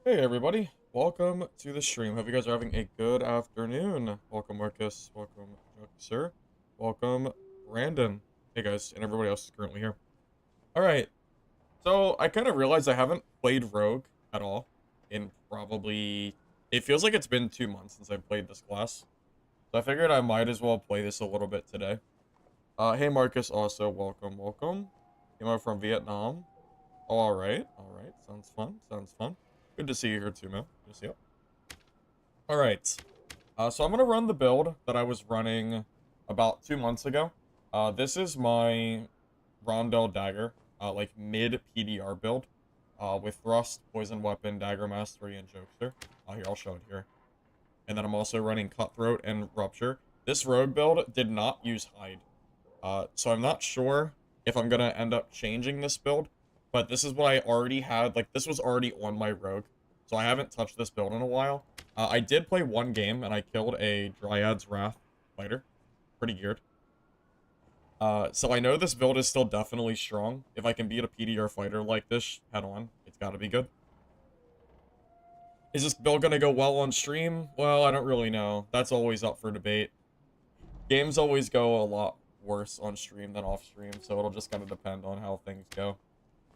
Hey everybody, welcome to the stream. Hope you guys are having a good afternoon. Welcome Marcus, welcome Chuck, sir, welcome Brandon. Hey guys, and everybody else is currently here. Alright, so I kind of realized I haven't played Rogue at all in probably, it feels like it's been 2 months since I played this class. So I figured I might as well play this a little bit today. Hey Marcus also, welcome. Came over from Vietnam. Alright, sounds fun. Good to see you here too, man. Good to see you. Alright. So I'm gonna run the build that I was running about 2 months ago. This is my Rondell Dagger, like mid PDR build. With Thrust, Poison Weapon, Dagger Mastery, and Jokester. Here, I'll show it here. And then I'm also running Cutthroat and Rupture. This Rogue build did not use Hide. So I'm not sure if I'm gonna end up changing this build. But this is what I already had, like, this was already on my Rogue. So I haven't touched this build in a while. I did play one game, and I killed a Dryad's Wrath fighter. Pretty geared. So I know this build is still definitely strong. If I can beat a PDR fighter like this head-on, it's gotta be good. Is this build gonna go well on stream? Well, I don't really know. That's always up for debate. Games always go a lot worse on stream than off stream, so it'll just kind of depend on how things go.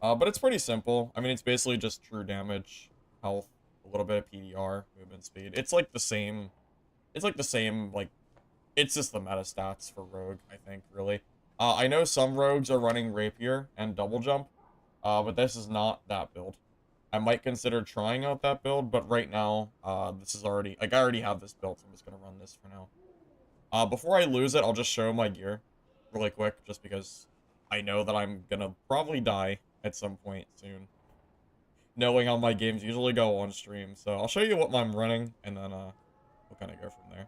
But it's pretty simple. I mean, it's basically just true damage, health, a little bit of PDR, movement speed. It's like the same, like, it's just the meta stats for Rogue, I think, really. I know some Rogues are running Rapier and Double Jump, but this is not that build. I might consider trying out that build, but right now, this is already, like, I already have this built, so I'm just gonna run this for now. Before I lose it, I'll just show my gear really quick, just because I know that I'm gonna probably die at some point soon, knowing how my games usually go on stream. So I'll show you what I'm running, and then we'll kind of go from there.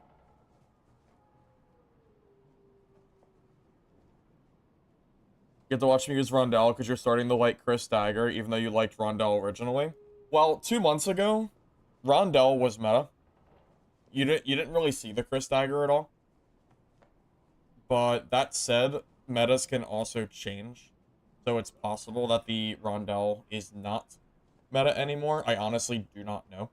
You get to watch me use Rondell because you're starting to like Chris Dagger, even though you liked Rondell originally. Well, 2 months ago, Rondell was meta. You didn't really see the Chris Dagger at all. But that said, metas can also change. So it's possible that the Rondell is not meta anymore. I honestly do not know.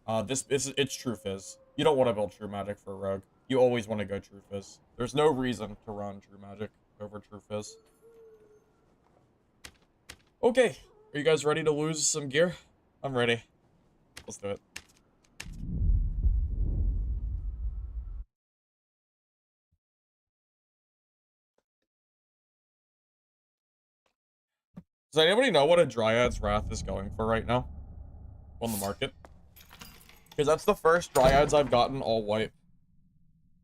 It's True Fizz. You don't want to build True Magic for Rogue. You always want to go True Fizz. There's no reason to run True Magic over True Fizz. Okay, are you guys ready to lose some gear? I'm ready. Let's do it. Does anybody know what a Dryad's Wrath is going for right now on the market? Because that's the first Dryads I've gotten all white.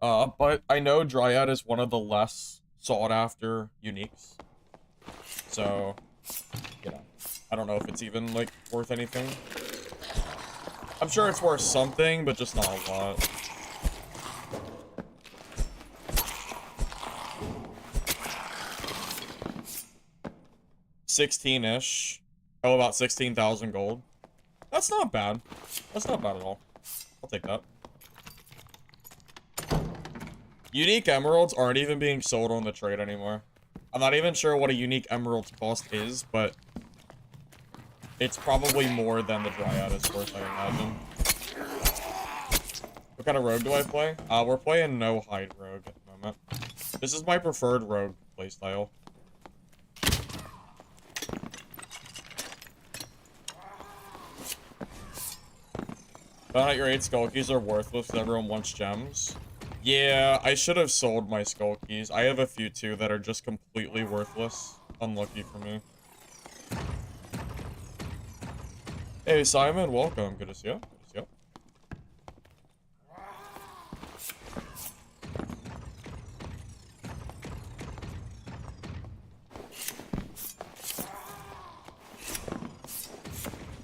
But I know Dryad is one of the less sought-after uniques. So, you know, I don't know if it's even, like, worth anything. I'm sure it's worth something, but just not a lot. $16-ish. Oh, about 16,000 gold. That's not bad. That's not bad at all. I'll take that. Unique emeralds aren't even being sold on the trade anymore. I'm not even sure what a unique emerald's cost is, but it's probably more than the Dryad is worth, I imagine. What kind of rogue do I play? We're playing no hide rogue at the moment. This is my preferred rogue playstyle. Found out your 8 skull keys are worthless because everyone wants gems. Yeah, I should have sold my skull keys. I have a few too that are just completely worthless. Unlucky for me. Hey Simon, welcome. Good to see you. Good to see you.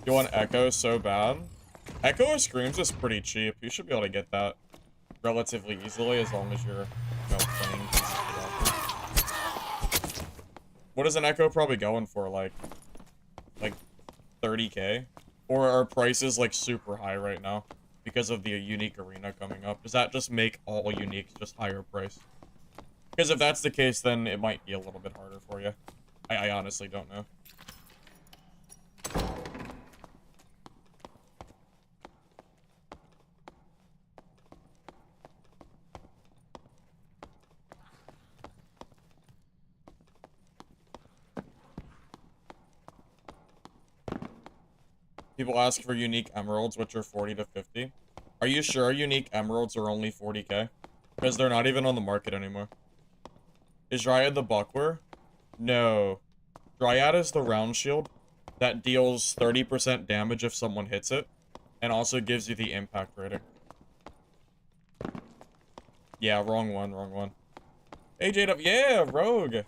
You want Echo so bad? Echo of Screams is pretty cheap. You should be able to get that relatively easily as long as you're, you know, playing pieces of that. What is an Echo probably going for? Like 30k? Or are prices like super high right now because of the unique arena coming up? Does that just make all uniques just higher price? Because if that's the case, then it might be a little bit harder for you. I honestly don't know. People ask for unique emeralds, which are 40 to 50. Are you sure unique emeralds are only 40k? Because they're not even on the market anymore. Is Dryad the buckler? No. Dryad is the round shield that deals 30% damage if someone hits it, and also gives you the impact rating. Yeah, wrong one, wrong one. AJ, yeah, rogue.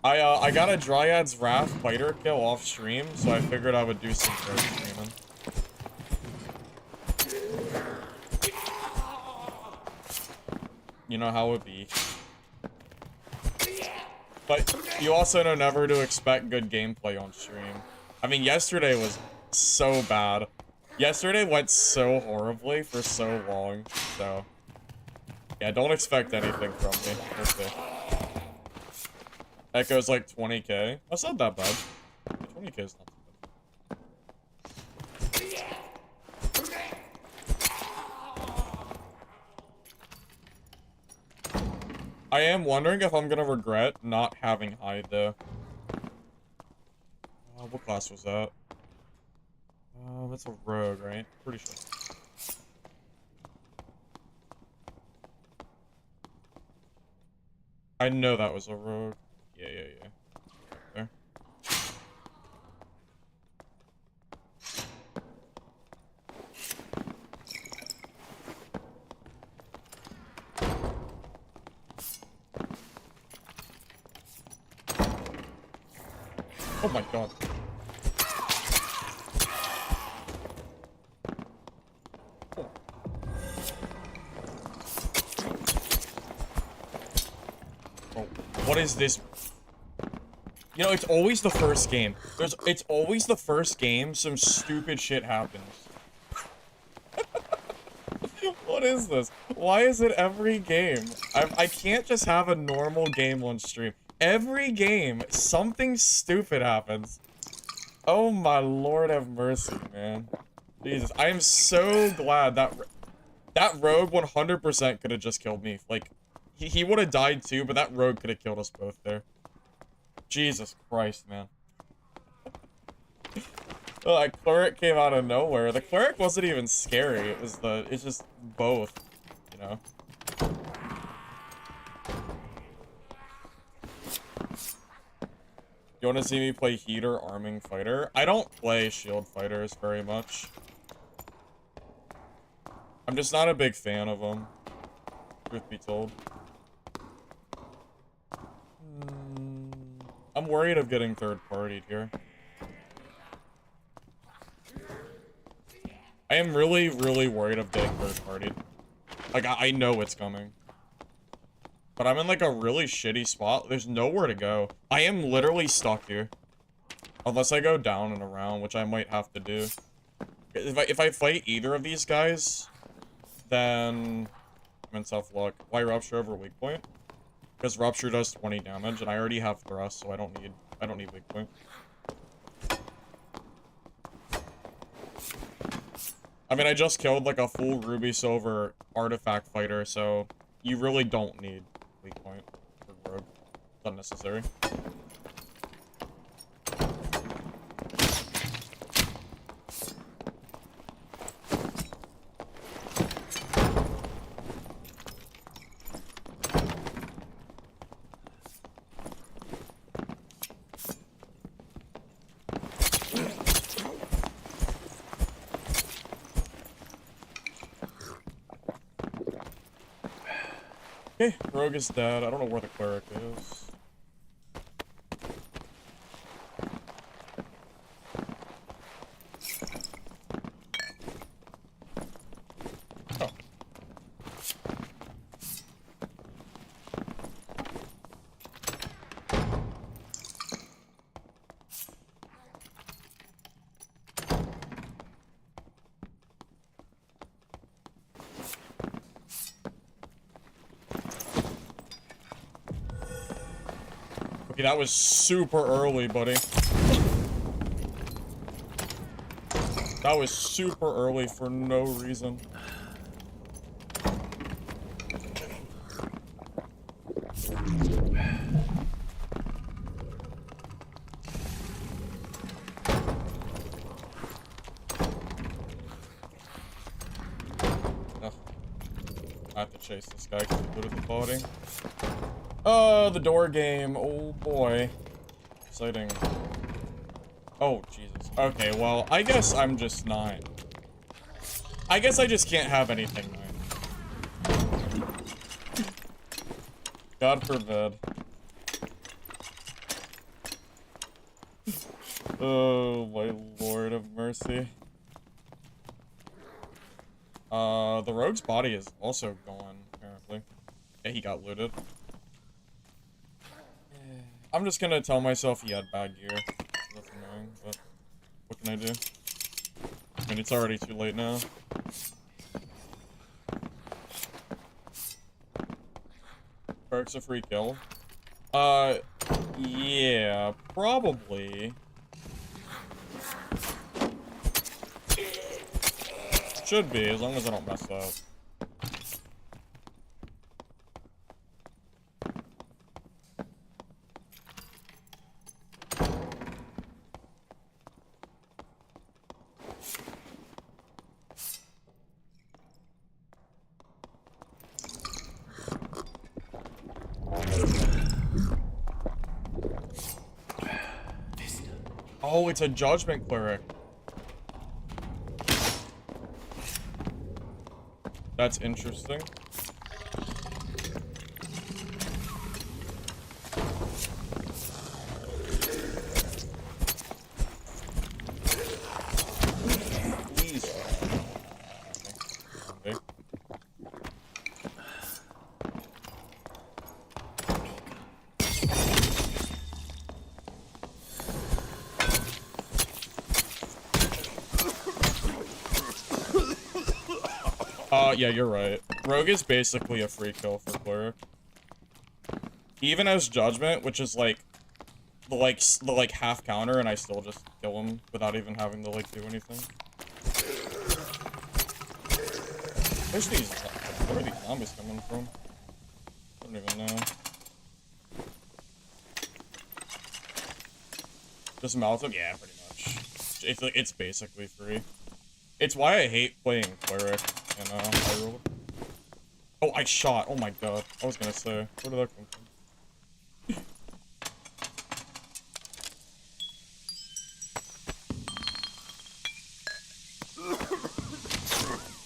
I got a Dryad's Wrath fighter kill off stream, so I figured I would do some rogue streaming. You know how it be. But you also know never to expect good gameplay on stream. I mean, yesterday was so bad. Yesterday went so horribly for so long, so... Yeah, don't expect anything from me. We'll see. Echo's like 20k. That's not that bad. 20k is not that bad. I am wondering if I'm gonna regret not having hide though. What class was that? That's a rogue, right? Pretty sure. I know that was a rogue. Yeah. There. Oh my god. What is this? You know, it's always the first game. It's always the first game some stupid shit happens. What is this? Why is it every game? I can't just have a normal game on stream. Every game, something stupid happens. Oh my lord have mercy, man. Jesus, I am so glad that rogue 100% could have just killed me. Like, he would have died too, but that rogue could have killed us both there. Jesus Christ, man. Well, that cleric came out of nowhere. The cleric wasn't even scary. It's just both, you know. You want to see me play heater arming fighter? I don't play shield fighters very much. I'm just not a big fan of them, truth be told. I'm worried of getting third-partied here. I am really, really worried of getting third-partied. Like, I know it's coming. But I'm in, like, a really shitty spot. There's nowhere to go. I am literally stuck here. Unless I go down and around, which I might have to do. If I fight either of these guys, then I'm in tough luck. Why Rupture over Weak Point? Because Rupture does 20 damage, and I already have Thrust, so I don't need Weak Point. I mean, I just killed, like, a full Ruby Silver artifact fighter, so you really don't need Weak Point for Rogue. It's unnecessary. Okay, Rogue is dead. I don't know where the Cleric is. Oh. Okay, that was super early, buddy. That was super early for no reason. I have to chase this guy because he looted the body. The door game. Oh boy. Exciting. Oh, Jesus. Okay, well, I guess I'm just not... I guess I just can't have anything nice. God forbid. Oh, my Lord of mercy. The rogue's body is also gone, apparently. Yeah, he got looted. I'm just gonna tell myself he had bad gear. That's annoying, but what can I do? I mean, it's already too late now. Cleric's a free kill. Yeah, probably. Should be, as long as I don't mess up. Oh, it's a judgment cleric. That's interesting. Please. Okay. Yeah, you're right. Rogue is basically a free kill for Cleric. He even has Judgment, which is like the half counter, and I still just kill him without even having to like do anything. Where's these? Where are these zombies coming from? I don't even know. Just mouth them? Yeah, pretty much. It's basically free. It's why I hate playing Cleric in Hyrule. Oh, I shot. Oh my god. I was gonna say. Where did that come from?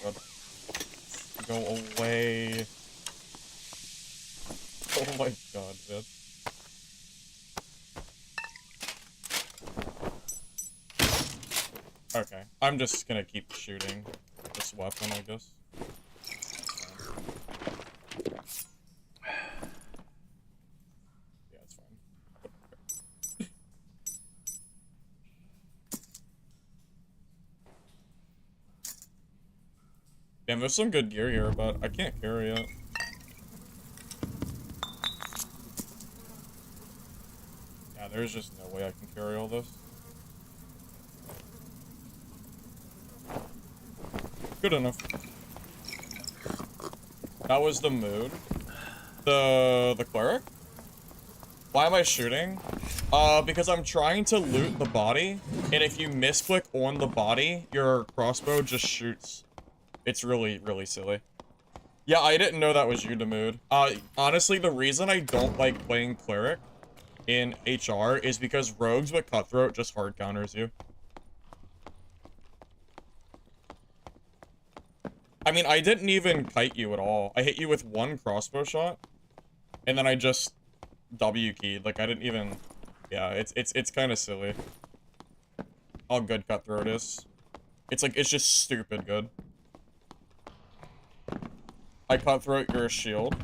God. Go away. Oh my god, man. Okay, I'm just gonna keep shooting this weapon, I guess. Yeah, it's fine. Damn, there's some good gear here, but I can't carry it. Yeah, there's just no way I can carry all this. Good enough. That was the mood. The cleric? Why am I shooting? Because I'm trying to loot the body, and if you misclick on the body, your crossbow just shoots. It's really, really silly. Yeah, I didn't know that was you, Demood. Honestly, the reason I don't like playing cleric in HR is because rogues with cutthroat just hard counters you. I mean, I didn't even kite you at all. I hit you with one crossbow shot, and then I just W keyed. Like, I didn't even... Yeah, it's kind of silly. How good cutthroat is. It's like, it's just stupid good. I cutthroat your shield.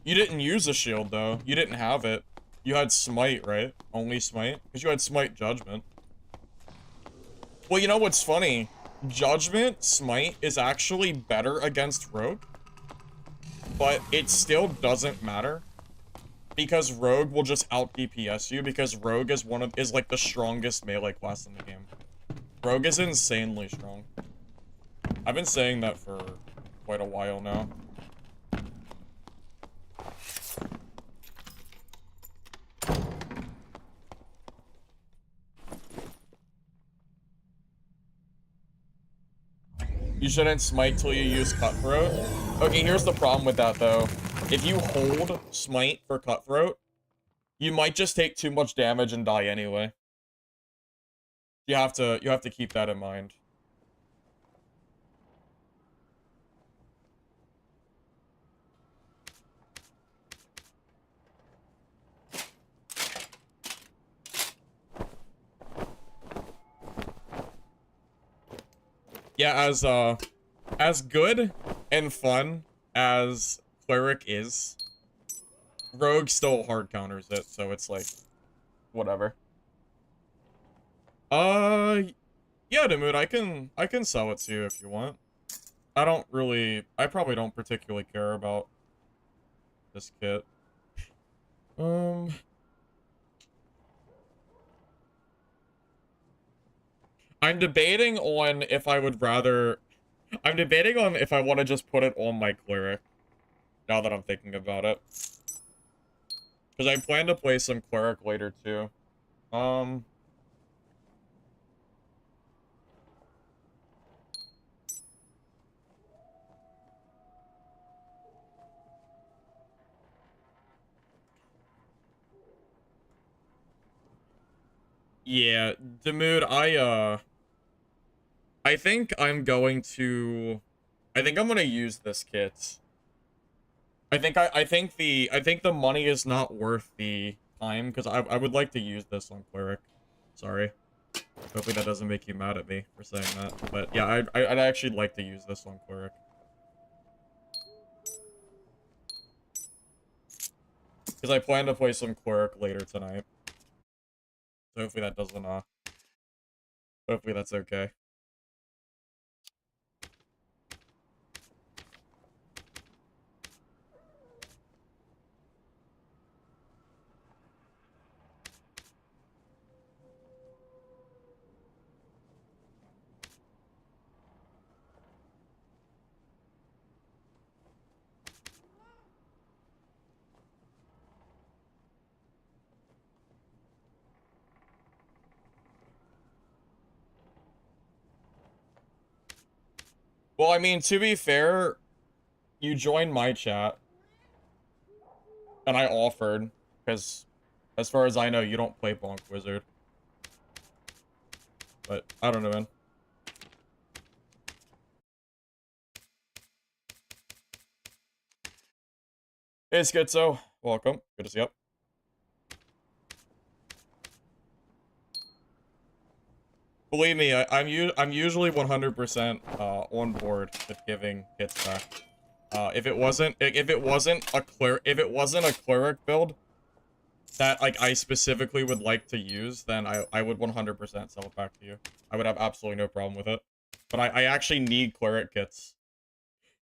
You didn't use a shield, though. You didn't have it. You had smite, right? Only smite? Because you had smite judgment. Well, you know what's funny? Judgment Smite is actually better against Rogue, but it still doesn't matter because Rogue will just out DPS you because Rogue is like the strongest melee class in the game. Rogue is insanely strong. I've been saying that for quite a while now. You shouldn't smite till you use Cutthroat. Okay, here's the problem with that, though. If you hold smite for Cutthroat, you might just take too much damage and die anyway. You have to keep that in mind. Yeah, as good and fun as Cleric is, Rogue still hard counters it, so it's like, whatever. Yeah, Demood, I can sell it to you if you want. I probably don't particularly care about this kit. I'm debating on if I would rather... I'm debating on if I want to just put it on my Cleric, now that I'm thinking about it. Because I plan to play some Cleric later, too. Yeah, Demood, I think I'm going to... I think I'm gonna use this kit. I think the money is not worth the time, because I would like to use this on Cleric. Sorry. Hopefully that doesn't make you mad at me for saying that. But yeah, I'd actually like to use this on Cleric. Because I plan to play some Cleric later tonight. So hopefully that doesn't, hopefully that's okay. Well, I mean, to be fair, you joined my chat. And I offered, because as far as I know, you don't play Bonk Wizard. But, I don't know, man. Hey, Schizo. Welcome. Good to see you. Believe me, I'm usually 100% on board with giving hits back. If it wasn't a cleric build that like I specifically would like to use, then I would 100% sell it back to you. I would have absolutely no problem with it. But I actually need cleric kits.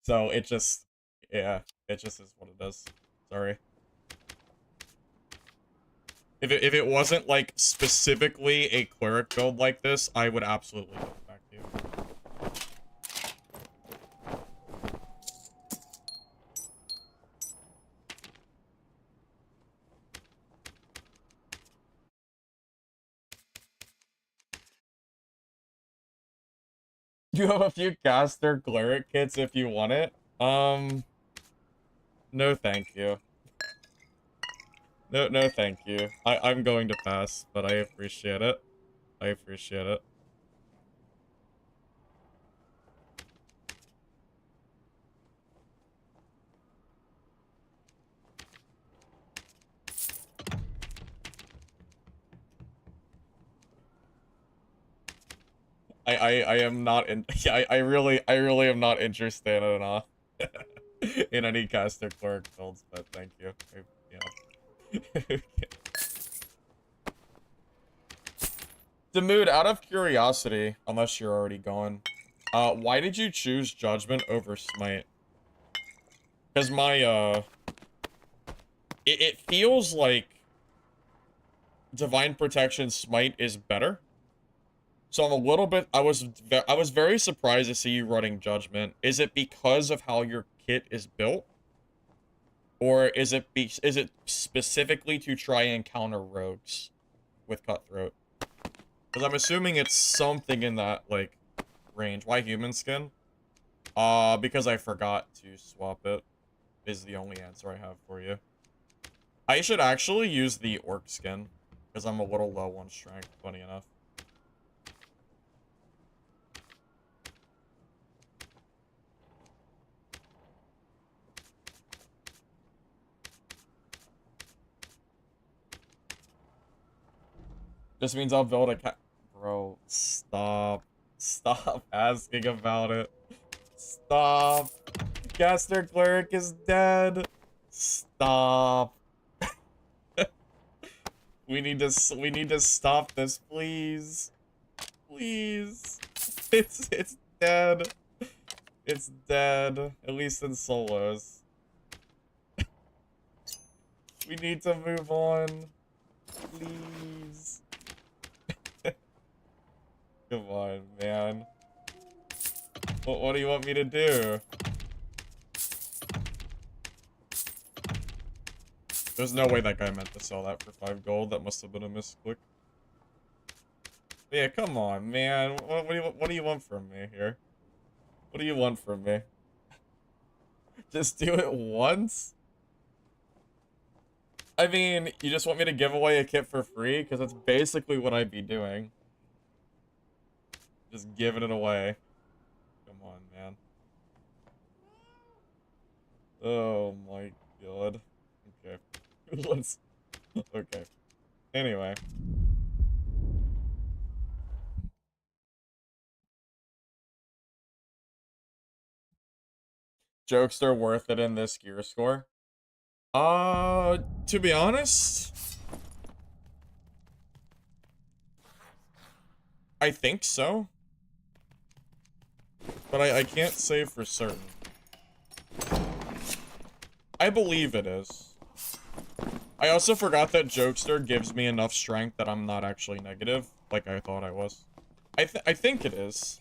So it just, yeah, it just is what it does. Sorry. If it wasn't like specifically a cleric build like this, I would absolutely give it back to you. You have a few caster cleric kits if you want it. No thank you. No thank you. I'm going to pass, but I appreciate it. I appreciate it. I am not in I really am not interested in in any caster cleric builds, but thank you. Yeah. Demood, out of curiosity, unless you're already going, why did you choose Judgment over Smite? Because my, it feels like Divine Protection Smite is better. So I'm a little bit, I was very surprised to see you running Judgment. Is it because of how your kit is built? Or is it specifically to try and counter rogues with Cutthroat? Because I'm assuming it's something in that, like, range. Why human skin? Because I forgot to swap it is the only answer I have for you. I should actually use the orc skin because I'm a little low on strength, funny enough. Just means I'll build a cat. Bro, stop. Stop asking about it. Stop. Caster Cleric is dead. Stop. We need to stop this, please. Please. It's dead. It's dead. At least in solos. We need to move on. Please. Come on, man. What do you want me to do? There's no way that guy meant to sell that for 5 gold. That must have been a misclick. Yeah, come on, man. What do you want from me here? What do you want from me? Just do it once? I mean, you just want me to give away a kit for free? Because that's basically what I'd be doing. Just giving it away. Come on, man. Oh my god. Okay. Let's... Okay. Anyway. Jokester worth it in this gear score? To be honest, I think so. But I can't say for certain. I believe it is. I also forgot that Jokester gives me enough strength that I'm not actually negative, like I thought I was. I think it is.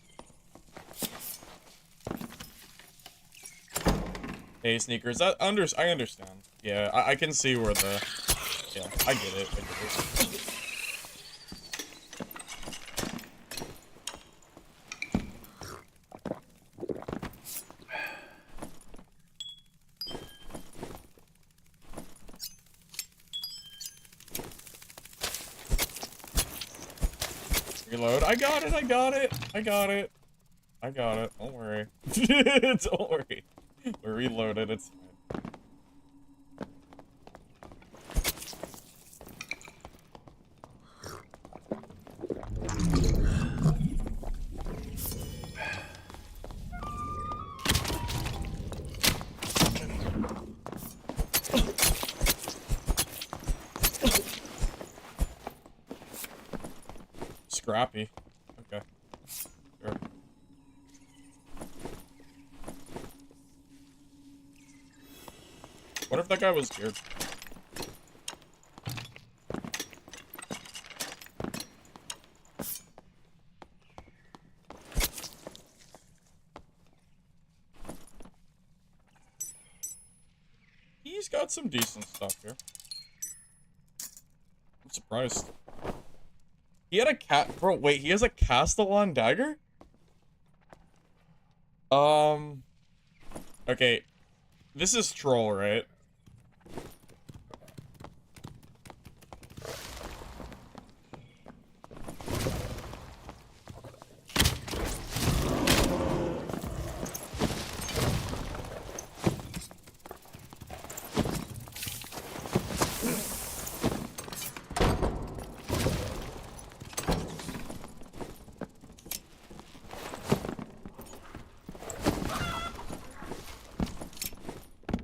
Hey, Sneakers, I understand. Yeah, I can see where the... Yeah, I get it. I get it. Reload. I got it. I got it. I got it. I got it. Don't worry. Don't worry. We're reloaded. It's fine. Scrappy. Okay. Sure. What if that guy was geared? He's got some decent stuff here. I'm surprised. He had a cat. Bro, wait, he has a Castellan dagger? Okay. This is troll, right?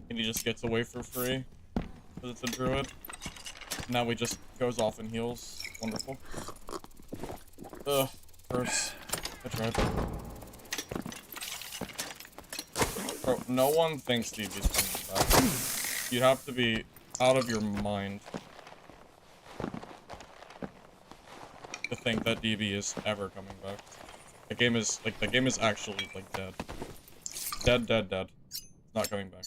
And he just gets away for free because it's a druid. Now he just goes off and heals. Wonderful. Ugh, curse. I tried. Bro, no one thinks DB's coming back. You'd have to be out of your mind to think that DB is ever coming back. The game is, like, the game is actually, like, dead. Dead, dead, dead. Not coming back.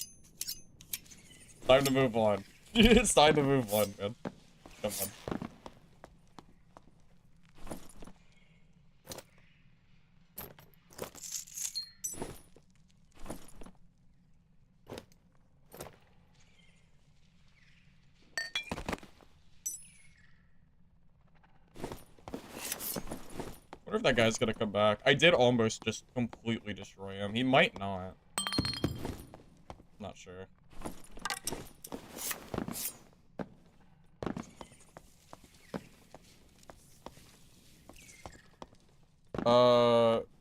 Time to move on. It's time to move on, man. Come on. wonder if that guy's gonna come back. I did almost just completely destroy him. He might not. Not sure.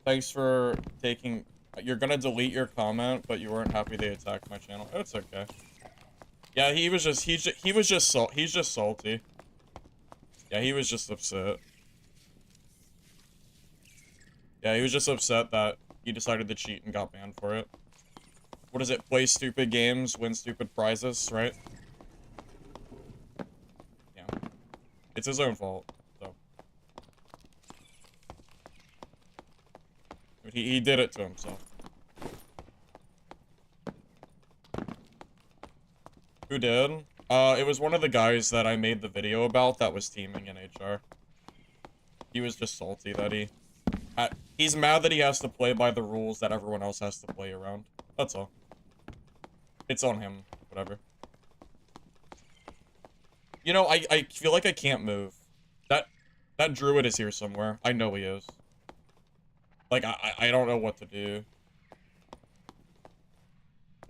Thanks for taking... You're gonna delete your comment, but you weren't happy they attacked my channel. Oh, it's okay. Yeah, he's just salty. Yeah, he was just upset. Yeah, he was just upset that he decided to cheat and got banned for it. What is it? Play stupid games, win stupid prizes, right? Yeah. It's his own fault, so. He did it to himself. Who did? It was one of the guys that I made the video about that was teaming in HR. He was just salty that he's mad that he has to play by the rules that everyone else has to play around. That's all. It's on him. Whatever. You know, I feel like I can't move. That druid is here somewhere. I know he is. Like, I don't know what to do.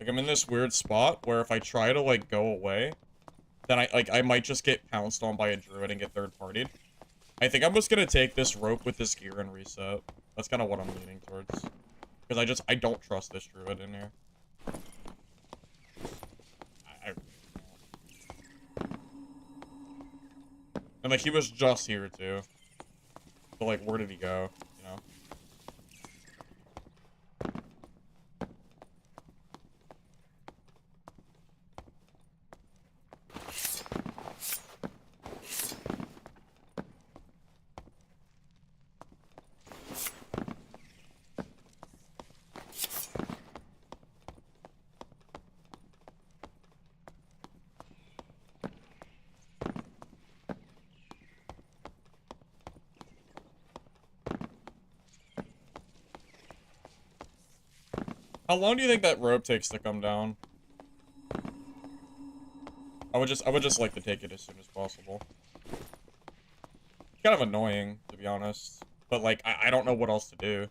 Like, I'm in this weird spot where if I try to, like, go away, then I might just get pounced on by a druid and get third-partied. I think I'm just gonna take this rope with this gear and reset. That's kind of what I'm leaning towards. Because I don't trust this druid in here. And, like, he was just here, too. But, like, where did he go? You know? How long do you think that rope takes to come down? I would just like to take it as soon as possible. It's kind of annoying, to be honest. But, like, I don't know what else to do.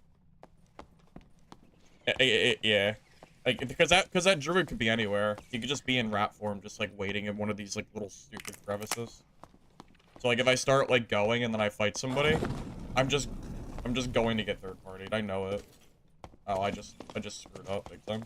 Yeah. Like, because that druid could be anywhere. He could just be in rat form, just, like, waiting in one of these, like, little stupid crevices. So, like, if I start, like, going and then I fight somebody, I'm just going to get third-partied. I know it. Oh, I just screwed up big time.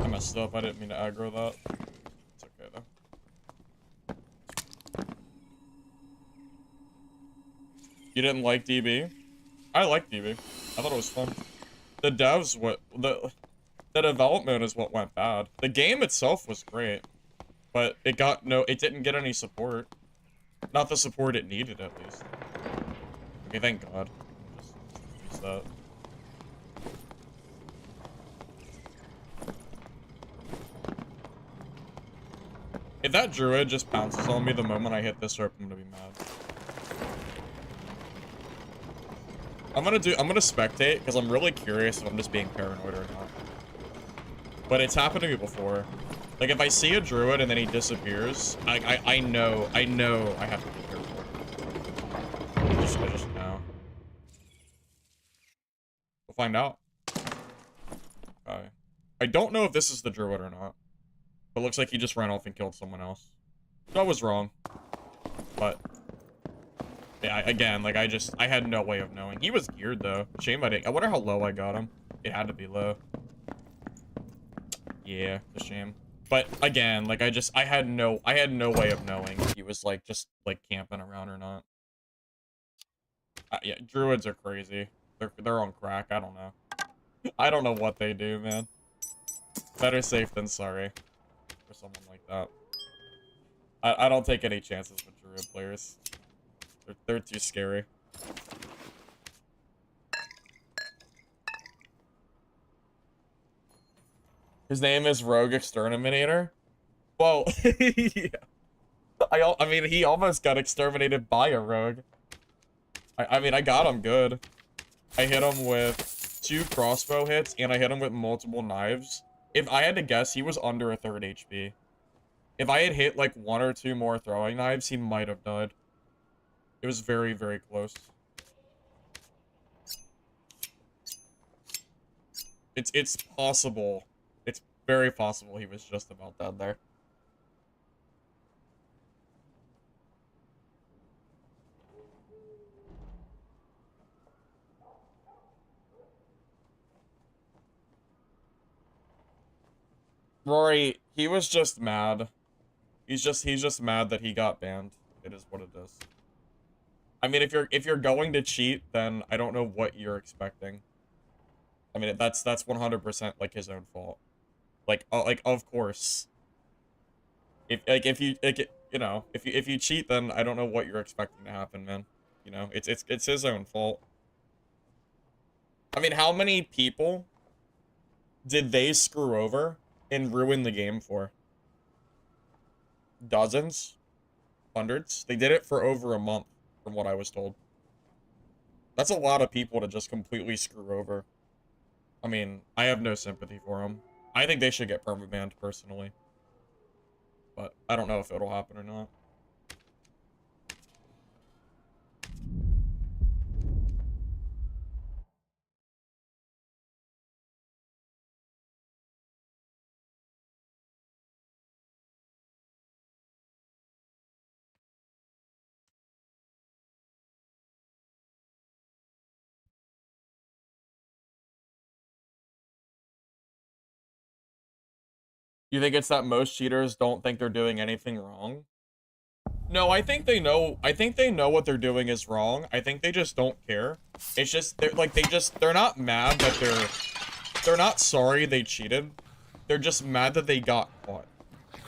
I messed up. I didn't mean to aggro that. It's okay, though. You didn't like DB? I like DB. I thought it was fun. The devs, the development is what went bad. The game itself was great, but it didn't get any support. Not the support it needed, at least. Okay, thank God. Just use that. If that druid just bounces on me the moment I hit this rope, I'm gonna be mad. I'm gonna spectate, because I'm really curious if I'm just being paranoid or not. But it's happened to me before. Like, if I see a druid and then he disappears, I know I have to be careful. I just know. We'll find out. Okay. I don't know if this is the druid or not. But it looks like he just ran off and killed someone else. So I was wrong. But... yeah, again, like, I had no way of knowing. He was geared, though. Shame I didn't. I wonder how low I got him. It had to be low. Yeah, it's a shame. But, again, like, I had no way of knowing if he was, like, just, like, camping around or not. Yeah, druids are crazy. They're on crack. I don't know. I don't know what they do, man. Better safe than sorry. For someone like that. I don't take any chances with druid players. They're too scary. His name is Rogue Exterminator? Well, yeah. I mean, he almost got exterminated by a rogue. I mean, I got him good. I hit him with 2 crossbow hits, and I hit him with multiple knives. If I had to guess, he was under a third HP. If I had hit, like, 1 or 2 more throwing knives, he might have died. It was very, very close. It's possible. It's very possible he was just about dead there. Rory, he was just mad. He's just mad that he got banned. It is what it is. I mean, if you're going to cheat, then I don't know what you're expecting. I mean, that's 100% like his own fault. Like of course. If you you know, if you cheat, then I don't know what you're expecting to happen, man. You know, it's his own fault. I mean, how many people did they screw over and ruin the game for? Dozens? Hundreds? They did it for over a month, from what I was told. That's a lot of people to just completely screw over. I mean, I have no sympathy for them. I think they should get permabanned, personally. But I don't know if it'll happen or not. You think it's that most cheaters don't think they're doing anything wrong? No, I think they know what they're doing is wrong. I think they just don't care. It's just they're not mad that they're not sorry they cheated. They're just mad that they got caught. You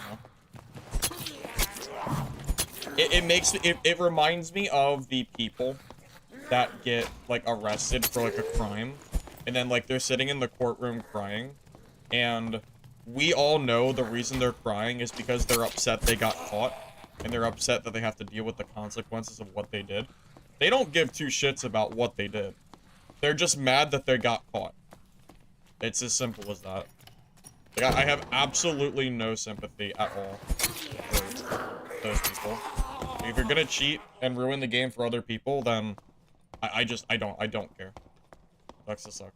know? It reminds me of the people that get like arrested for like a crime, and then like they're sitting in the courtroom crying, and we all know the reason they're crying is because they're upset they got caught, and they're upset that they have to deal with the consequences of what they did. They don't give 2 shits about what they did. They're just mad that they got caught. It's as simple as that. Like, I have absolutely no sympathy at all for those people. If you're gonna cheat and ruin the game for other people, then I don't care. Sucks to suck.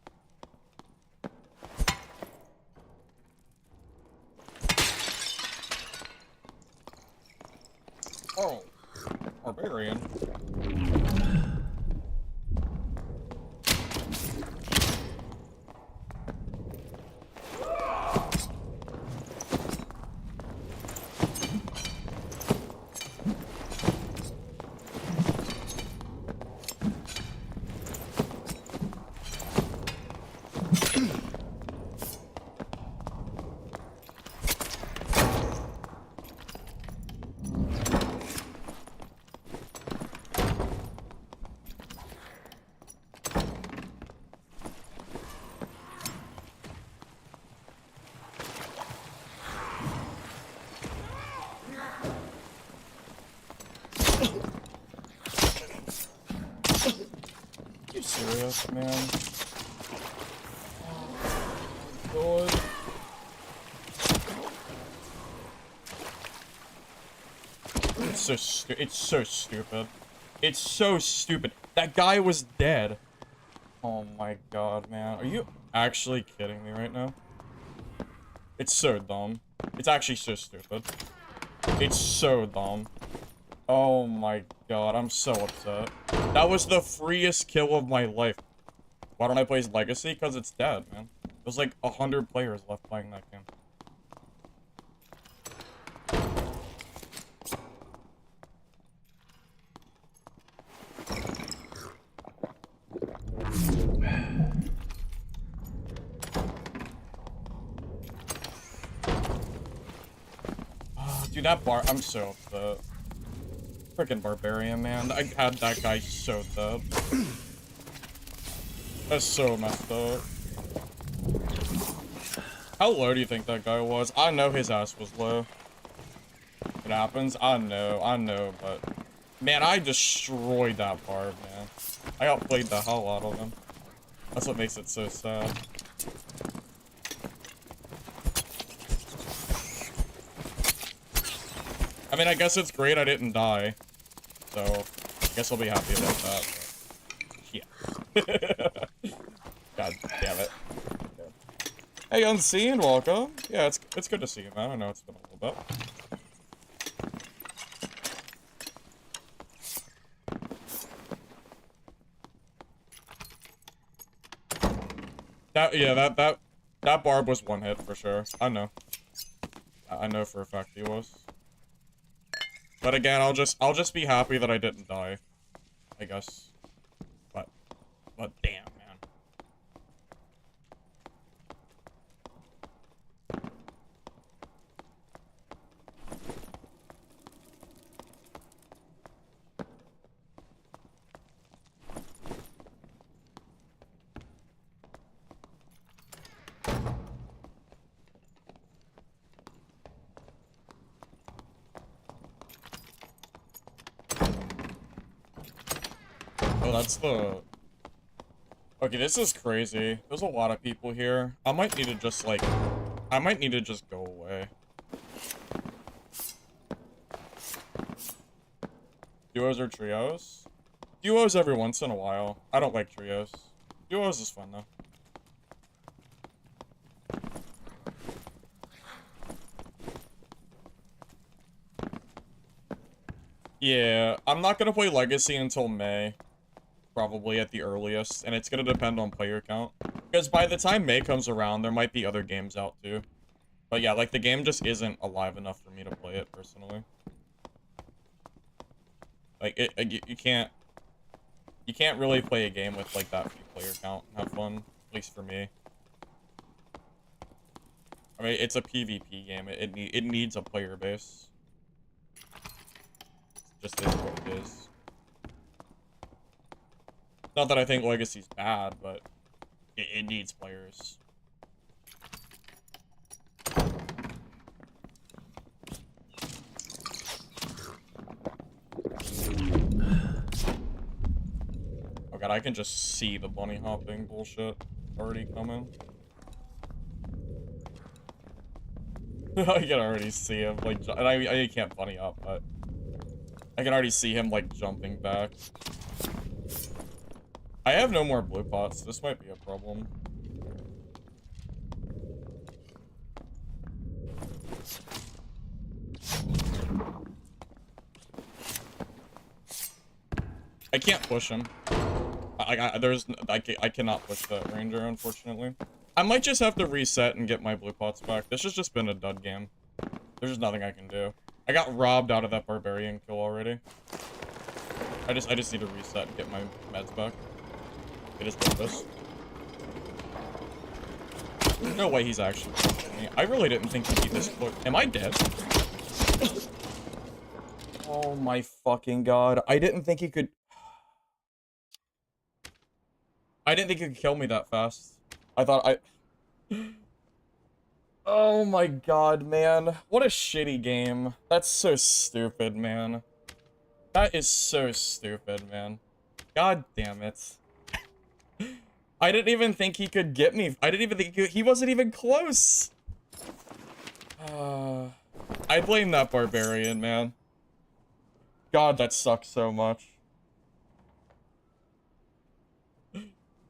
Oh, barbarian. Serious, man? Oh, God. It's so stupid. It's so stupid. That guy was dead. Oh my god, man. Are you actually kidding me right now? It's so dumb. It's actually so stupid. It's so dumb. Oh my god, I'm so upset. That was the freest kill of my life. Why don't I play his Legacy? Because it's dead, man. There's like 100 players left playing that game. Dude, that bar- I'm so upset. Freaking barbarian, man. I had that guy so dead. That's so messed up. How low do you think that guy was? I know his ass was low. You happens. I know, but man, I destroyed that barb, man. I outplayed the hell out of him. That's what makes it so sad. I mean, I guess it's great I didn't die. So, I guess I'll be happy about that. But yeah. God damn it. Hey, Unseen, welcome. Yeah, it's good to see you, man. I know it's been a little bit. That barb was one hit for sure. I know. I know for a fact he was. But again, I'll just be happy that I didn't die, I guess. But damn, man. Oh, that's the... Okay, this is crazy. There's a lot of people here. I might need to just, like... I might need to just go away. Duos or trios? Duos every once in a while. I don't like trios. Duos is fun, though. Yeah, I'm not gonna play Legacy until May. Probably at the earliest, and it's gonna depend on player count. Because by the time May comes around, there might be other games out too. But yeah, like, the game just isn't alive enough for me to play it, personally. Like, you can't really play a game with, like, that few player count and have fun. At least for me. I mean, it's a PvP game. It needs a player base. It just is what it is. Not that I think Legacy's bad, but it needs players. Oh god, I can just see the bunny hopping bullshit already coming. I can already see him, like, and I can't bunny up, but I can already see him, like, jumping back. I have no more blue pots. This might be a problem. I can't push him. I cannot push that ranger, unfortunately. I might just have to reset and get my blue pots back. This has just been a dud game. There's just nothing I can do. I got robbed out of that barbarian kill already. I just need to reset and get my meds back. It is this. There's no way he's actually pushing me. I really didn't think he'd be this close. Am I dead? Oh my fucking god. I didn't think he could kill me that fast. I thought Oh my god, man. What a shitty game. That's so stupid, man. That is so stupid, man. God damn it. I didn't even think he could get me. I didn't even think he wasn't even close. I blame that barbarian, man. God, that sucks so much.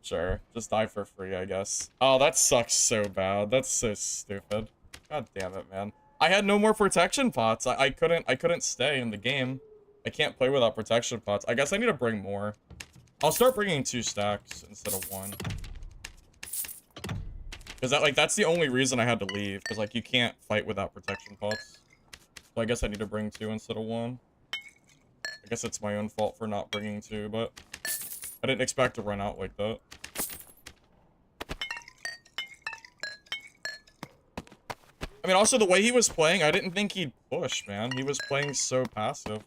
Sure, just die for free, I guess. Oh, that sucks so bad. That's so stupid. God damn it, man. I had no more protection pots. I couldn't stay in the game. I can't play without protection pots. I guess I need to bring more. I'll start bringing 2 stacks instead of 1. Because that's the only reason I had to leave. Because, like, you can't fight without protection pots. So I guess I need to bring 2 instead of 1. I guess it's my own fault for not bringing 2, but I didn't expect to run out like that. I mean, also, the way he was playing, I didn't think he'd push, man. He was playing so passive.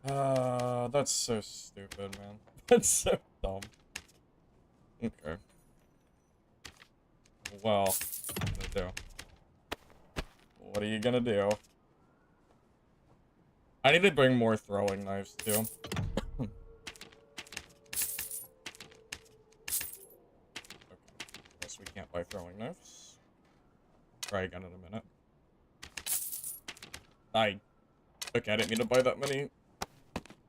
That's so stupid, man. That's so dumb. Okay. Well, what are you gonna do? I need to bring more throwing knives, too. Okay. Guess we can't buy throwing knives. Try again in a minute. Okay, I didn't mean to buy that many.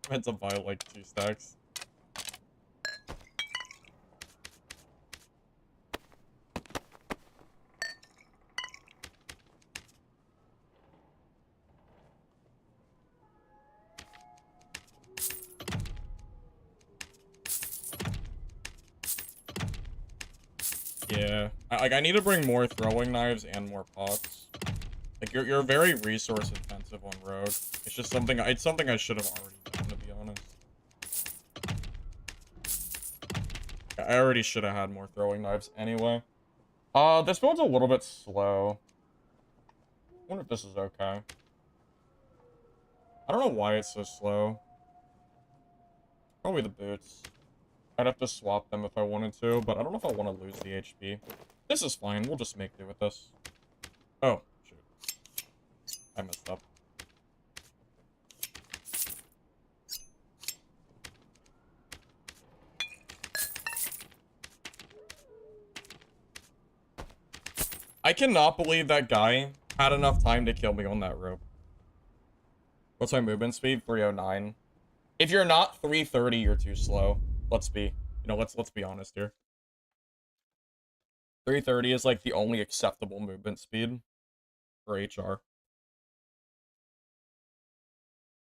I meant to buy, like, 2 stacks. Yeah. I need to bring more throwing knives and more pots. Like, you're very resource intensive on Rogue. It's just something, it's something I should have already done, to be honest. I already should have had more throwing knives anyway. This build's a little bit slow. I wonder if this is okay. I don't know why it's so slow. Probably the boots. I'd have to swap them if I wanted to, but I don't know if I want to lose the HP. This is fine. We'll just make do with this. Oh, shoot. I messed up. I cannot believe that guy had enough time to kill me on that rope. What's my movement speed? 309. If you're not 330, you're too slow. Let's be honest here. 330 is like the only acceptable movement speed for HR.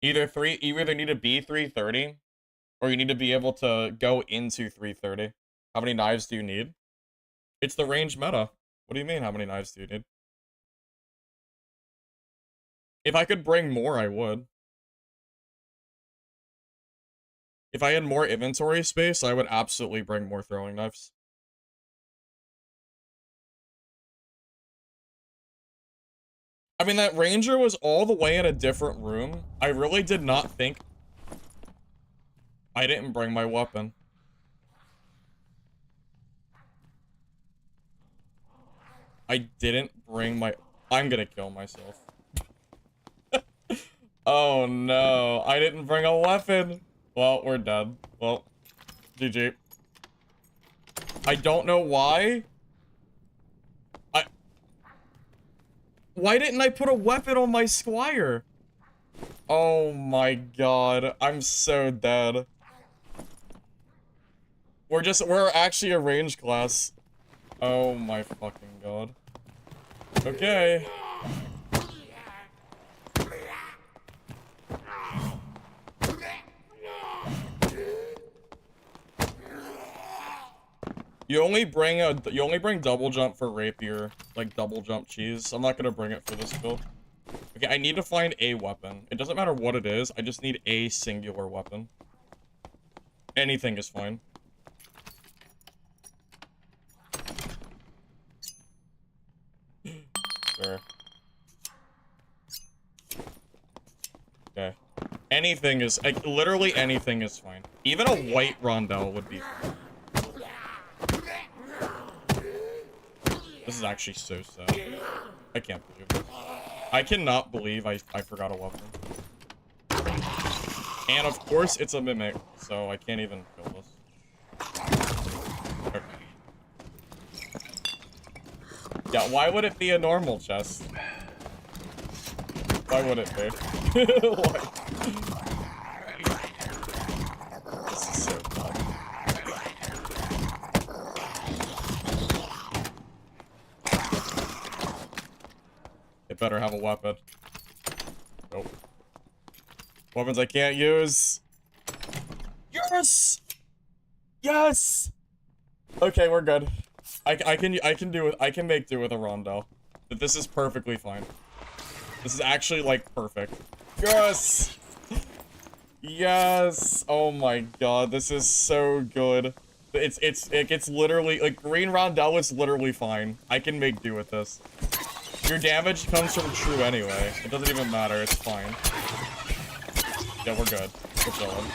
You either need to be 330 or you need to be able to go into 330. How many knives do you need? It's the range meta. What do you mean, how many knives do you need? If I could bring more, I would. If I had more inventory space, I would absolutely bring more throwing knives. I mean, that ranger was all the way in a different room. I really did not think... I didn't bring my weapon. I didn't bring my... I'm gonna kill myself. Oh no, I didn't bring a weapon. Well, we're dead. Well, GG. I don't know why. Why didn't I put a weapon on my squire? Oh my god, I'm so dead. We're actually a range class. Oh my fucking god. Okay. You only bring double jump for rapier, like double jump cheese. I'm not gonna bring it for this build. Okay, I need to find a weapon. It doesn't matter what it is, I just need a singular weapon. Anything is fine. Sure. Okay. Anything is, like, literally anything is fine. Even a white rondelle would be fine. This is actually so sad. I can't believe this. I cannot believe I forgot a weapon. And of course it's a mimic, so I can't even kill this. Okay. Yeah, why would it be a normal chest? Why would it be? This is so dumb. It better have a weapon. Nope. Weapons I can't use. Yes! Yes! Okay, we're good. I can make do with a rondelle. But this is perfectly fine. This is actually, like, perfect. Yes! Yes! Oh my god, this is so good. It's literally, like, green rondelle is literally fine. I can make do with this. Your damage comes from true anyway. It doesn't even matter, it's fine. Yeah, we're good. We're chilling.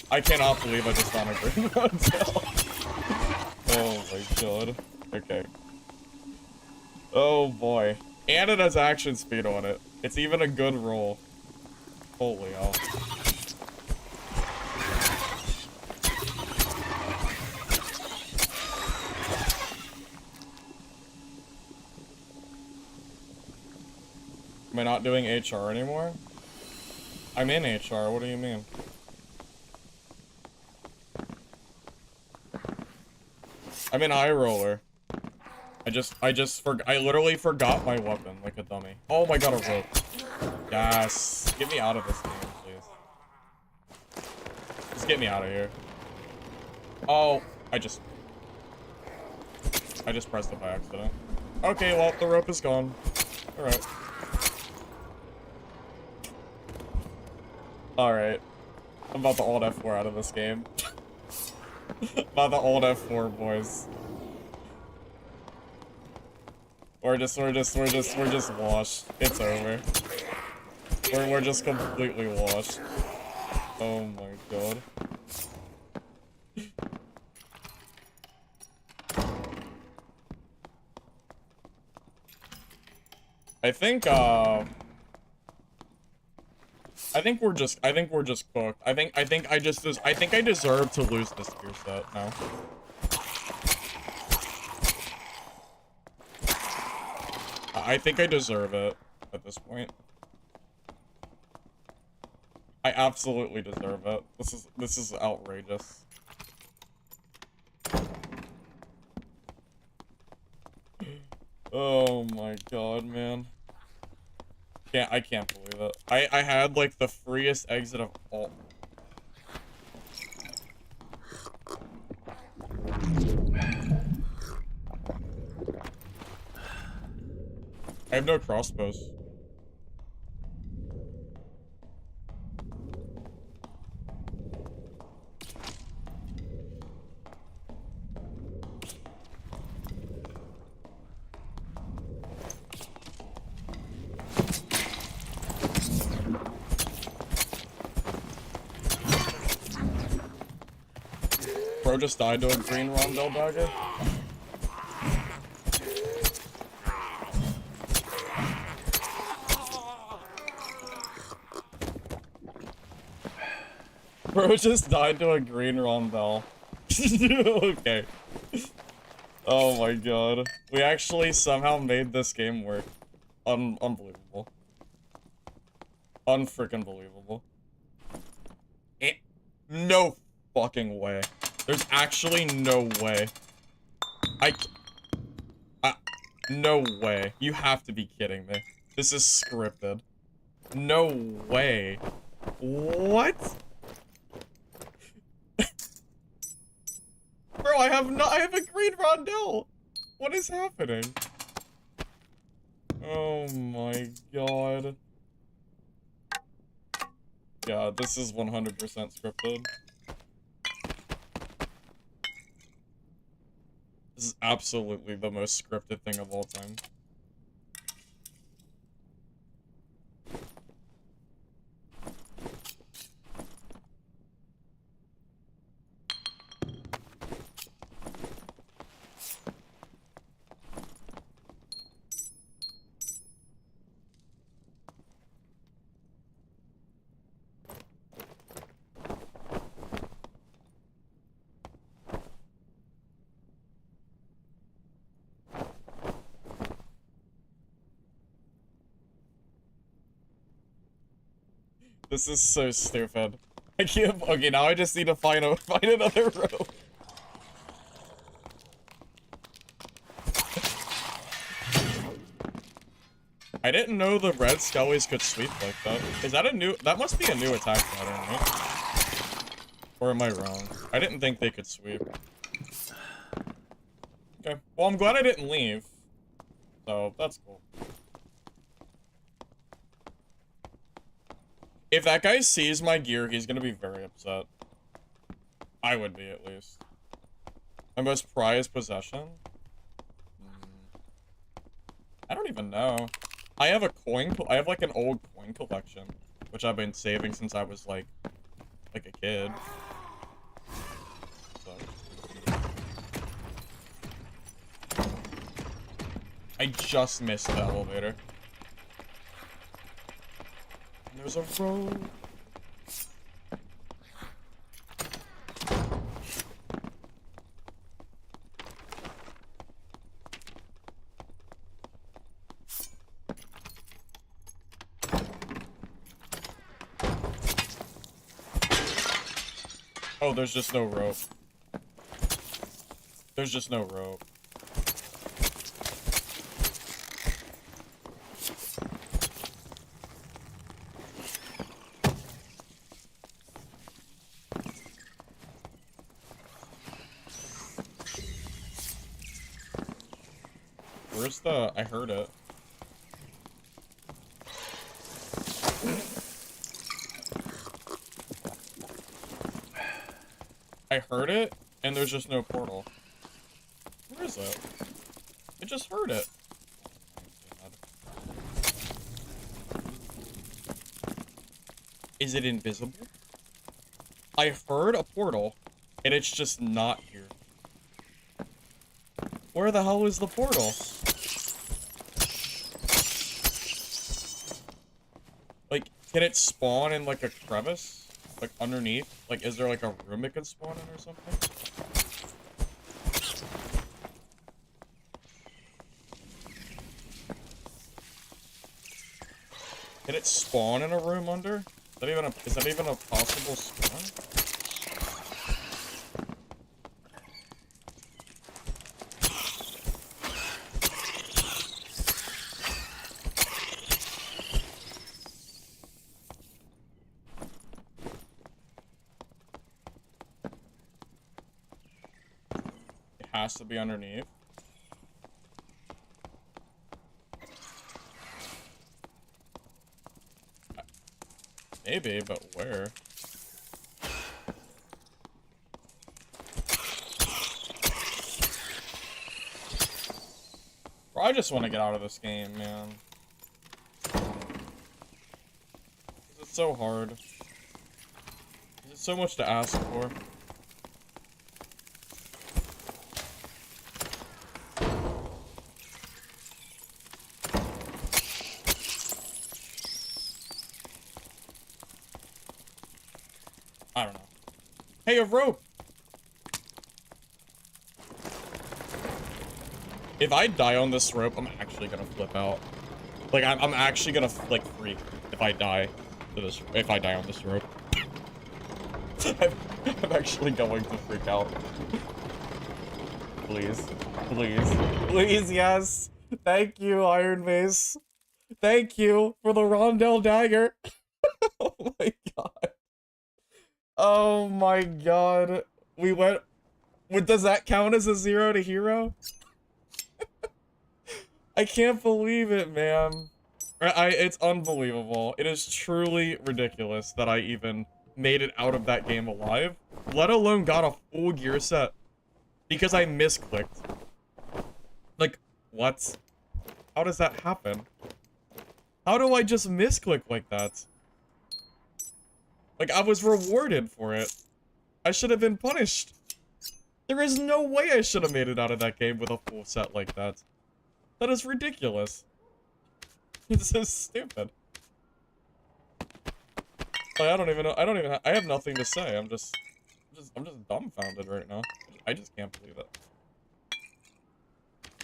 I cannot believe I just found a green rondelle. Oh my god. Okay. Oh boy. And it has action speed on it. It's even a good roll. Holy hell. Am I not doing HR anymore? I'm in HR, what do you mean? I'm in high roller. I literally forgot my weapon like a dummy. Oh my god, a rope. Yes. Get me out of this game, please. Just get me out of here. Oh, I just pressed it by accident. Okay, well, the rope is gone. Alright. Alright. I'm about to alt F4 out of this game. About to alt F4, boys. We're just washed. It's over. We're just completely washed. Oh my god. I think we're just cooked. I think I deserve to lose this gear set now. I think I deserve it at this point. I absolutely deserve it. This is outrageous. Oh my god, man. I can't believe it. I had like the freest exit of all. I have no crossbows. Bro just died to a green rondel dagger. Bro just died to a green rondel. Okay. Oh my god. We actually somehow made this game work. Unbelievable. Unfreaking believable. No fucking way. There's actually no way. No way. You have to be kidding me. This is scripted. No way. What? Bro, I have a green rondel. What is happening? Oh my god. Yeah, this is 100% scripted. This is absolutely the most scripted thing of all time. This is so stupid. I can't. Okay, now I just need to find another rope. I didn't know the red skellies could sweep like that. Is that a new? That must be a new attack pattern, right? Or am I wrong? I didn't think they could sweep. Okay. Well, I'm glad I didn't leave. So that's cool. If that guy sees my gear, he's gonna be very upset. I would be, at least. My most prized possession? I don't even know. I have like an old coin collection, which I've been saving since I was like a kid. So. I just missed the elevator. And there's a road. Oh, there's just no rope. There's just no rope. Where's the... I heard it. I heard it, and there's just no portal. Where is it? I just heard it. Is it invisible? I heard a portal, and it's just not here. Where the hell is the portal? Like, can it spawn in, like, a crevice? Like, underneath? Like, is there, like, a room it can spawn in or something? Can it spawn in a room under? Is that even a possible spawn? It has to be underneath. Maybe, but where? Bro, I just want to get out of this game, man. It's so hard. There's so much to ask for. I don't know. Hey, a rope! If I die on this rope, I'm actually gonna flip out. Like, I'm actually gonna, like, freak if I die on this rope. I'm actually going to freak out. Please. Please. Please, yes! Thank you, Iron Mace. Thank you for the Rondell dagger. Oh my god. Oh my god. We went... Does that count as a 0 to hero? I can't believe it, man. It's unbelievable. It is truly ridiculous that I even made it out of that game alive, let alone got a full gear set because I misclicked. Like, what? How does that happen? How do I just misclick like that? Like, I was rewarded for it. I should have been punished. There is no way I should have made it out of that game with a full set like that. That is ridiculous. This is stupid. Like, I don't even know. I have nothing to say. I'm just dumbfounded right now. I just can't believe it.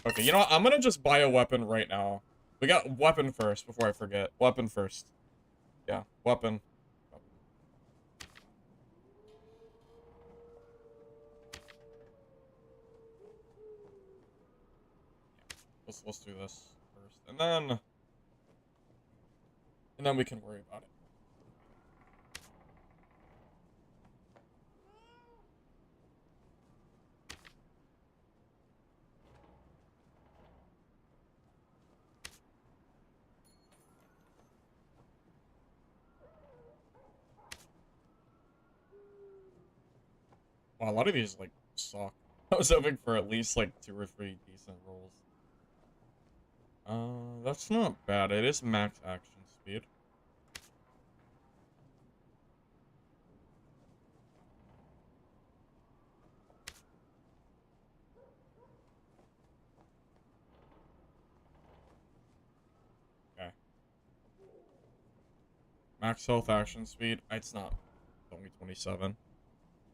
Okay, you know what? I'm gonna just buy a weapon right now. We got weapon first before I forget. Weapon first. Yeah, weapon. Let's do this first, and then we can worry about it. Wow, a lot of these like suck. I was hoping for at least like 2 or 3 decent rolls. That's not bad. It is max action speed. Okay. Max health, action speed. It's not. It's only 27.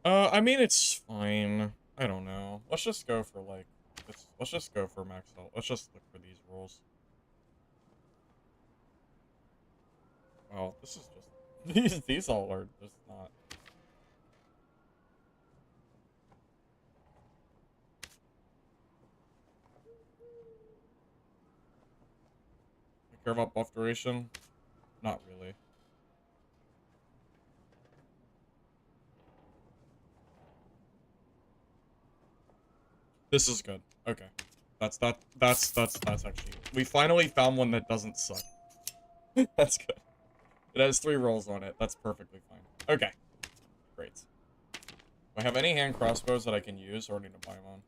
I mean, it's fine. I don't know. Let's just go for, like... Let's just go for max health. Let's just look for these rolls. Wow, this is just... These all are just not... I care about buff duration? Not really. This is good. Okay. That's actually... We finally found one that doesn't suck. That's good. It has 3 rolls on it. That's perfectly fine. Okay. Great. Do I have any hand crossbows that I can use, or need to buy one?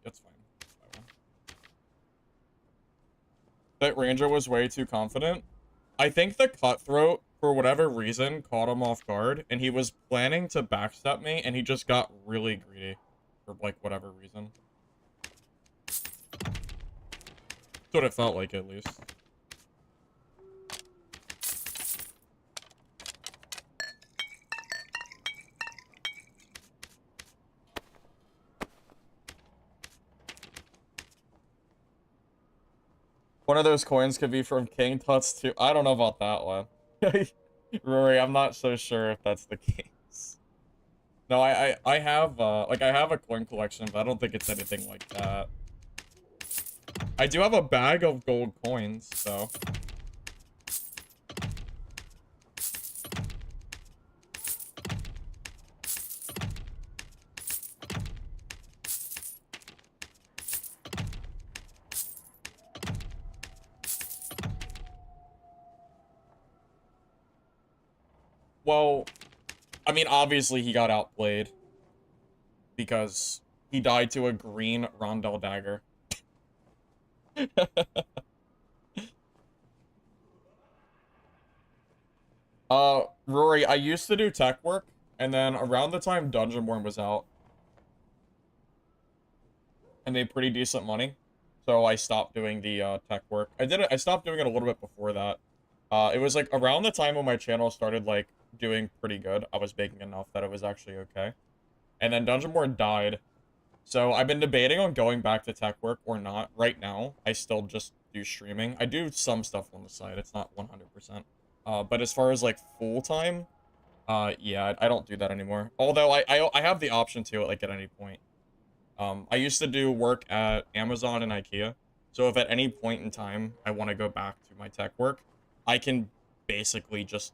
It's fine. Buy one. That ranger was way too confident. I think the cutthroat, for whatever reason, caught him off guard, and he was planning to backstep me, and he just got really greedy. For, like, whatever reason. That's what it felt like, at least. One of those coins could be from King Tut's too. I don't know about that one. Rory, I'm not so sure if that's the case. No, I have, like, I have a coin collection, but I don't think it's anything like that. I do have a bag of gold coins, so... Well, I mean, obviously he got outplayed. Because he died to a green Rondell dagger. Rory, I used to do tech work, and then around the time Dungeonborn was out, I made pretty decent money, so I stopped doing the tech work. I stopped doing it a little bit before that. It was like around the time when my channel started like doing pretty good. I was making enough that it was actually okay. And then Dungeonborn died. So I've been debating on going back to tech work or not. Right now, I still just do streaming. I do some stuff on the side. It's not 100%. But as far as like full-time, yeah, I don't do that anymore. Although I have the option to like at any point. I used to do work at Amazon and IKEA. So if at any point in time I want to go back to my tech work, I can basically just...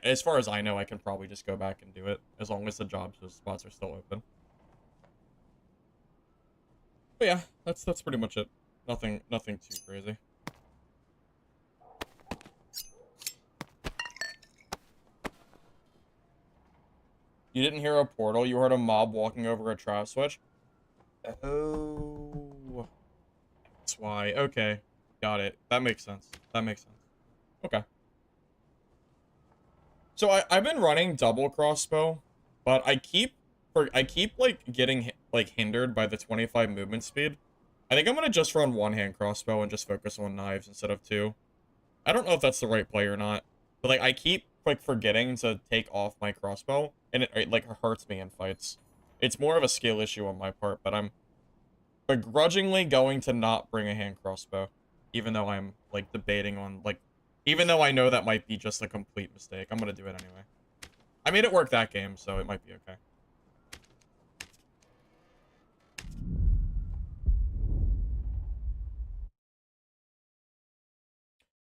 as far as I know, I can probably just go back and do it. As long as the jobs, those spots are still open. But yeah, that's pretty much it. Nothing too crazy. You didn't hear a portal, you heard a mob walking over a trap switch? Oh. That's why. Okay. Got it. That makes sense. That makes sense. Okay. So I've been running double crossbow, but I keep like getting like hindered by the 25 movement speed. I think I'm gonna just run one hand crossbow and just focus on knives instead of 2. I don't know if that's the right play or not, but like I keep like forgetting to take off my crossbow, and it like hurts me in fights. It's more of a skill issue on my part, but I'm begrudgingly going to not bring a hand crossbow, even though I'm like debating on like, even though I know that might be just a complete mistake. I'm gonna do it anyway. I made it work that game, so it might be okay.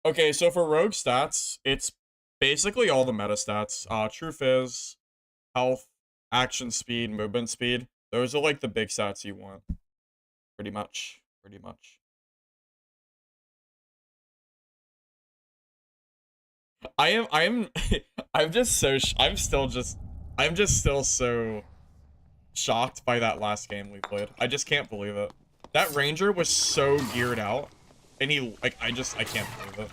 Okay, so for rogue stats, it's basically all the meta stats. True Fizz, health, action speed, movement speed. Those are like the big stats you want. Pretty much. Pretty much. I'm I'm just so I'm still so shocked by that last game we played. I just can't believe it. That ranger was so geared out, and he like I can't believe it.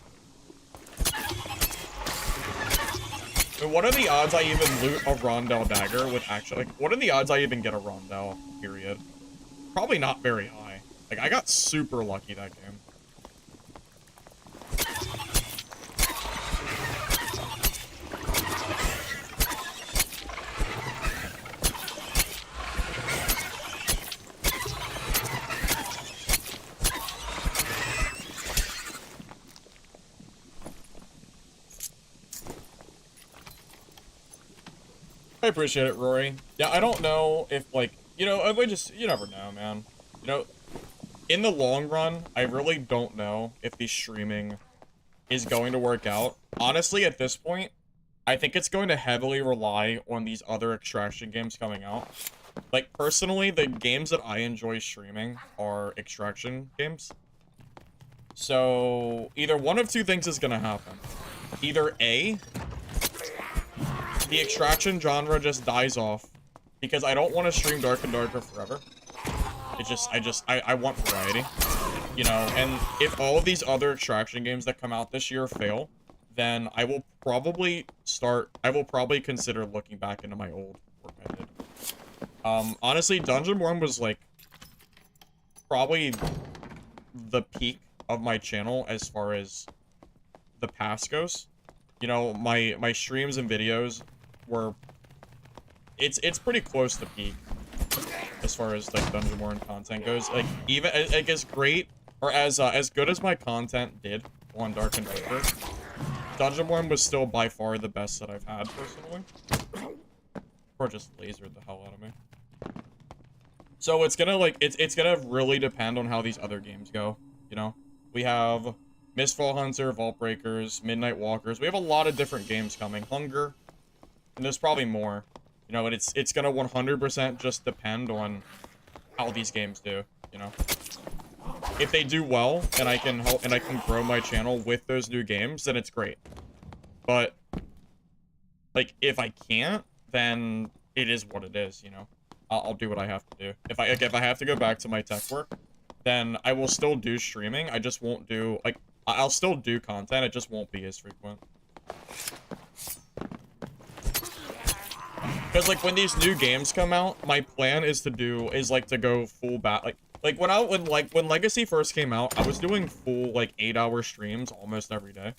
And what are the odds I even loot a Rondell dagger with actually like what are the odds I even get a Rondell, period? Probably not very high. Like I got super lucky that game. I appreciate it, Rory. Yeah, I don't know if, like, you know, you never know, man. You know, in the long run, I really don't know if the streaming is going to work out. Honestly, at this point, I think it's going to heavily rely on these other extraction games coming out. Like, personally, the games that I enjoy streaming are extraction games. So, either one of two things is gonna happen. Either A, the extraction genre just dies off, because I don't want to stream Dark and Darker forever. I want variety. You know, and if all of these other extraction games that come out this year fail, then I will probably consider looking back into my old work I did. Honestly, Dungeon Worm was, like, probably the peak of my channel as far as the past goes. You know, my streams and videos were... It's pretty close to peak as far as, like, Dungeon Worm content goes. Like, even, like, as great, or as good as my content did on Dark and Darker, Dungeon Worm was still by far the best that I've had, personally. Or just lasered the hell out of me. So it's gonna, like, it's gonna really depend on how these other games go, you know? We have Mistfall Hunter, Vault Breakers, Midnight Walkers. We have a lot of different games coming. Hunger. And there's probably more. You know, and it's gonna 100% just depend on how these games do, you know? If they do well, and I can help, and I can grow my channel with those new games, then it's great. But, like, if I can't, then it is what it is, you know? I'll do what I have to do. If I have to go back to my tech work, then I will still do streaming. I just won't do, like, I'll still do content, it just won't be as frequent. Because, like, when these new games come out, my plan is to go full back, when Legacy first came out, I was doing full, like, 8-hour streams almost every day.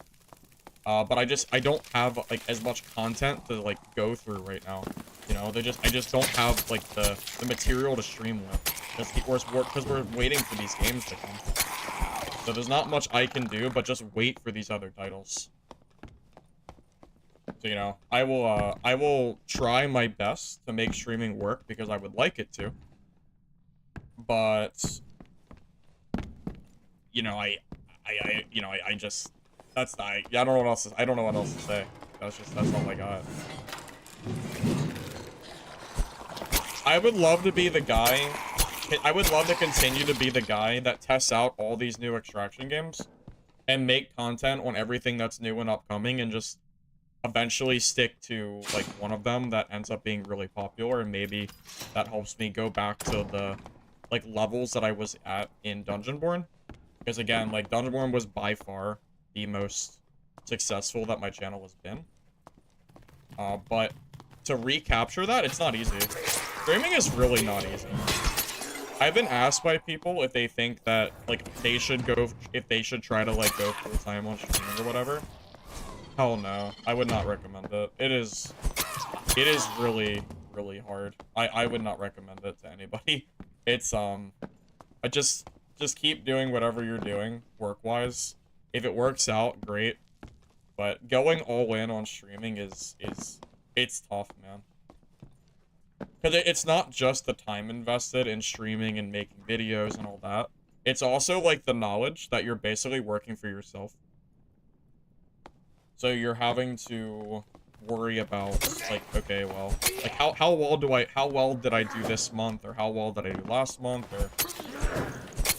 But I don't have, like, as much content to, like, go through right now. You know, I just don't have, like, the material to stream with. Because we're waiting for these games to come. So there's not much I can do, but just wait for these other titles. So, you know, I will try my best to make streaming work, because I would like it to. But, you know, I don't know what else to say. That's all I got. I would love to be the guy, I would love to continue to be the guy that tests out all these new extraction games and make content on everything that's new and upcoming, and just eventually stick to, like, one of them that ends up being really popular, and maybe that helps me go back to the, like, levels that I was at in Dungeonborn. Because, again, like, Dungeonborn was by far the most successful that my channel has been. But to recapture that, it's not easy. Streaming is really not easy. I've been asked by people if they think that, like, they should try to, like, go full-time on streaming or whatever. Hell no. I would not recommend it. It is really, really hard. I would not recommend it to anybody. It's, just keep doing whatever you're doing, work-wise. If it works out, great. But going all in on streaming it's tough, man. Because it's not just the time invested in streaming and making videos and all that. It's also, like, the knowledge that you're basically working for yourself. So you're having to worry about, like, okay, well, like, how well did I do this month, or how well did I do last month, or...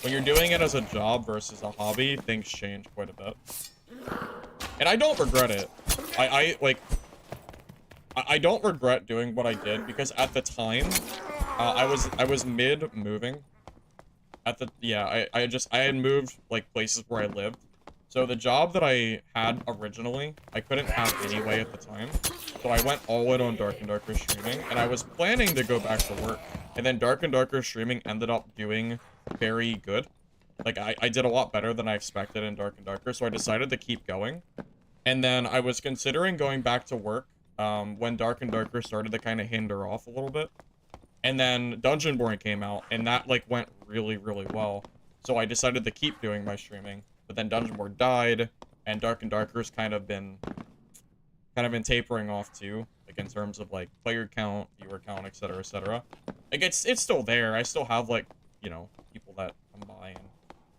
When you're doing it as a job versus a hobby, things change quite a bit. And I don't regret it. I don't regret doing what I did, because at the time, I was mid-moving. I had moved, like, places where I lived. So the job that I had originally, I couldn't have anyway at the time. So I went all in on Dark and Darker streaming, and I was planning to go back to work. And then Dark and Darker streaming ended up doing very good. Like, I did a lot better than I expected in Dark and Darker, so I decided to keep going. And then I was considering going back to work when Dark and Darker started to kind of hinder off a little bit. And then Dungeonborn came out, and that, like, went really, really well. So I decided to keep doing my streaming. But then Dungeonborn died, and Dark and Darker's kind of been tapering off too. Like, in terms of like player count, viewer count, etc., etc. Like it's still there. I still have like, you know, people that come by and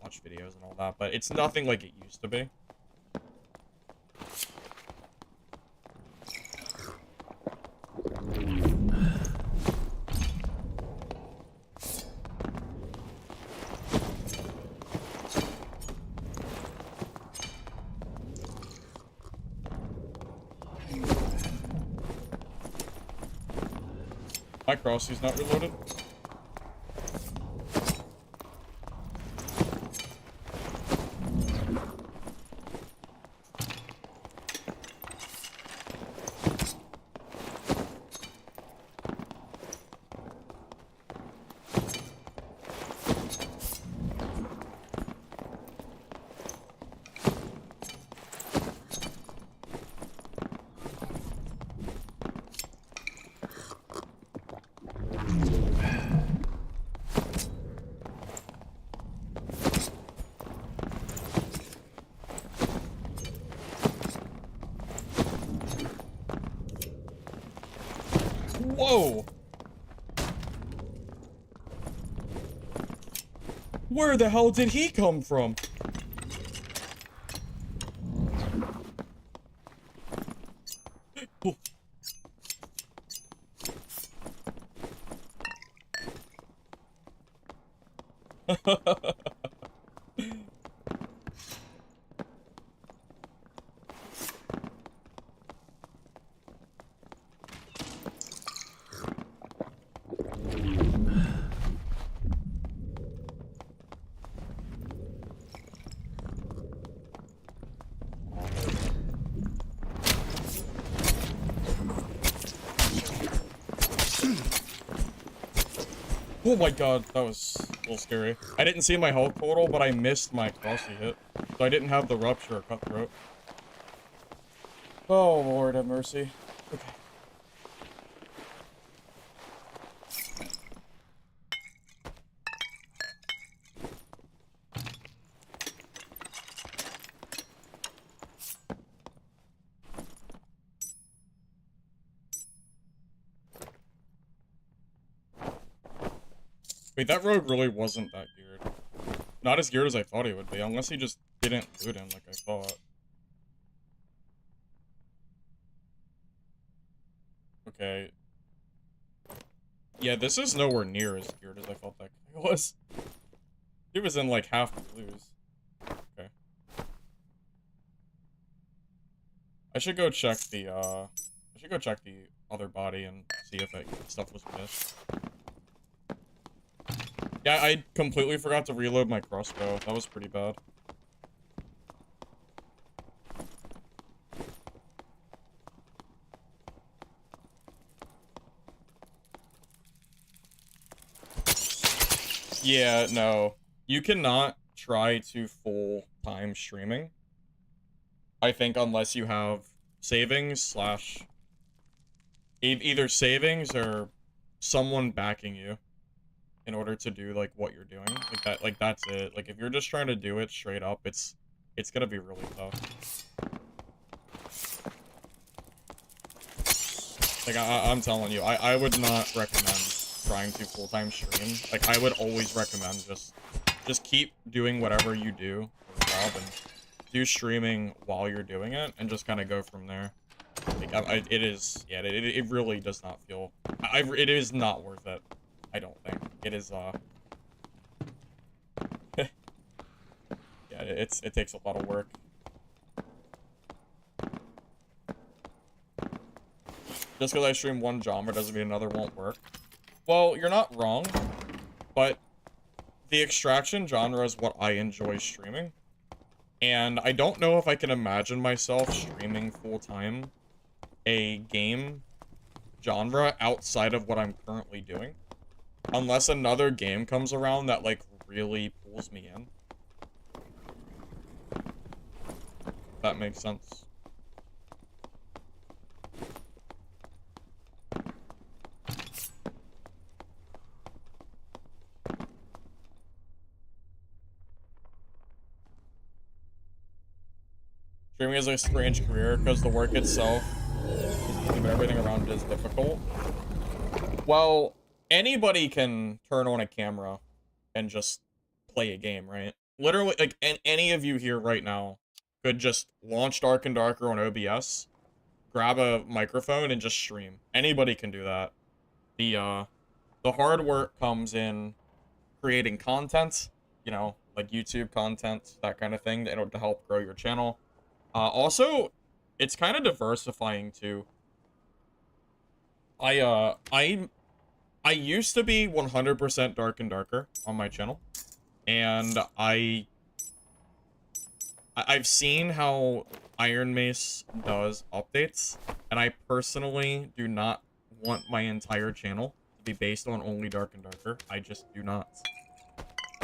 watch videos and all that, but it's nothing like it used to be. My crossy's not reloaded. Whoa! Where the hell did he come from? Oh my god, that was a little scary. I didn't see my health total, but I missed my crossy hit. So I didn't have the rupture or cutthroat. Oh Lord have mercy. Okay. Wait, that rogue really wasn't that geared. Not as geared as I thought he would be, unless he just didn't loot him like I thought. Okay. Yeah, this is nowhere near as geared as I thought that guy was. He was in like half blues. Okay. I should go check the other body and see if stuff was missed. Yeah, I completely forgot to reload my crossbow. That was pretty bad. Yeah, no. You cannot try to full-time streaming. I think unless you have savings slash... either savings or someone backing you in order to do, like, what you're doing. Like, that's it. Like, if you're just trying to do it straight up, it's gonna be really tough. Like, I'm telling you, I would not recommend trying to full-time stream. Like, I would always recommend just keep doing whatever you do for the job and do streaming while you're doing it and just kind of go from there. Like, it really does not feel... it is not worth it. I don't think. It is, yeah, it takes a lot of work. Just because I stream one genre doesn't mean another won't work. Well, you're not wrong, but the extraction genre is what I enjoy streaming. And I don't know if I can imagine myself streaming full-time a game genre outside of what I'm currently doing. Unless another game comes around that, like, really pulls me in. If that makes sense. Streaming is a strange career because the work itself is easy, but everything around it is difficult. Well, anybody can turn on a camera and just play a game, right? Literally, like, any of you here right now could just launch Dark and Darker on OBS, grab a microphone, and just stream. Anybody can do that. The hard work comes in creating content, you know, like YouTube content, that kind of thing, to help grow your channel. Also, it's kind of diversifying too. I used to be 100% Dark and Darker on my channel, and I've seen how Iron Mace does updates, and I personally do not want my entire channel to be based on only Dark and Darker. I just do not.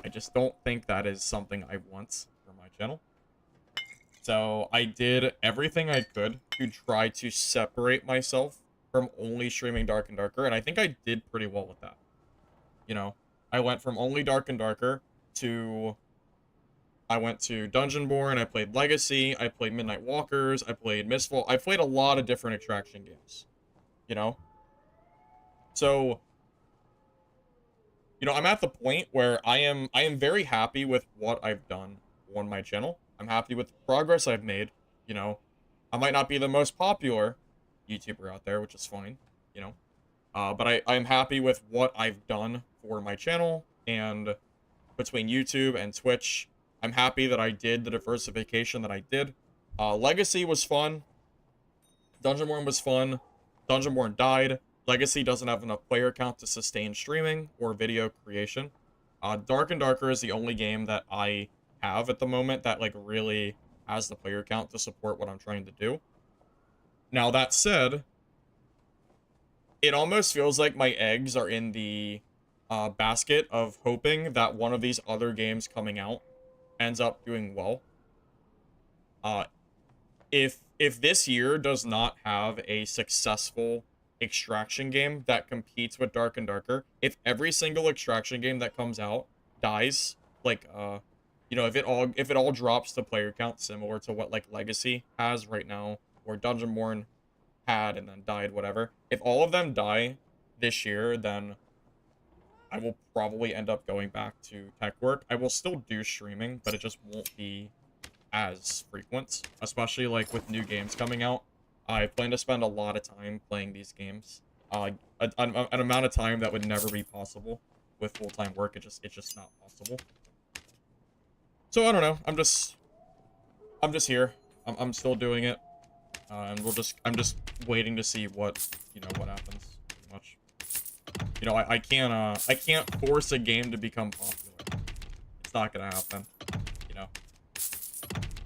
I just don't think that is something I want for my channel. So I did everything I could to try to separate myself from only streaming Dark and Darker, and I think I did pretty well with that. You know, I went from only Dark and Darker to... I went to Dungeonborn, I played Legacy, I played Midnight Walkers, I played Mistfall, I played a lot of different extraction games, you know? So, you know, I'm at the point where I am very happy with what I've done on my channel. I'm happy with the progress I've made, you know? I might not be the most popular YouTuber out there, which is fine, you know? But I'm happy with what I've done for my channel, and between YouTube and Twitch, I'm happy that I did the diversification that I did. Legacy was fun. Dungeonborn was fun. Dungeonborn died. Legacy doesn't have enough player count to sustain streaming or video creation. Dark and Darker is the only game that I have at the moment that, like, really has the player count to support what I'm trying to do. Now, that said, it almost feels like my eggs are in the basket of hoping that one of these other games coming out ends up doing well. If this year does not have a successful extraction game that competes with Dark and Darker, if every single extraction game that comes out dies, like you know, if it all drops to player count similar to what like Legacy has right now, or Dungeonborn had and then died, whatever. If all of them die this year, then I will probably end up going back to tech work. I will still do streaming, but it just won't be as frequent, especially like with new games coming out. I plan to spend a lot of time playing these games. An amount of time that would never be possible with full-time work. It's just not possible. So I don't know. I'm just here. I'm still doing it. And I'm just waiting to see what happens, pretty much. You know, I can't force a game to become popular. It's not gonna happen, you know.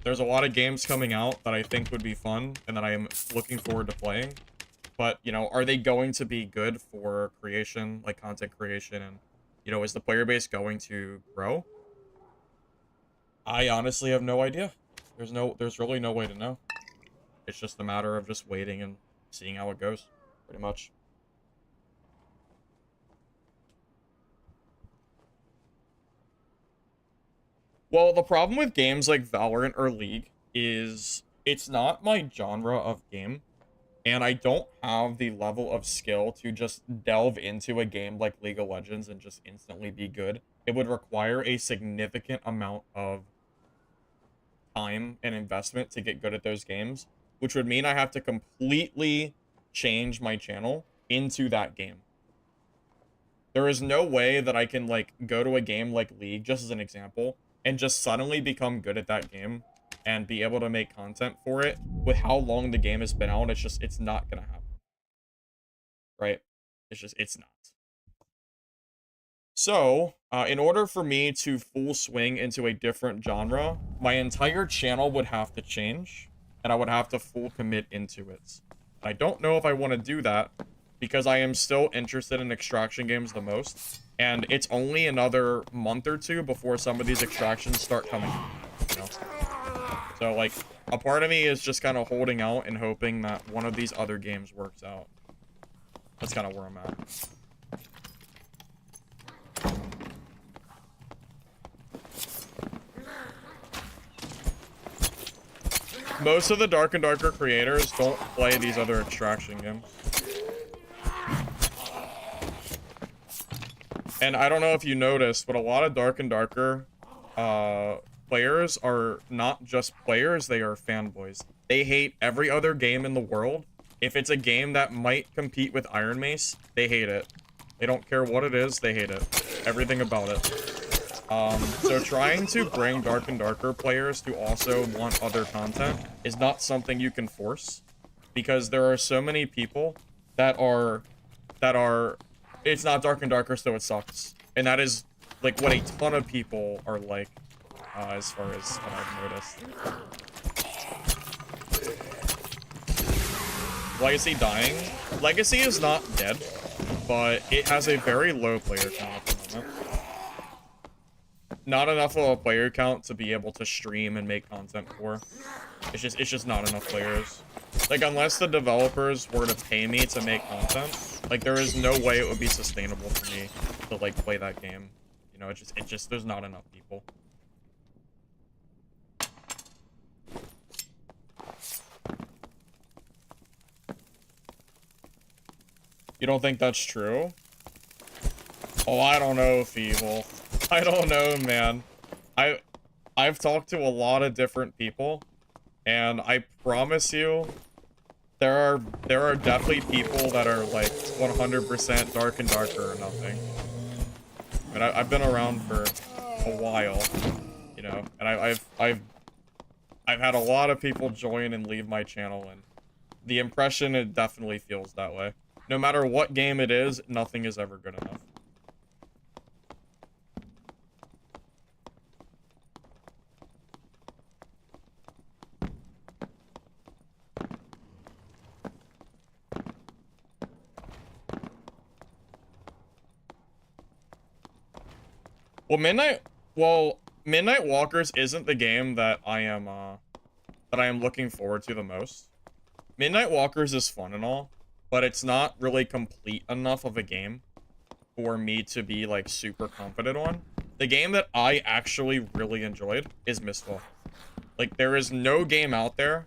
There's a lot of games coming out that I think would be fun and that I am looking forward to playing. But, you know, are they going to be good for creation, like content creation, and, you know, is the player base going to grow? I honestly have no idea. There's really no way to know. It's just a matter of just waiting and seeing how it goes, pretty much. Well, the problem with games like Valorant or League is it's not my genre of game, and I don't have the level of skill to just delve into a game like League of Legends and just instantly be good. It would require a significant amount of time and investment to get good at those games, which would mean I have to completely change my channel into that game. There is no way that I can, like, go to a game like League, just as an example, and just suddenly become good at that game and be able to make content for it with how long the game has been out. It's not gonna happen. Right? It's not. So, in order for me to full swing into a different genre, my entire channel would have to change, and I would have to full commit into it. I don't know if I want to do that, because I am still interested in extraction games the most, and it's only another month or two before some of these extractions start coming, you know? So, like, a part of me is just kind of holding out and hoping that one of these other games works out. That's kind of where I'm at. most of the Dark and Darker creators don't play these other extraction games. And I don't know if you noticed, but a lot of Dark and Darker players are not just players, they are fanboys. They hate every other game in the world. If it's a game that might compete with Iron Mace, they hate it. They don't care what it is, they hate it. Everything about it. So trying to bring Dark and Darker players to also want other content is not something you can force. Because there are so many people that are it's not Dark and Darker, so it sucks. And that is, like, what a ton of people are like, as far as what I've noticed. Legacy dying? Legacy is not dead, but it has a very low player count at the moment. Not enough of a player count to be able to stream and make content for. It's just not enough players. Like, unless the developers were to pay me to make content, like, there is no way it would be sustainable for me to, like, play that game. You know, it just, there's not enough people. You don't think that's true? Oh, I don't know, Feeble. I don't know, man. I've talked to a lot of different people, and I promise you, there are definitely people that are like 100% Dark and Darker or nothing. And I've been around for a while, you know, and I've had a lot of people join and leave my channel, and the impression, it definitely feels that way. No matter what game it is, nothing is ever good enough. Well, Midnight Walkers isn't the game that I am looking forward to the most. Midnight Walkers is fun and all, but it's not really complete enough of a game for me to be, like, super confident on. The game that I actually really enjoyed is Mistfall. Like, there is no game out there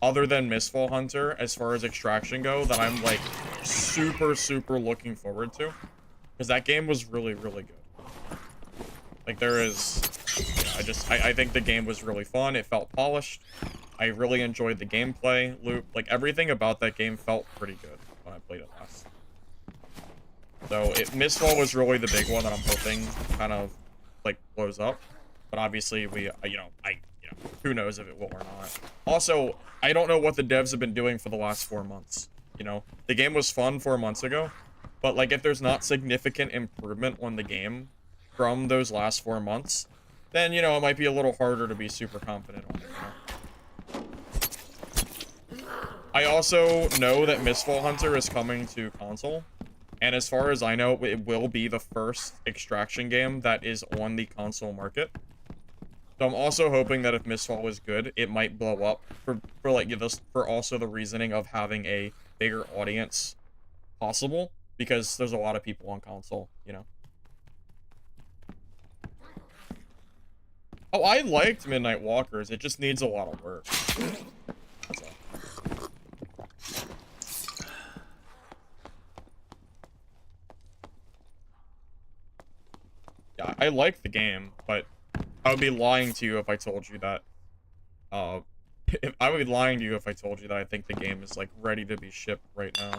other than Mistfall Hunter as far as extraction go that I'm, like, super looking forward to. Because that game was really good. Like, there is, you know, I think the game was really fun. It felt polished. I really enjoyed the gameplay loop. Like, everything about that game felt pretty good when I played it last. So, Mistfall was really the big one that I'm hoping kind of, like, blows up. But obviously, who knows if it will or not. Also, I don't know what the devs have been doing for the last 4 months. You know, the game was fun 4 months ago. But, like, if there's not significant improvement on the game from those last 4 months, then, you know, it might be a little harder to be super confident on it, you know? I also know that Mistfall Hunter is coming to console, and as far as I know, it will be the first extraction game that is on the console market. So I'm also hoping that if Mistfall is good, it might blow up for also the reasoning of having a bigger audience possible, because there's a lot of people on console, you know? Oh, I liked Midnight Walkers. It just needs a lot of work. That's all. Yeah, I like the game, but I would be lying to you if I told you that. I would be lying to you if I told you that I think the game is, like, ready to be shipped right now.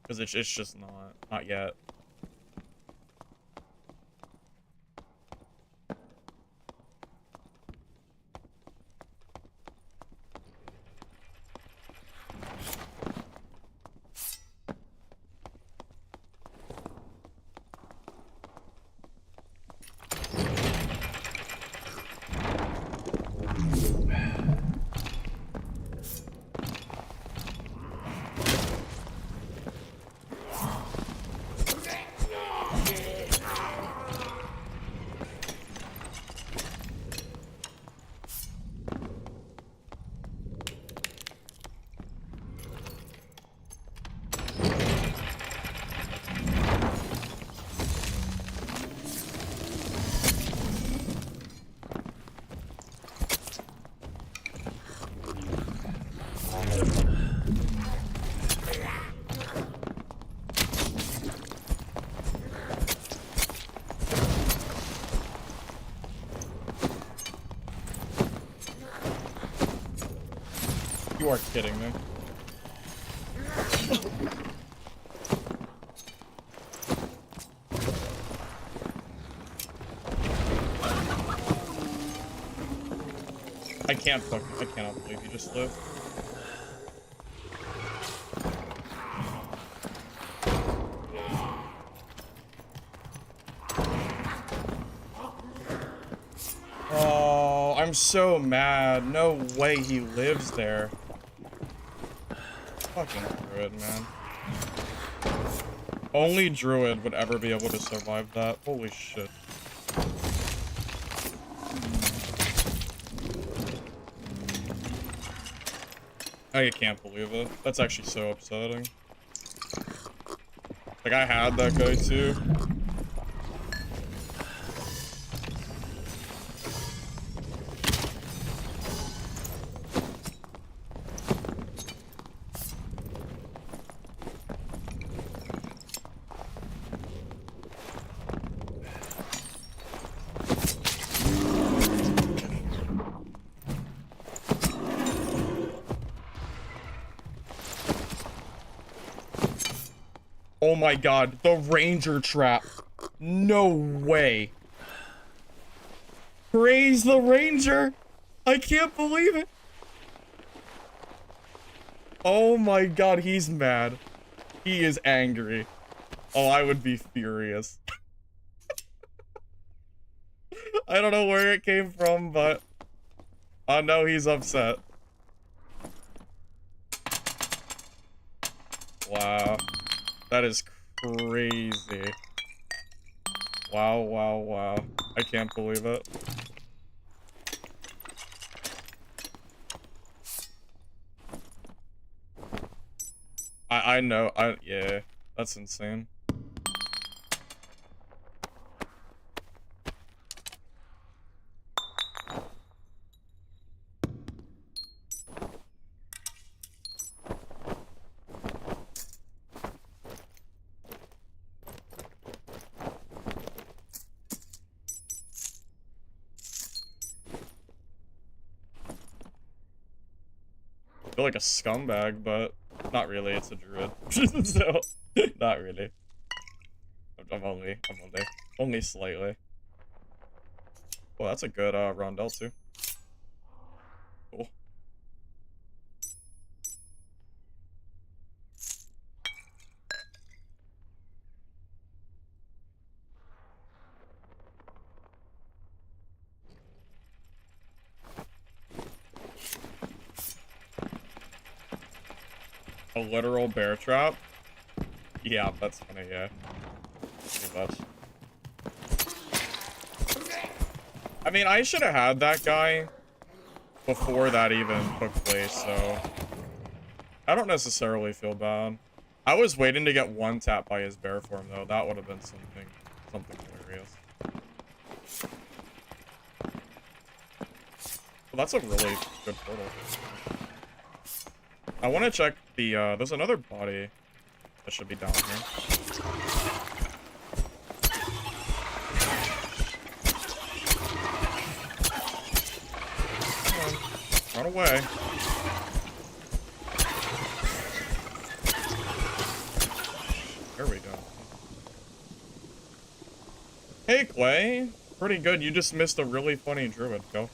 Because it's just not yet. You are kidding me. I cannot believe you just lived. Oh, I'm so mad. No way he lives there. Fucking druid, man. Only druid would ever be able to survive that. Holy shit. I can't believe it. That's actually so upsetting. Like, I had that guy too. Oh my god, the ranger trap. No way. Praise the ranger. I can't believe it. Oh my god, he's mad. He is angry. Oh, I would be furious. I don't know where it came from, but I know he's upset. Wow. That is crazy. Wow, wow, wow. I can't believe it. I know, yeah, that's insane. I feel like a scumbag, but not really, it's a druid. So, not really. I'm only slightly. Well, that's a good rondel too. Cool. A literal bear trap? Yeah, that's funny, yeah. Pretty much. I mean, I should have had that guy before that even took place, so I don't necessarily feel bad. I was waiting to get one tap by his bear form, though. That would have been something hilarious. Well, that's a really good portal. I want to check the, there's another body that should be down here. Come on, run away. There we go. Hey, Clay. Pretty good. You just missed a really funny druid, go.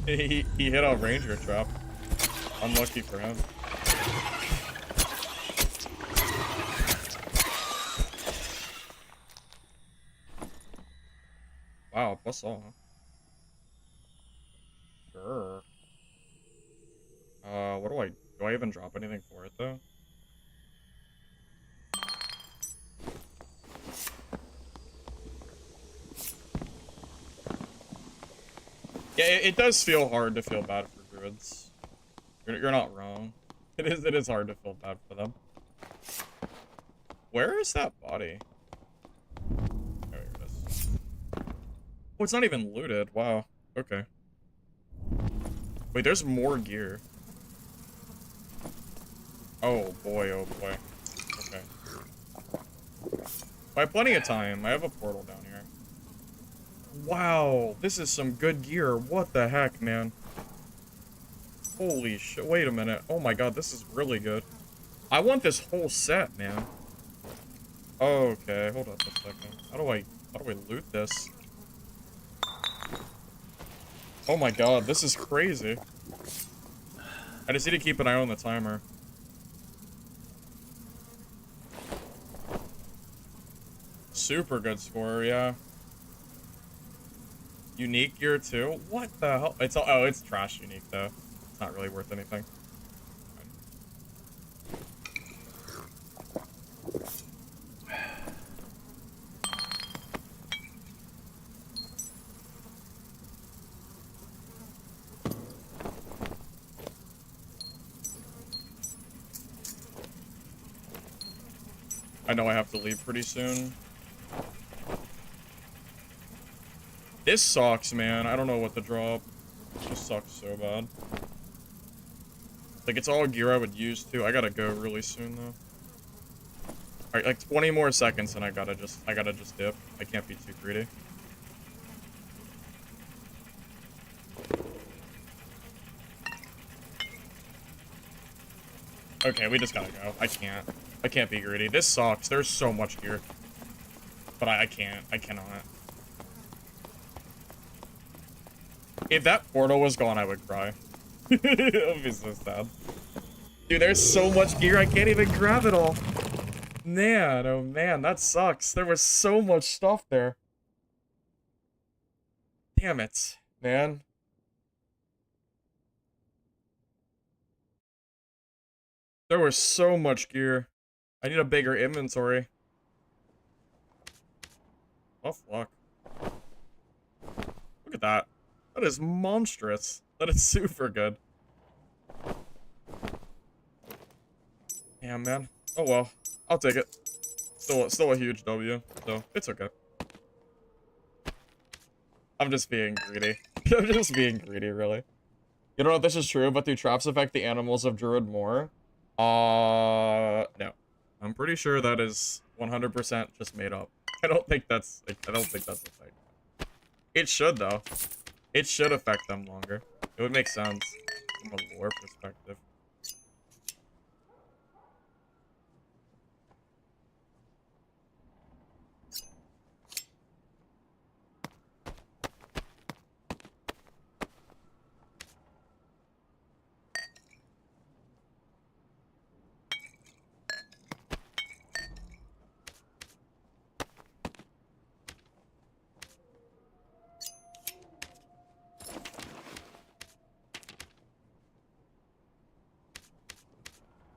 He hit a ranger trap. Unlucky for him. Wow, plus all, huh? Sure. What do I even drop anything for it, though? Yeah, it does feel hard to feel bad for druids. You're not wrong. It is hard to feel bad for them. Where is that body? There it is. Oh, it's not even looted. Wow. Okay. Wait, there's more gear. Oh boy, oh boy. Okay. I have plenty of time. I have a portal down here. Wow, this is some good gear. What the heck, man? Holy shit. Wait a minute. Oh my god, this is really good. I want this whole set, man. Okay, hold up a second. How do I loot this? Oh my god, this is crazy. I just need to keep an eye on the timer. Super good score, yeah. Unique gear too? What the hell? It's all, oh, it's trash unique though. It's not really worth anything. I know I have to leave pretty soon. This sucks, man. I don't know what to drop. This sucks so bad. Like, it's all gear I would use, too. I gotta go really soon, though. Alright, like, 20 more seconds, and I gotta just dip. I can't be too greedy. Okay, we just gotta go. I can't be greedy. This sucks. There's so much gear. But I can't. I cannot. If that portal was gone, I would cry. It would be so sad. Dude, there's so much gear, I can't even grab it all. Man, oh man, that sucks. There was so much stuff there. Damn it, man. There was so much gear. I need a bigger inventory. Oh, fuck. Look at that. That is monstrous. That is super good. Damn, man. Oh, well. I'll take it. Still a huge W, so it's okay. I'm just being greedy. I'm just being greedy, really. You don't know if this is true, but do traps affect the animals of Druid more? No. I'm pretty sure that is 100% just made up. I don't think that's a thing. It should, though. It should affect them longer. It would make sense from a lore perspective.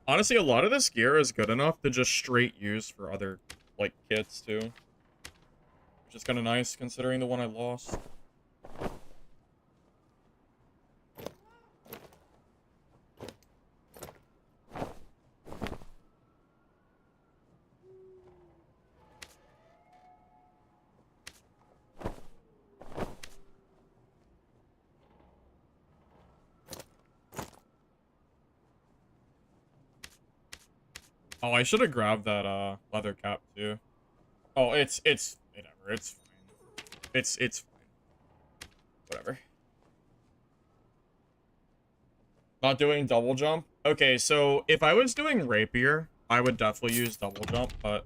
Honestly, a lot of this gear is good enough to just straight use for other, like, kits, too. Which is kind of nice, considering the one I lost. Oh, I should have grabbed that, leather cap, too. Oh, it's whatever, it's fine. It's fine. Whatever. Not doing double jump? Okay, so if I was doing rapier, I would definitely use double jump, but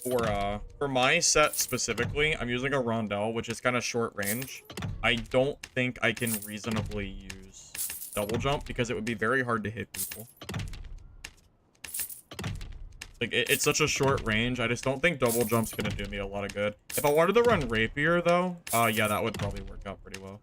for my set specifically, I'm using a rondelle, which is kind of short range. I don't think I can reasonably use double jump because it would be very hard to hit people. Like, it's such a short range. I just don't think double jump's gonna do me a lot of good. If I wanted to run rapier, though, yeah, that would probably work out pretty well.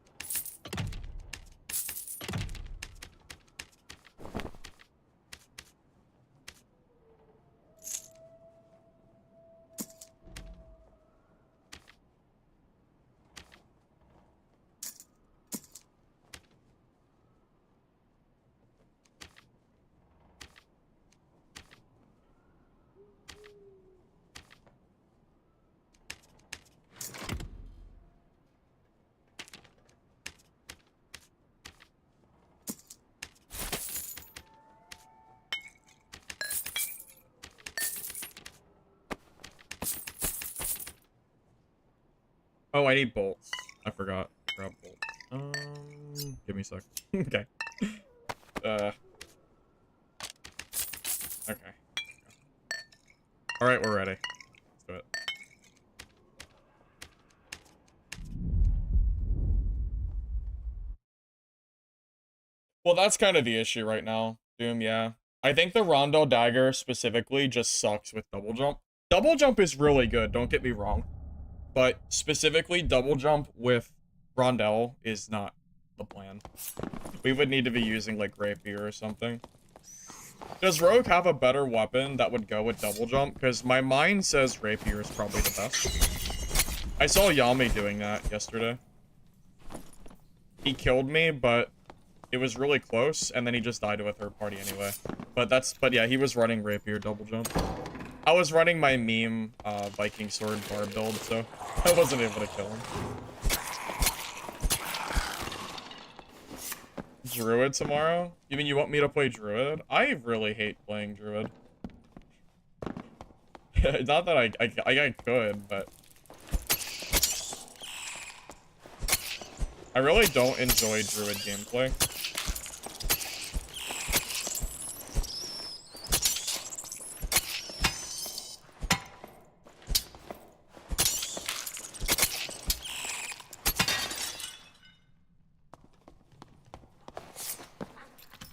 Oh, I need bolts. I forgot to grab bolts. Give me a sec. Okay. Okay. Alright, we're ready. Let's do it. Well, that's kind of the issue right now, Doom, yeah. I think the Rondo Dagger specifically just sucks with double jump. Double jump is really good, don't get me wrong. But specifically, double jump with Rondell is not the plan. We would need to be using, like, Rapier or something. Does Rogue have a better weapon that would go with double jump? Because my mind says Rapier is probably the best. I saw Yami doing that yesterday. He killed me, but it was really close, and then he just died to a third party anyway. But yeah, he was running Rapier double jump. I was running my meme Viking sword bar build, so I wasn't able to kill him. Druid tomorrow? You mean you want me to play Druid? I really hate playing Druid. Not that I could, but I really don't enjoy Druid gameplay.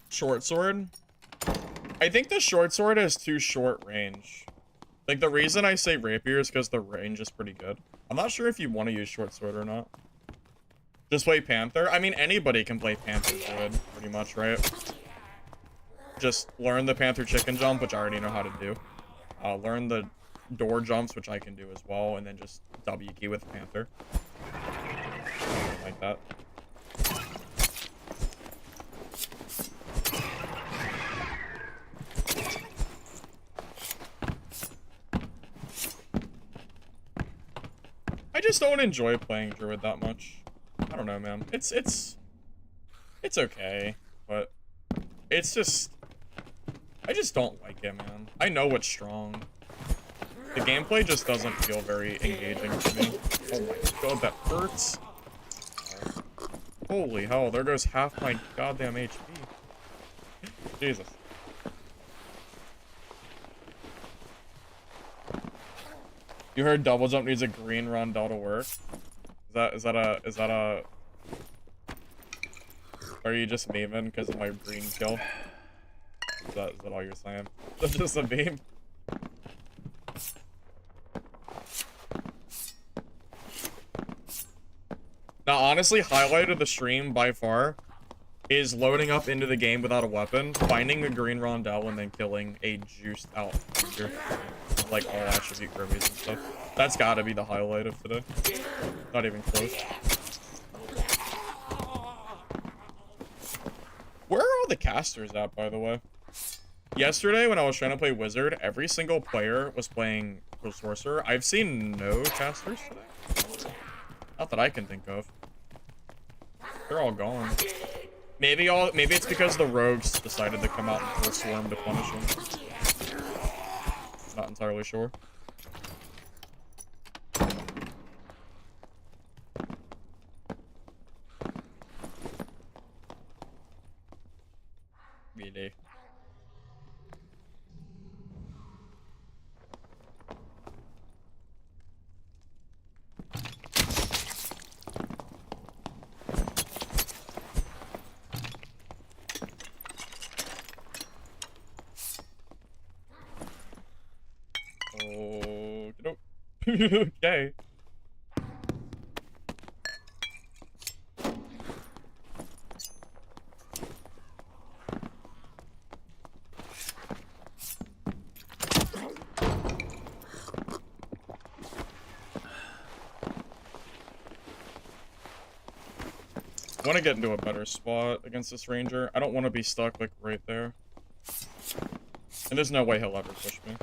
Short sword? I think the short sword has too short range. Like, the reason I say rapier is because the range is pretty good. I'm not sure if you want to use short sword or not. Just play Panther? I mean, anybody can play Panther Druid, pretty much, right? Just learn the Panther chicken jump, which I already know how to do. Learn the door jumps, which I can do as well, and then just W key with Panther. Something like that. I just don't enjoy playing Druid that much. I don't know, man. It's okay, but it's just, I just don't like it, man. I know it's strong. The gameplay just doesn't feel very engaging to me. Oh my god, that hurts. Holy hell, there goes half my goddamn HP. Jesus. You heard double jump needs a green rondel to work? Is that a... Are you just memeing because of my green kill? Is that all you're saying? That's just a meme? Now, honestly, highlight of the stream by far is loading up into the game without a weapon, finding a green rondel, and then killing a juiced out figure. Like all attribute Kirby's and stuff. That's gotta be the highlight of today. Not even close. Where are all the casters at, by the way? Yesterday, when I was trying to play Wizard, every single player was playing Sorcerer. I've seen no casters today. Not that I can think of. They're all gone. Maybe it's because the rogues decided to come out in full swarm to punish them. Not entirely sure. Really. Okay. I want to get into a better spot against this ranger. I don't want to be stuck like right there. And there's no way he'll ever push me.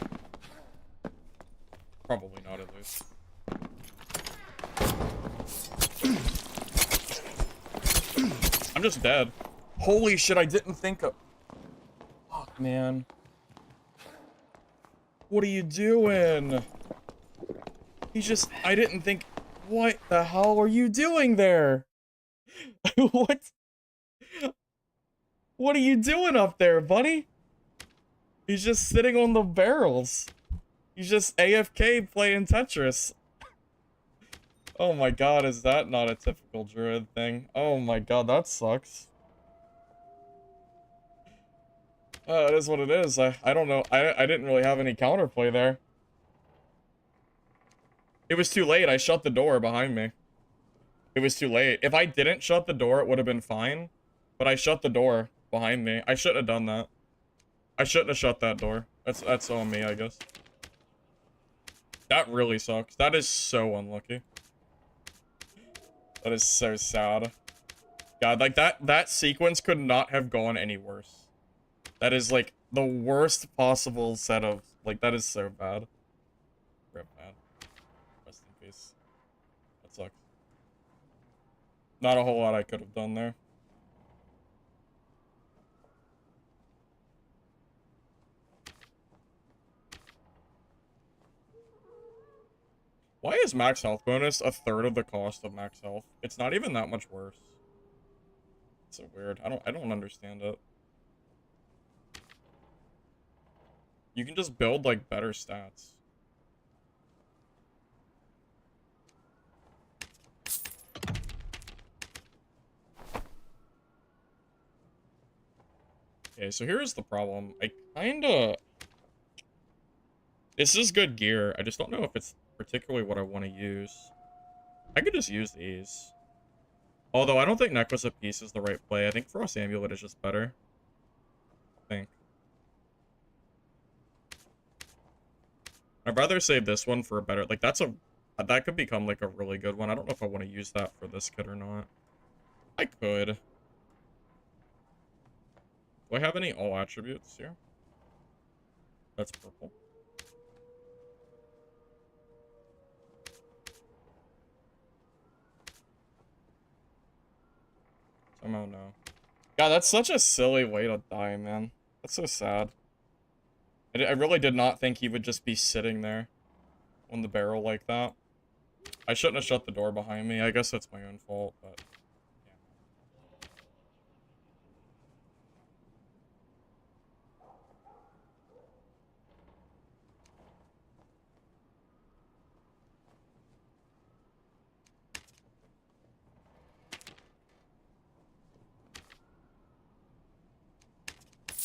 Probably not, at least. I'm just dead. Holy shit, I didn't think of... Fuck, man. What are you doing? He's just... I didn't think... What the hell are you doing there? What? What are you doing up there, buddy? He's just sitting on the barrels. He's just AFK playing Tetris. Oh my god, is that not a typical druid thing? Oh my god, that sucks. It is what it is. I don't know. I didn't really have any counterplay there. It was too late. I shut the door behind me. It was too late. If I didn't shut the door, it would have been fine. But I shut the door behind me. I shouldn't have done that. I shouldn't have shut that door. That's on me, I guess. That really sucks. That is so unlucky. That is so sad. God, like that sequence could not have gone any worse. That is like the worst possible set of, like, that is so bad. Rip, man. Rest in peace. That sucks. Not a whole lot I could have done there. Why is max health bonus a third of the cost of max health? It's not even that much worse. It's so weird. I don't understand it. You can just build like better stats. Okay, so here's the problem. I kinda... This is good gear. I just don't know if it's particularly what I want to use. I could just use these. Although I don't think Necklace of Peace is the right play. I think Frost Amulet is just better. I think. I'd rather save this one for a better... Like, that's a... That could become, like, a really good one. I don't know if I want to use that for this kit or not. I could. Do I have any all attributes here? That's purple. Somehow no. God, that's such a silly way to die, man. That's so sad. I really did not think he would just be sitting there on the barrel like that. I shouldn't have shut the door behind me. I guess that's my own fault, but...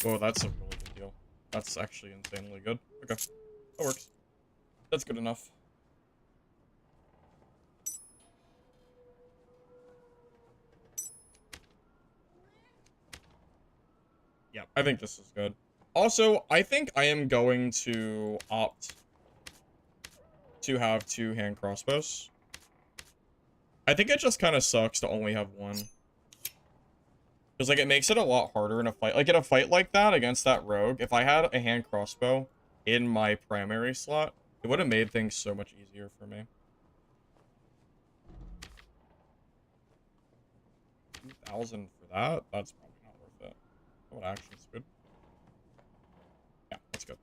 Whoa, that's a really good deal. That's actually insanely good. Okay, that works. That's good enough. Yeah, I think this is good. Also, I think I am going to opt to have 2 hand crossbows. I think it just kind of sucks to only have one. Because, like, it makes it a lot harder in a fight. Like, in a fight like that against that rogue, if I had a hand crossbow in my primary slot, it would have made things so much easier for me. 2,000 for that? That's probably not worth it. What action's good? Yeah, that's good.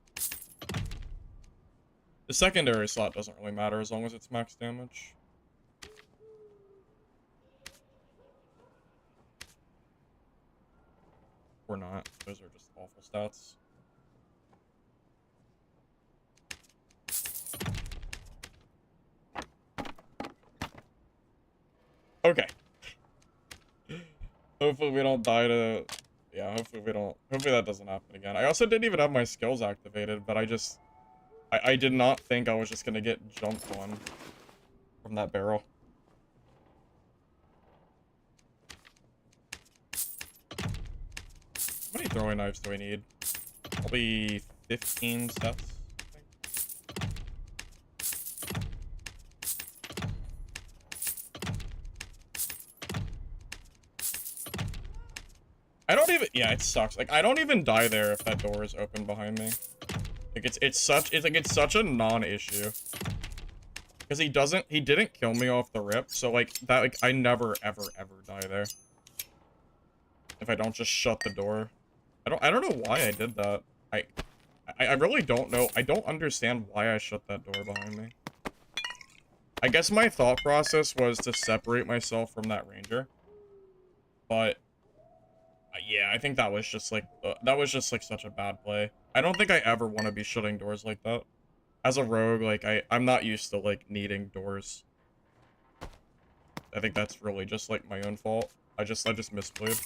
The secondary slot doesn't really matter as long as it's max damage. Or not. Those are just awful stats. Okay. Hopefully we don't die to... Yeah, hopefully we don't... Hopefully that doesn't happen again. I also didn't even have my skills activated, but I just... I did not think I was just gonna get jumped on from that barrel. How many throwing knives do I need? Probably 15 sets, I think. I don't even... Yeah, it sucks. Like, I don't even die there if that door is open behind me. Like, it's such a non-issue. Because he didn't kill me off the rip, so, like, that, like, I never, ever, ever die there. If I don't just shut the door. I don't know why I did that. I really don't know. I don't understand why I shut that door behind me. I guess my thought process was to separate myself from that ranger. But, yeah, Yeah, I think that was just like such a bad play. I don't think I ever want to be shutting doors like that. As a rogue, like I'm not used to like needing doors. I think that's really just like my own fault. I just misplayed.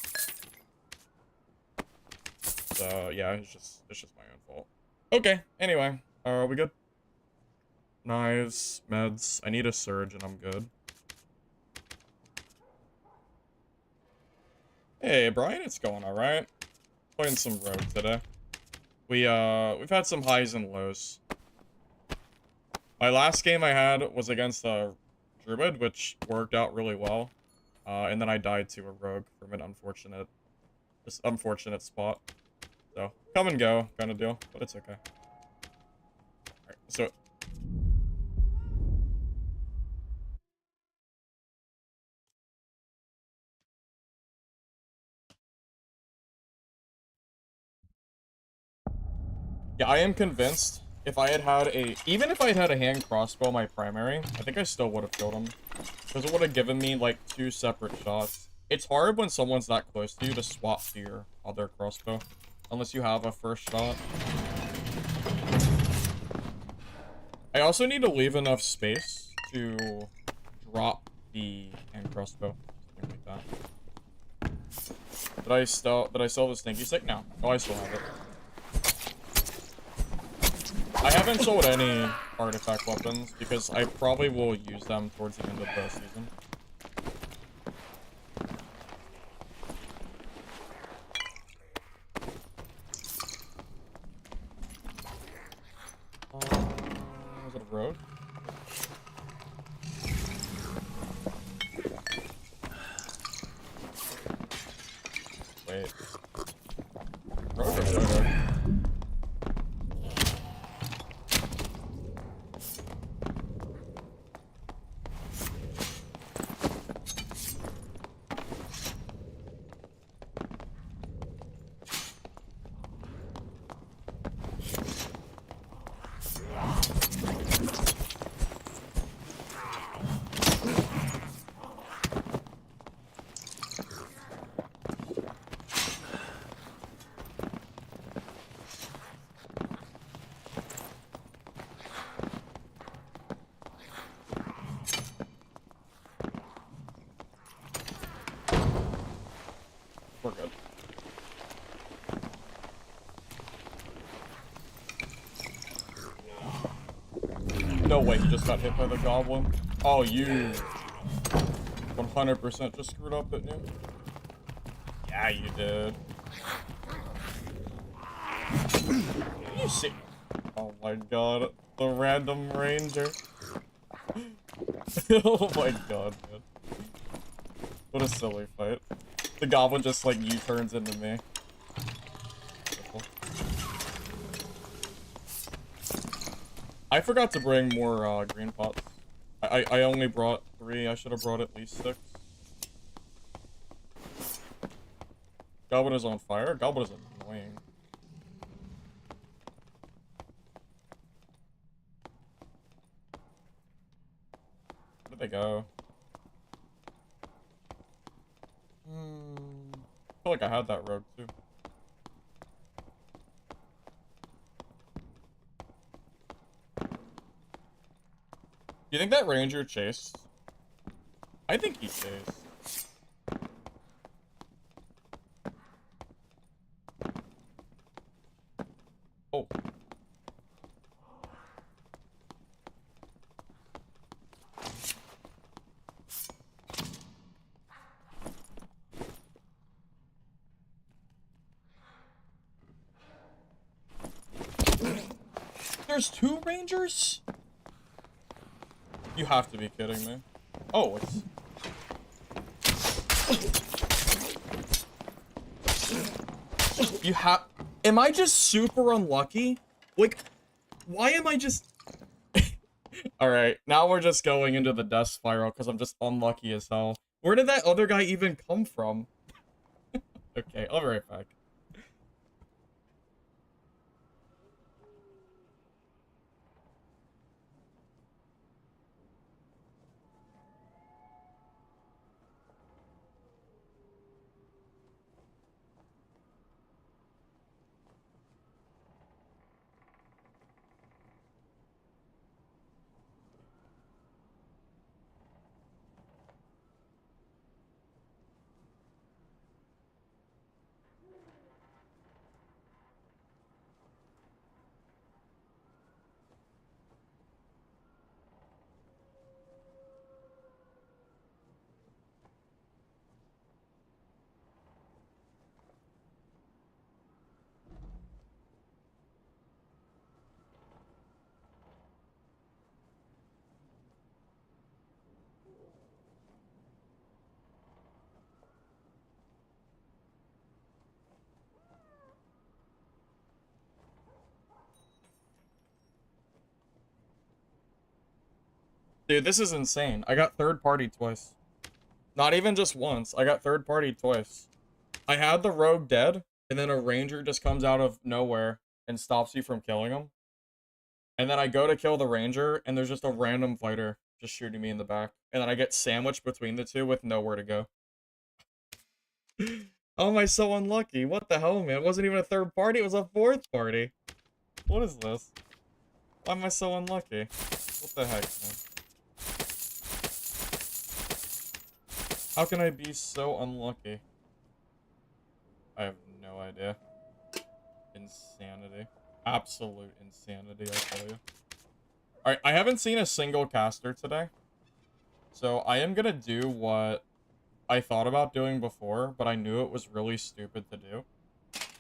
So yeah, it's just my own fault. Okay, anyway, are we good? Knives, meds. I need a surge and I'm good. Hey Brian, it's going alright. Playing some rogue today. We've had some highs and lows. My last game I had was against a druid, which worked out really well. And then I died to a rogue from an unfortunate spot. So, come and go kind of deal, but it's okay. Alright, so... Yeah, I am convinced if I had had a... Even if I had had a hand crossbow my primary, I think I still would have killed him. Because it would have given me, like, 2 separate shots. It's hard when someone's that close to you to swap to your other crossbow. Unless you have a first shot. I also need to leave enough space to drop the hand crossbow. Something like that. Did I sell the stinky stick? No. Oh, I still have it. I haven't sold any artifact weapons because I probably will use them towards the end of the season. Was it a road? Wait. Road or road? We're good. No way, he just got hit by the goblin. Oh, you 100% just screwed up, didn't you? Yeah, you did. You see? Oh my god, the random ranger. Oh my god, man. What a silly fight. The goblin just like U-turns into me. I forgot to bring more green pots. I only brought 3. I should have brought at least 6. Goblin is on fire? Goblin is annoying. Where did they go? I feel like I had that rogue too. Do you think that ranger chased? I think he chased. Oh. There's 2 rangers? You have to be kidding me. Oh, it's... You have... Am I just super unlucky? Like, why am I just... Alright, now we're just going into the death spiral because I'm just unlucky as hell. Where did that other guy even come from? Okay, I'll be right back. Dude, this is insane. I got third party twice. Not even just once. I got third party twice. I had the rogue dead, and then a ranger just comes out of nowhere and stops you from killing him. And then I go to kill the ranger, and there's just a random fighter just shooting me in the back. And then I get sandwiched between the two with nowhere to go. How am I so unlucky? What the hell, man? It wasn't even a third party, it was a fourth party. What is this? Why am I so unlucky? What the heck, man? How can I be so unlucky? I have no idea. Insanity. Absolute insanity, I tell you. Alright, I haven't seen a single caster today. So I am gonna do what I thought about doing before, but I knew it was really stupid to do.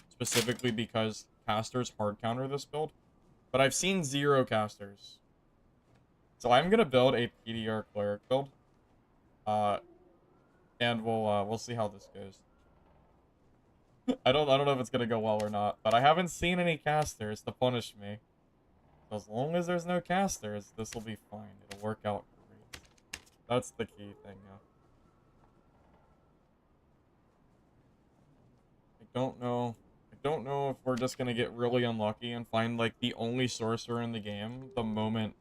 Specifically because casters hard counter this build. But I've seen 0 casters. So I'm gonna build a PDR Cleric build. And we'll see how this goes. I don't know if it's gonna go well or not, but I haven't seen any casters to punish me. So as long as there's no casters, this will be fine. It'll work out great. That's the key thing now. I don't know if we're just gonna get really unlucky and find like the only sorcerer in the game the moment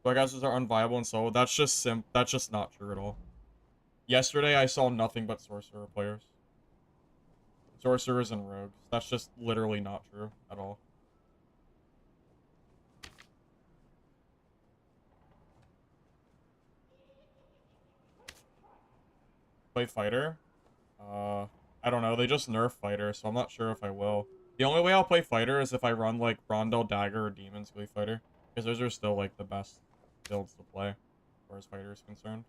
spellcasters are unviable in solo. That's just not true at all. Yesterday I saw nothing but sorcerer players. Sorcerers and rogues. That's just literally not true at all. Play fighter? I don't know. They just nerf fighter, so I'm not sure if I will. The only way I'll play fighter is if I run like Rondel Dagger or Demon's Glee fighter, because those are still like the best builds to play, as far as fighter is concerned.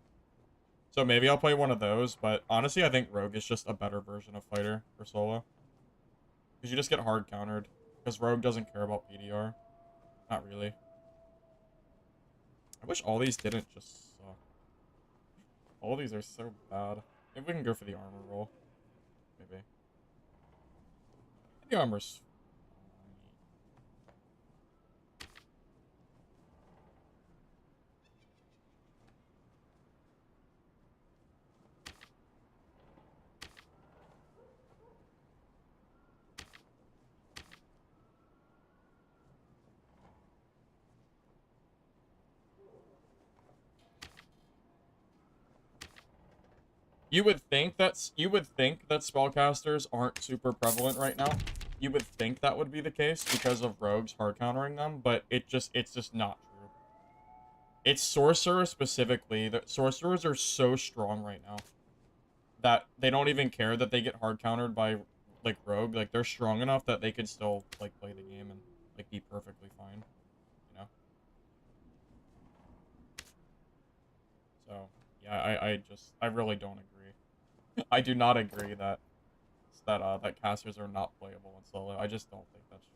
So maybe I'll play one of those, but honestly, I think Rogue is just a better version of fighter for solo. Because you just get hard countered. Because Rogue doesn't care about PDR. Not really. I wish all these didn't just suck. All these are so bad. Maybe we can go for the armor roll. Maybe. The armor's... You would think that spellcasters aren't super prevalent right now. You would think that would be the case because of rogues hard countering them, but it's just not true. It's sorcerers specifically. The sorcerers are so strong right now that they don't even care that they get hard countered by like rogue. Like they're strong enough that they could still like play the game and like be perfectly fine, you know. So yeah, I really don't agree. I do not agree that casters are not playable in solo. I just don't think that's true.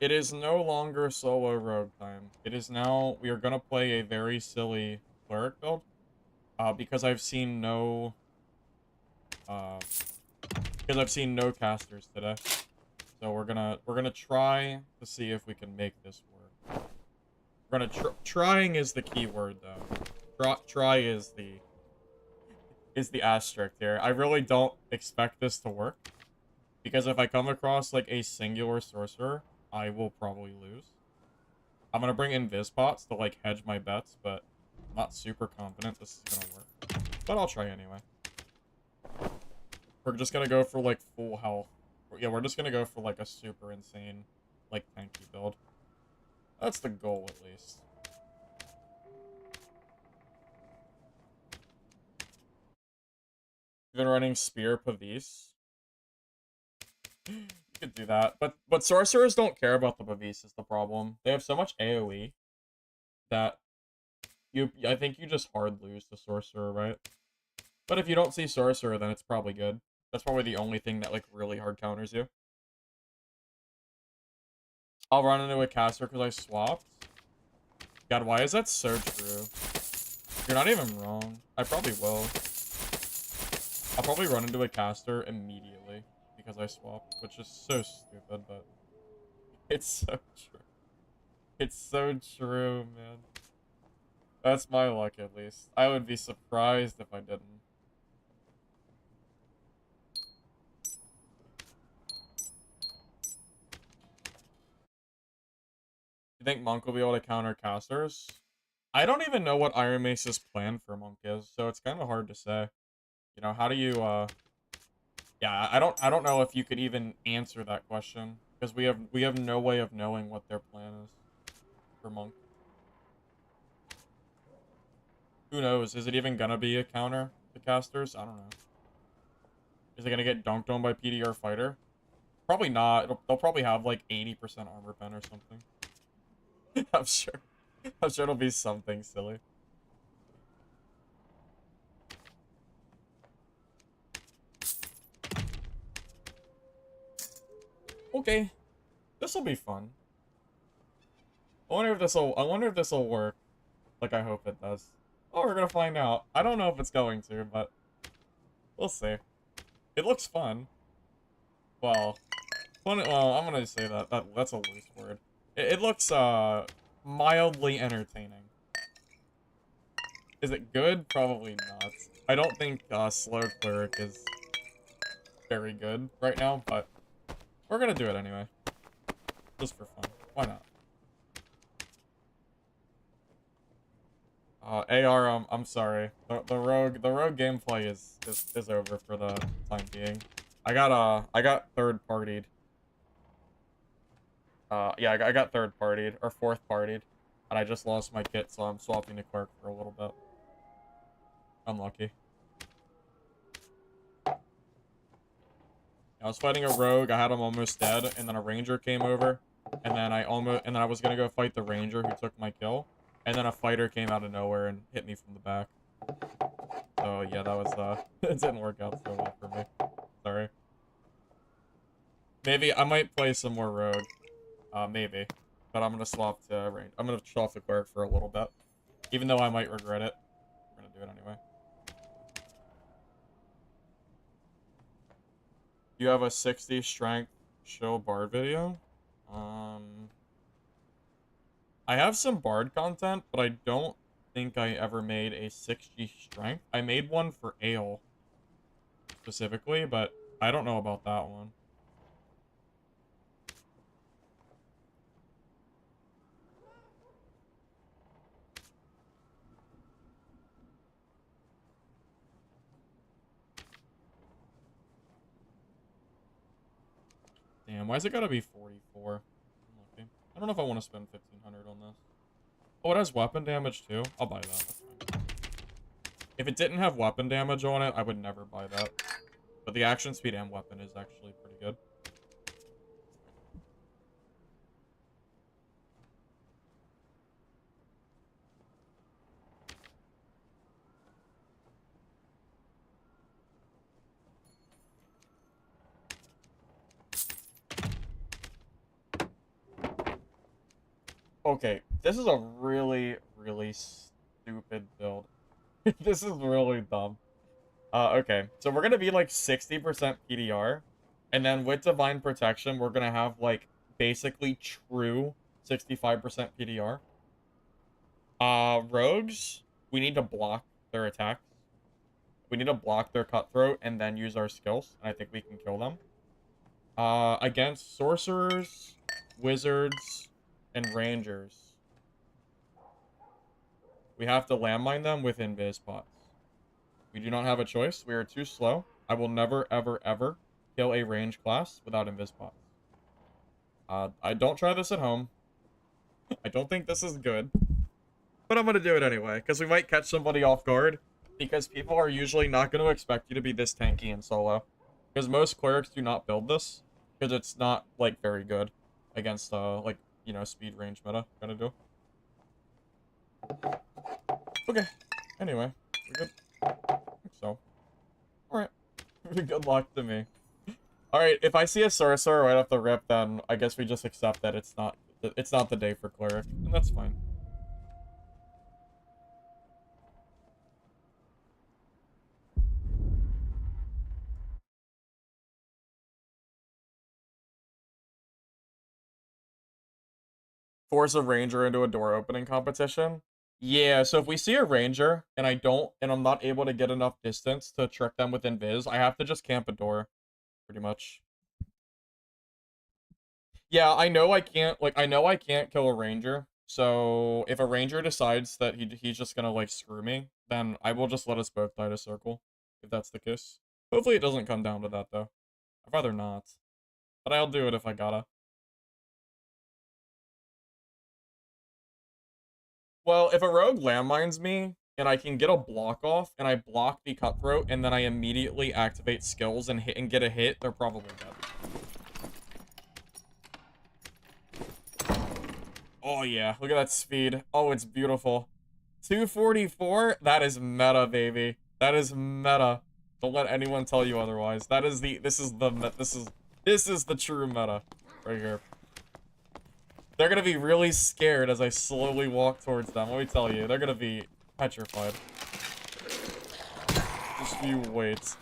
It is no longer solo rogue time. It is now, we are gonna play a very silly cleric build. Because I've seen no casters today. So we're gonna try to see if we can make this work. We're gonna trying is the key word though. Try is the asterisk here. I really don't expect this to work. Because if I come across like a singular sorcerer, I will probably lose. I'm gonna bring invis pots to like hedge my bets, but I'm not super confident this is gonna work. But I'll try anyway. We're just gonna go for like full health. Yeah, we're just gonna go for like a super insane, like tanky build. That's the goal at least. Even running Spear Pavis. You could do that, but sorcerers don't care about the Pavis is the problem. They have so much AoE that I think you just hard lose to sorcerer, right? But if you don't see sorcerer, then it's probably good. That's probably the only thing that like really hard counters you. I'll run into a caster because I swapped. God, why is that so true? You're not even wrong. I probably will. I'll probably run into a caster immediately because I swapped, which is so stupid, but it's so true. It's so true, man. That's my luck, at least. I would be surprised if I didn't. You think Monk will be able to counter casters? I don't even know what Iron Mace's plan for Monk is, so it's kind of hard to say. You know, how do you, yeah, I don't know if you could even answer that question, because we have no way of knowing what their plan is for Monk. Who knows? Is it even gonna be a counter to casters? I don't know. Is it gonna get dunked on by PDR fighter? Probably not. They'll probably have like 80% armor pen or something. I'm sure. I'm sure it'll be something silly. Okay. This'll be fun. I wonder if this'll work. Like I hope it does. Oh, we're gonna find out. I don't know if it's going to, but we'll see. It looks fun. Well, fun. Well, I'm gonna say that's a loose word. It looks mildly entertaining. Is it good? Probably not. I don't think slow cleric is very good right now, but we're gonna do it anyway, just for fun. Why not? AR, I'm sorry. The rogue gameplay is over for the time being. I got third partied. Yeah, I got third partied or fourth partied, and I just lost my kit, so I'm swapping to Cleric for a little bit. Unlucky. I was fighting a rogue. I had him almost dead, and then a ranger came over, and then I was gonna go fight the ranger who took my kill, and then a fighter came out of nowhere and hit me from the back. So yeah, that was it didn't work out so well for me. Sorry. Maybe I might play some more rogue. Maybe, but I'm gonna swap to range. I'm gonna swap to Cleric for a little bit, even though I might regret it. We're gonna do it anyway. You have a 60 strength show bard video. I have some bard content, but I don't think I ever made a 60 strength. I made one for ale specifically, but I don't know about that one. Damn, why's it gotta be 44? Okay. I don't know if I want to spend 1500 on this. Oh, it has weapon damage too? I'll buy that. That's fine. If it didn't have weapon damage on it, I would never buy that. But the action speed and weapon is actually pretty good. Okay, this is a really, really stupid build. This is really dumb. Okay, so we're gonna be like 60% PDR, and then with Divine Protection, we're gonna have like basically true 65% PDR. Rogues, we need to block their attacks. We need to block their cutthroat and then use our skills, and I think we can kill them. Against sorcerers, wizards, and rangers, we have to landmine them with invis pots. We do not have a choice. We are too slow. I will never, ever, ever kill a range class without invis pots. I don't try this at home. I don't think this is good. But I'm going to do it anyway, because we might catch somebody off guard. Because people are usually not going to expect you to be this tanky in solo. Because most clerics do not build this. Because it's not, like, very good against, like, you know, speed range meta. Gonna do. Okay. Anyway, we're good. I think so. Alright. Good luck to me. Alright, if I see a sorcerer right off the rip, then I guess we just accept that it's not the day for Cleric. And that's fine. Force a ranger into a door opening competition. Yeah, so if we see a ranger and I'm not able to get enough distance to trick them with invis, I have to just camp a door, pretty much. Yeah, I know I can't kill a ranger. So if a ranger decides that he's just gonna like screw me, then I will just let us both die to circle, if that's the case. Hopefully it doesn't come down to that though. I'd rather not. But I'll do it if I gotta. Well, if a rogue landmines me, and I can get a block off, and I block the cutthroat, and then I immediately activate skills and hit and get a hit, they're probably dead. Oh yeah, look at that speed. Oh, it's beautiful. 244? That is meta, baby. That is meta. Don't let anyone tell you otherwise. This is the true meta right here. They're gonna be really scared as I slowly walk towards them. Let me tell you, they're gonna be petrified. Just you wait.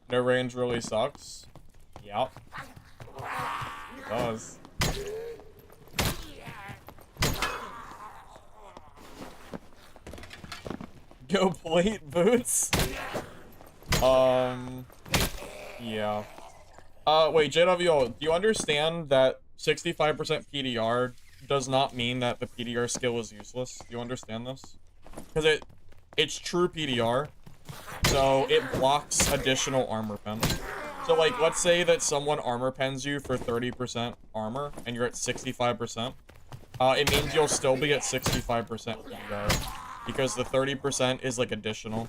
No range really sucks. Yep. It does. Go plate boots? Yeah. Wait, JWO, do you understand that 65% PDR does not mean that the PDR skill is useless? Do you understand this? Because it's true PDR, so it blocks additional armor pen. So, like, let's say that someone armor pens you for 30% armor, and you're at 65%. It means you'll still be at 65% PDR, because the 30% is, like, additional.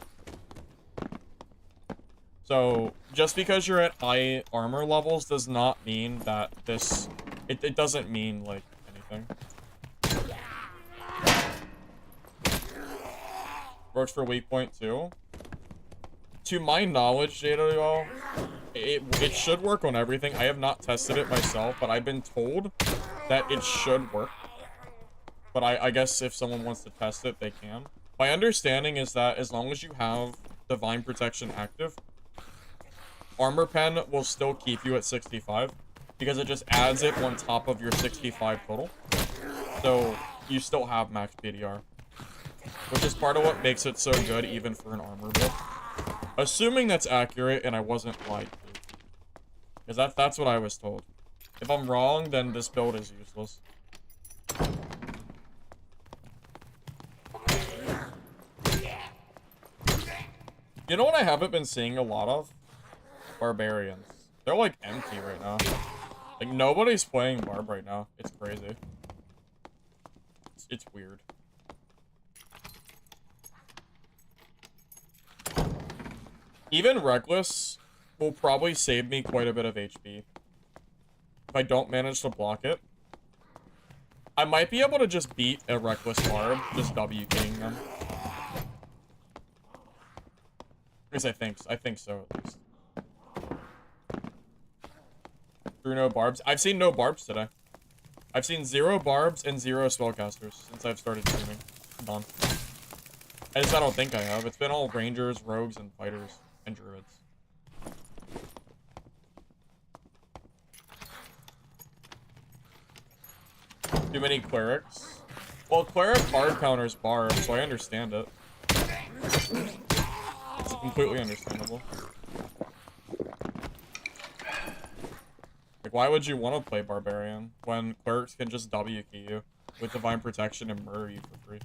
So, just because you're at high armor levels does not mean that this... It doesn't mean, like, anything. Works for weak point, too. To my knowledge, JWO, it should work on everything. I have not tested it myself, but I've been told that it should work. But I guess if someone wants to test it, they can. My understanding is that as long as you have Divine Protection active, Armor Pen will still keep you at 65, because it just adds it on top of your 65 total. So, you still have max PDR. Which is part of what makes it so good, even for an armor build. Assuming that's accurate, and I wasn't lied to. Because that's what I was told. If I'm wrong, then this build is useless. You know what I haven't been seeing a lot of? Barbarians. They're like empty right now. Like nobody's playing Barb right now. It's crazy. It's weird. Even Reckless will probably save me quite a bit of HP. If I don't manage to block it. I might be able to just beat a Reckless Barb, just W-king them. At least I think so, at least. Through no barbs. I've seen no barbs today. I've seen 0 barbs and 0 spellcasters since I've started streaming. Done. I don't think I have. It's been all rangers, rogues, and fighters, and druids. Too many clerics? Well, cleric hard counters barb, so I understand it. It's completely understandable. Like, why would you want to play Barbarian when clerics can just W-key you with Divine Protection and murder you for free?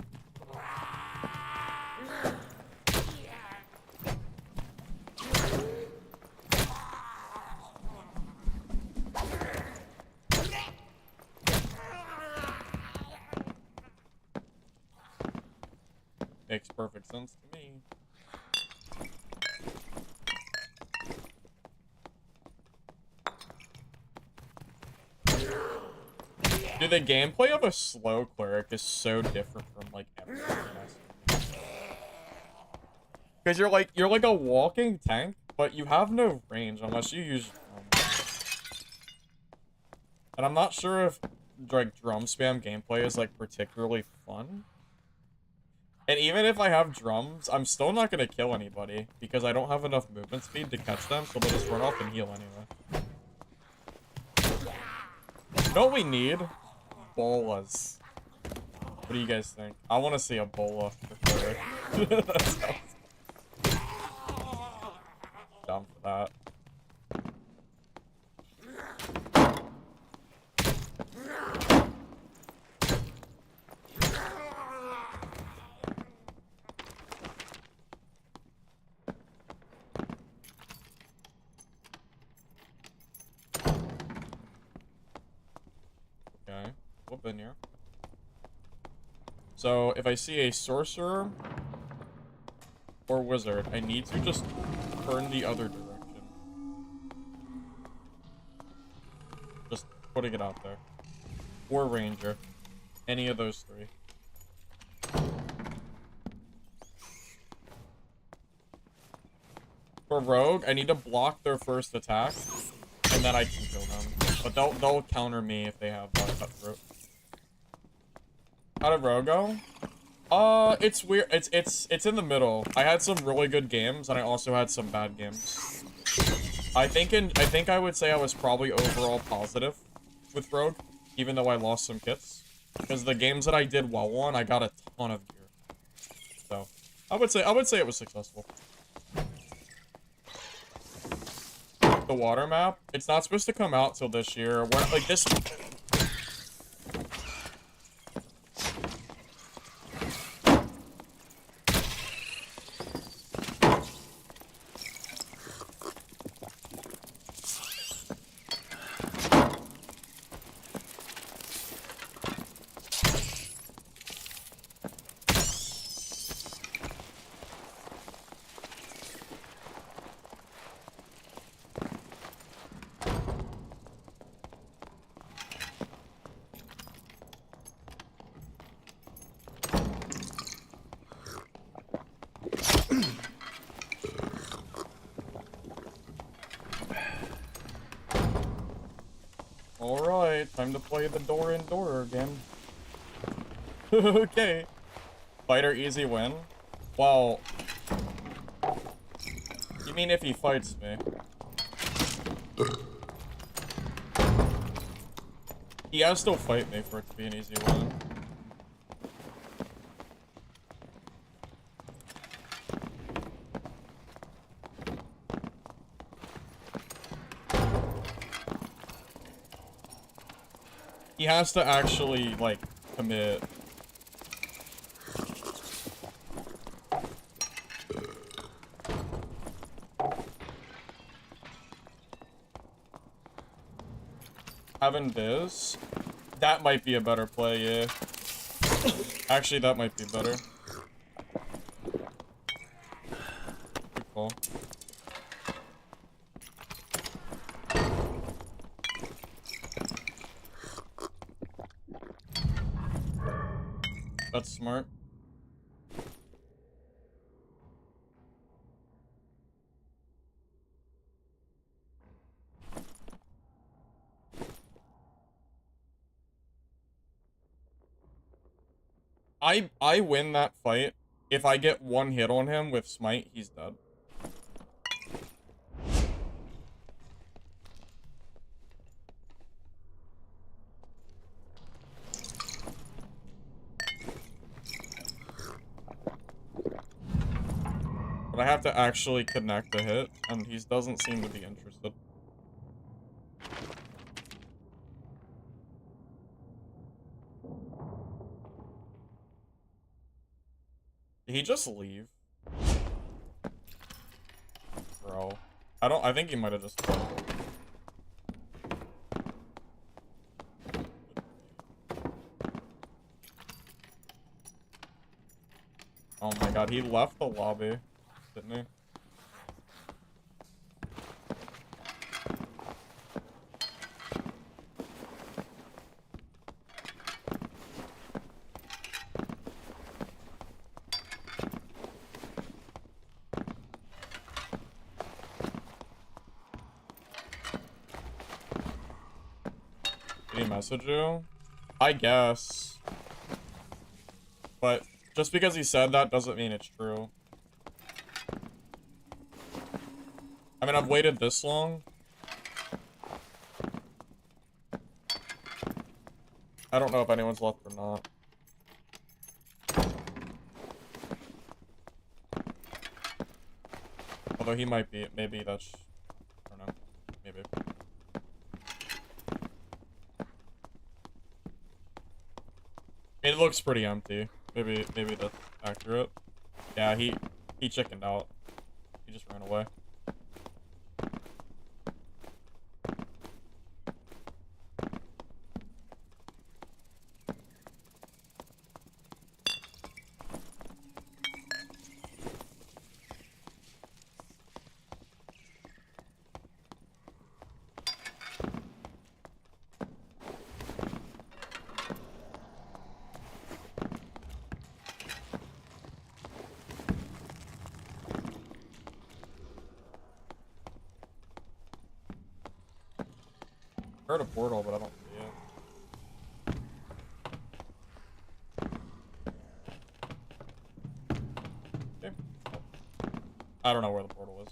Makes perfect sense to me. Dude, the gameplay of a slow cleric is so different from like everything else. Because you're like a walking tank, but you have no range unless you use drum. And I'm not sure if like drum spam gameplay is like particularly fun. And even if I have drums, I'm still not gonna kill anybody because I don't have enough movement speed to catch them, so they'll just run off and heal anyway. You know what we need? Bolas. What do you guys think? I want to see a bola for Cleric. That sounds dumb for that. Okay, whoop in here. So, if I see a sorcerer or wizard, I need to just turn the other direction. Just putting it out there. Or ranger. Any of those three. For rogue, I need to block their first attack, and then I can kill them. But they'll counter me if they have cutthroat. How did rogue go? It's weird. It's in the middle. I had some really good games, and I also had some bad games. I think I would say I was probably overall positive with rogue, even though I lost some kits. Because the games that I did well on, I got a ton of gear. So I would say it was successful. The water map, it's not supposed to come out till this year. We're like this. Alright, time to play the door again. Okay. Fighter easy win. Well, you mean if he fights me? He has to fight me for it to be an easy win. He has to actually, like, commit. Having this, that might be a better play, yeah. Actually, that might be better. Good call. That's smart. I win that fight. If I get one hit on him with smite, he's dead. But I have to actually connect the hit, and he doesn't seem to be interested. Did he just leave? Bro. I think he might have just... Oh my god, he left the lobby, didn't he? Did he message you? I guess. But Just because he said that doesn't mean it's true. I mean, I've waited this long. I don't know if anyone's left or not. Although he might be. Maybe that's... I don't know. Maybe. It looks pretty empty. Maybe that's accurate. Yeah, he chickened out. He just ran away. I heard a portal, but I don't see it. Okay. I don't know where the portal is.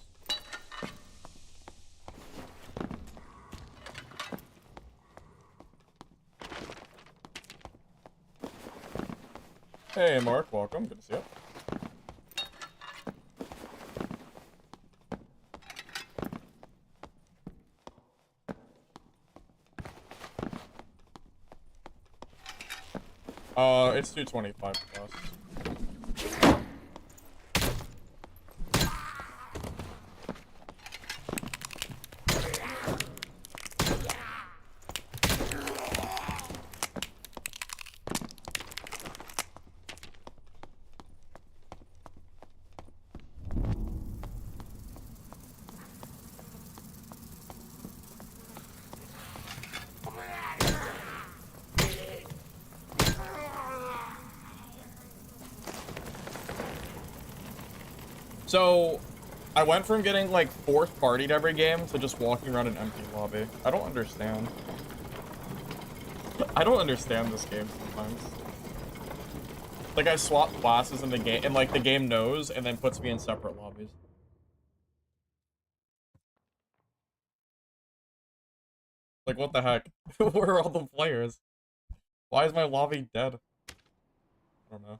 Hey, Mark, welcome. Good to see you. It's 225 plus. So, I went from getting, like, fourth partied every game to just walking around an empty lobby. I don't understand. I don't understand this game sometimes. Like, I swap classes in the game, and, like, the game knows, and then puts me in separate lobbies. Like, what the heck? Where are all the players? Why is my lobby dead? I don't know.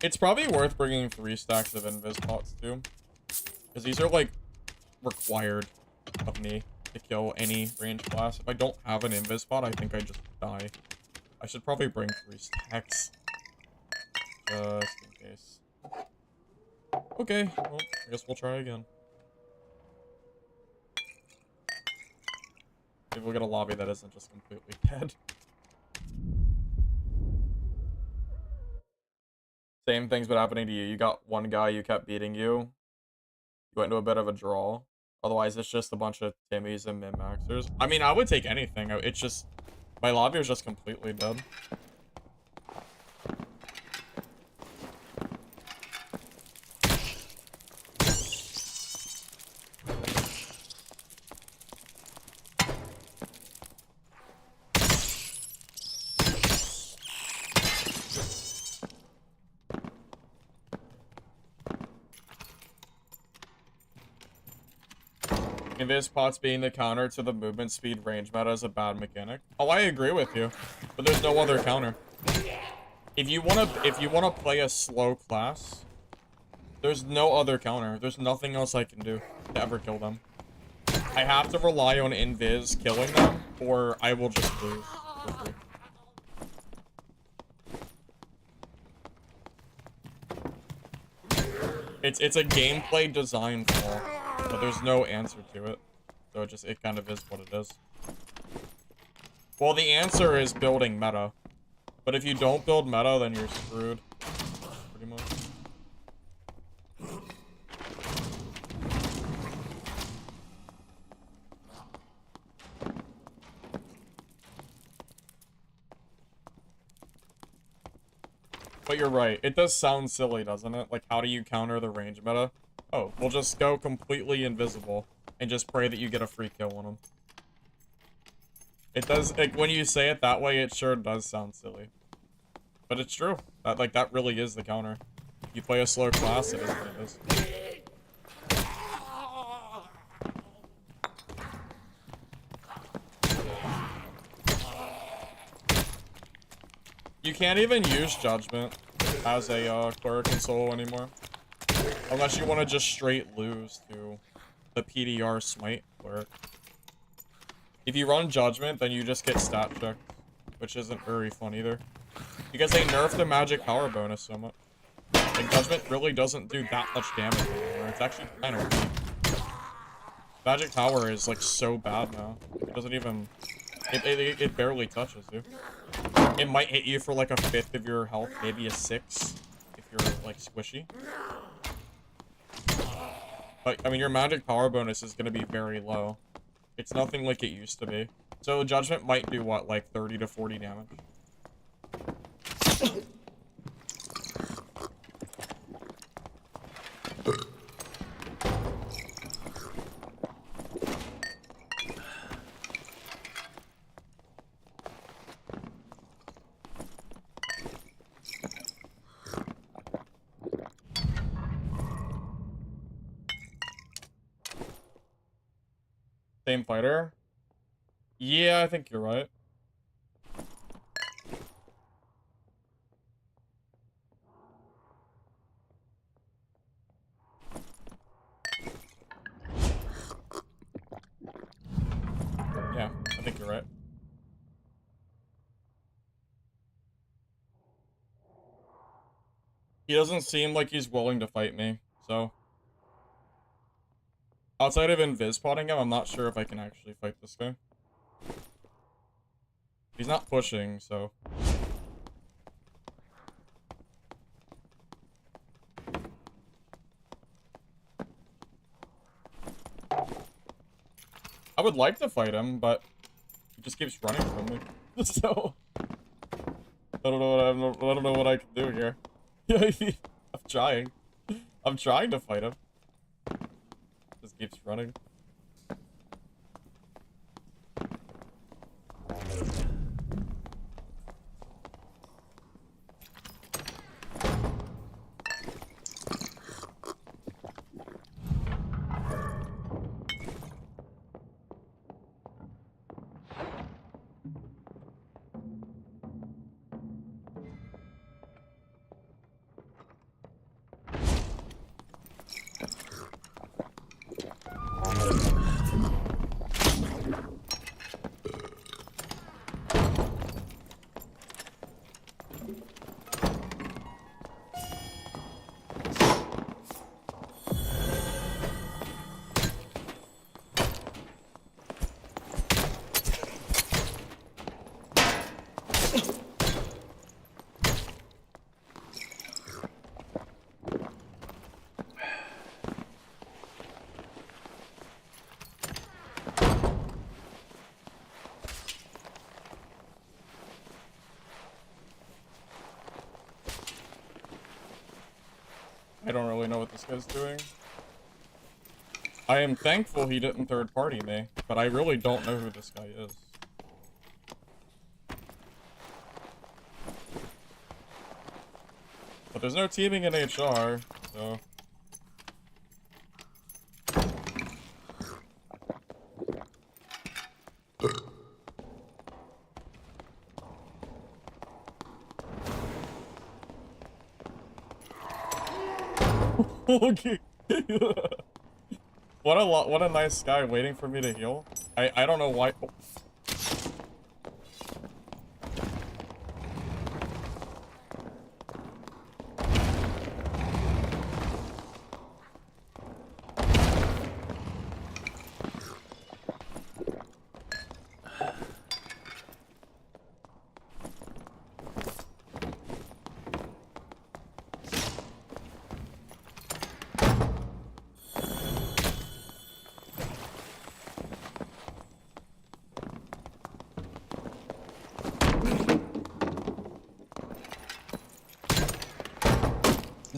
It's probably worth bringing 3 stacks of invis pots too, because these are like required of me to kill any range class. If I don't have an invis pot, I think I just die. I should probably bring 3 stacks just in case. Okay, well, I guess we'll try again. Maybe we'll get a lobby that isn't just completely dead. Same thing's been happening to you. You got one guy, you kept beating you. You went into a bit of a draw. Otherwise, it's just a bunch of Timmies and min-maxers. I mean, I would take anything. It's just... my lobby was just completely dead. Invis pots being the counter to the movement speed range meta is a bad mechanic. Oh, I agree with you, but there's no other counter. If you wanna play a slow class, there's no other counter. There's nothing else I can do to ever kill them. I have to rely on invis killing them, or I will just lose for free. It's a gameplay design flaw, but there's no answer to it. So it kind of is what it is. Well, the answer is building meta. But if you don't build meta, then you're screwed. Pretty much. But you're right. It does sound silly, doesn't it? Like, how do you counter the range meta? Oh, we'll just go completely invisible and just pray that you get a free kill on him. It does, like, when you say it that way, it sure does sound silly. But it's true. That really is the counter. You play a slow class, it is what it is. You can't even use Judgment as a Cleric in solo anymore. Unless you want to just straight lose to the PDR Smite Cleric. If you run Judgment, then you just get stat checked, which isn't very fun either. Because they nerfed the magic power bonus so much. Like, Judgment really doesn't do that much damage anymore. It's actually kind of weak. Magic power is, like, so bad now. It doesn't even... It barely touches you. It might hit you for, like, a fifth of your health, maybe a sixth, if you're, like, squishy. But, I mean, your magic power bonus is going to be very low. It's nothing like it used to be. So, Judgment might do, what, like, 30 to 40 damage? Same fighter? Yeah, I think you're right. Yeah, I think you're right. He doesn't seem like he's willing to fight me, so... Outside of invis-potting him, I'm not sure if I can actually fight this guy. He's not pushing, so... I would like to fight him, but he just keeps running from me. So... I don't know what I can do here. I'm trying. I'm trying to fight him. Just keeps running. I don't really know what this guy's doing. I am thankful he didn't third-party me, but I really don't know who this guy is. But there's no teaming in HR, so... Okay. What a nice guy waiting for me to heal. I don't know why. Oh.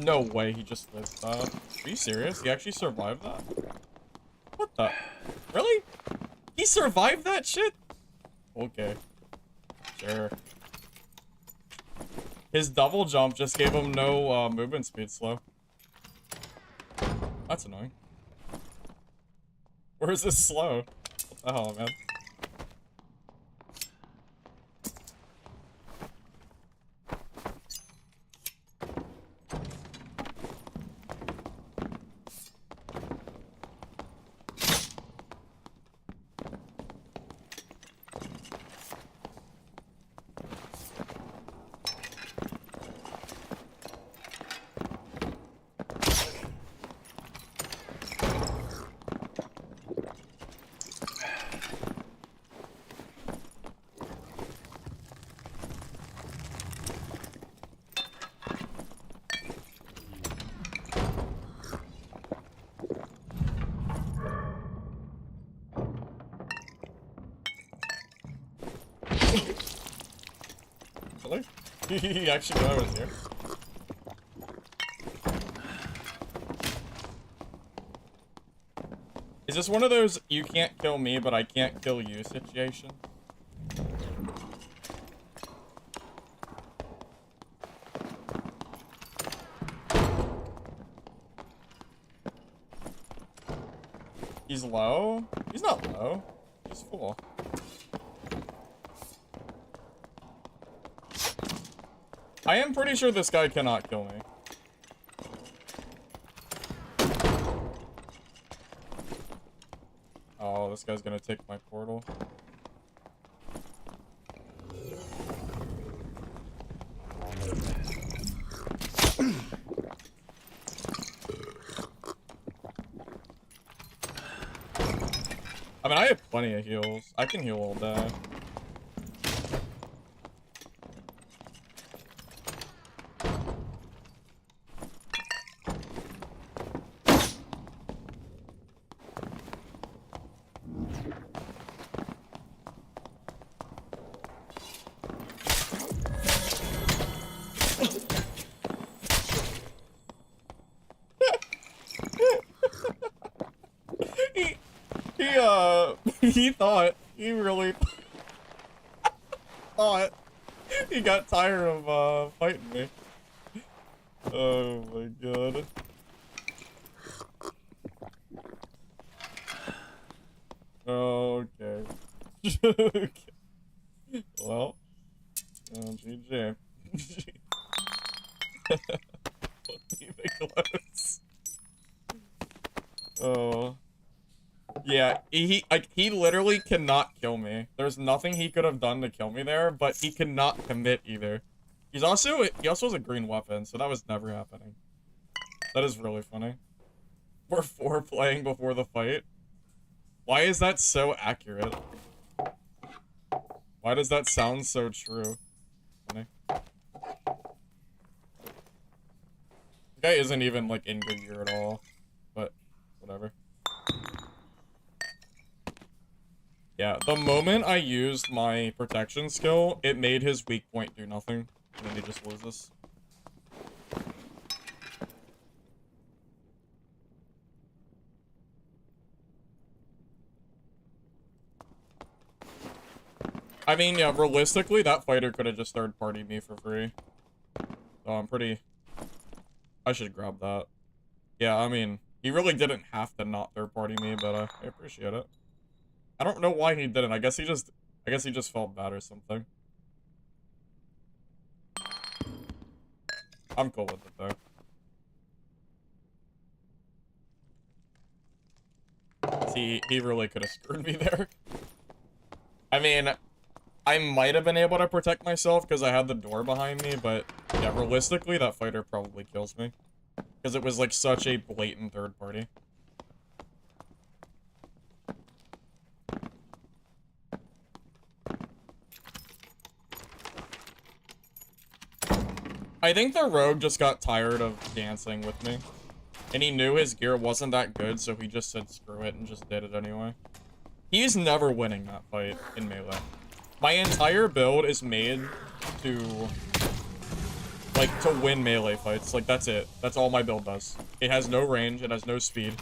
No way he just lived that. Are you serious? He actually survived that? What the? Really? He survived that shit? Okay. Sure. His double jump just gave him no movement speed slow. That's annoying. Or is this slow? What the hell, man? Really? He actually knew I was here. Is this one of those you can't kill me, but I can't kill you situations? He's low? He's not low. He's full. I am pretty sure this guy cannot kill me. Oh, this guy's gonna take my portal. I mean, I have plenty of heals. I can heal all day. He thought, he really thought he got tired of, fighting me. Oh my god. Okay. Okay. Well, GG. Leave it close. Oh. Yeah, he literally cannot kill me. There's nothing he could have done to kill me there, but he cannot commit either. He also has a green weapon, so that was never happening. That is really funny. We're foreplaying before the fight. Why is that so accurate? Why does that sound so true? Funny. The guy isn't even like in good gear at all, but whatever. Yeah, the moment I used my protection skill, it made his weak point do nothing. And then he just loses. I mean, yeah, realistically, that fighter could have just third-partied me for free. So I'm pretty... I should grab that. Yeah, I mean, he really didn't have to not third-party me, but I appreciate it. I don't know why he didn't. I guess he just felt bad or something. I'm cool with it though. See, he really could have screwed me there. I mean, I might have been able to protect myself because I had the door behind me, but yeah, realistically, that fighter probably kills me. Because it was like such a blatant third party. I think the rogue just got tired of dancing with me. And he knew his gear wasn't that good, so he just said screw it and just did it anyway. He's never winning that fight in melee. My entire build is made to Like, to win melee fights. Like, that's it. That's all my build does. It has no range. It has no speed.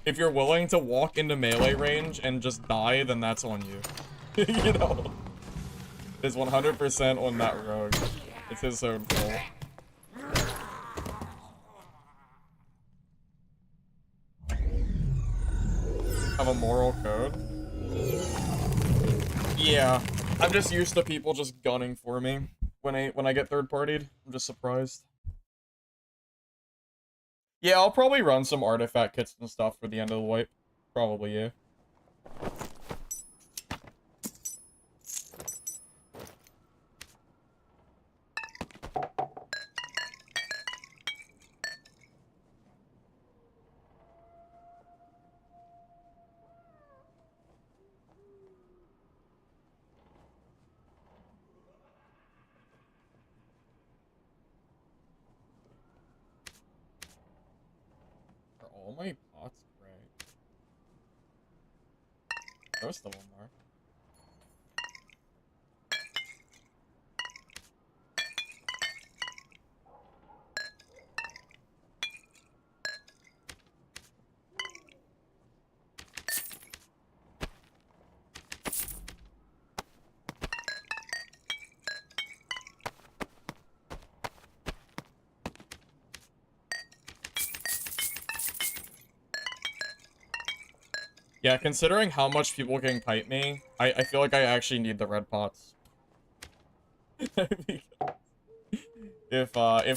If you're willing to walk into melee range and just die, then that's on you. You know? It's 100% on that rogue. It's his own fault. Have a moral code? Yeah. I'm just used to people just gunning for me when I get third-partied. I'm just surprised. Yeah, I'll probably run some artifact kits and stuff for the end of the wipe. Probably, yeah. Are all my pots gray? Most of them are. Yeah, considering how much people can kite me, I feel like I actually need the red pots. If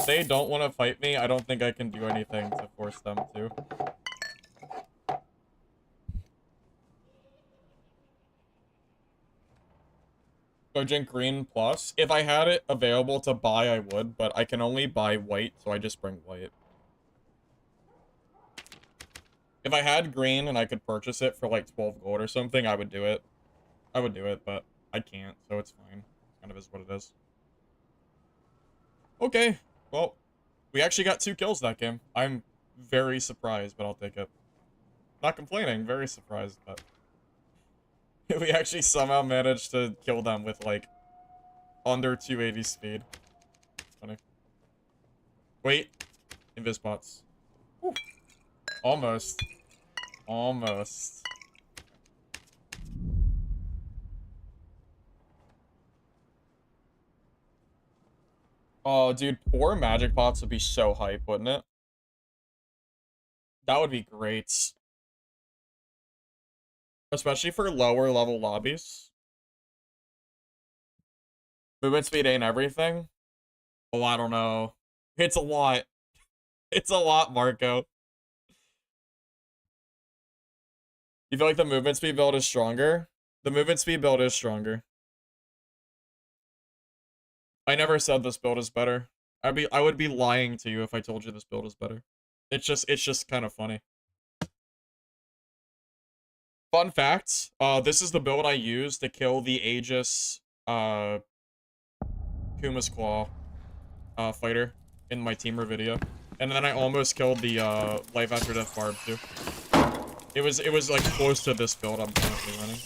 they don't want to fight me, I don't think I can do anything to force them to. So drink green plus. If I had it available to buy, I would, but I can only buy white, so I just bring white. If I had green and I could purchase it for like 12 gold or something, I would do it. I would do it, but I can't, so it's fine. It kind of is what it is. Okay, well, we actually got 2 kills that game. I'm very surprised, but I'll take it. Not complaining, very surprised, but we actually somehow managed to kill them with like under 280 speed. It's funny. Wait, invis bots. Whew. Almost. Almost. Oh, dude, poor magic pots would be so hype, wouldn't it? That would be great. Especially for lower level lobbies. Movement speed ain't everything. Oh, I don't know. It's a lot. It's a lot, Marco. You feel like the movement speed build is stronger? The movement speed build is stronger. I never said this build is better. I would be lying to you if I told you this build is better. It's just kind of funny. Fun fact, this is the build I used to kill the Aegis, Kuma's Claw, fighter in my teamer video. And then I almost killed the, Life After Death Barb, too. It was, like, close to this build I'm currently running.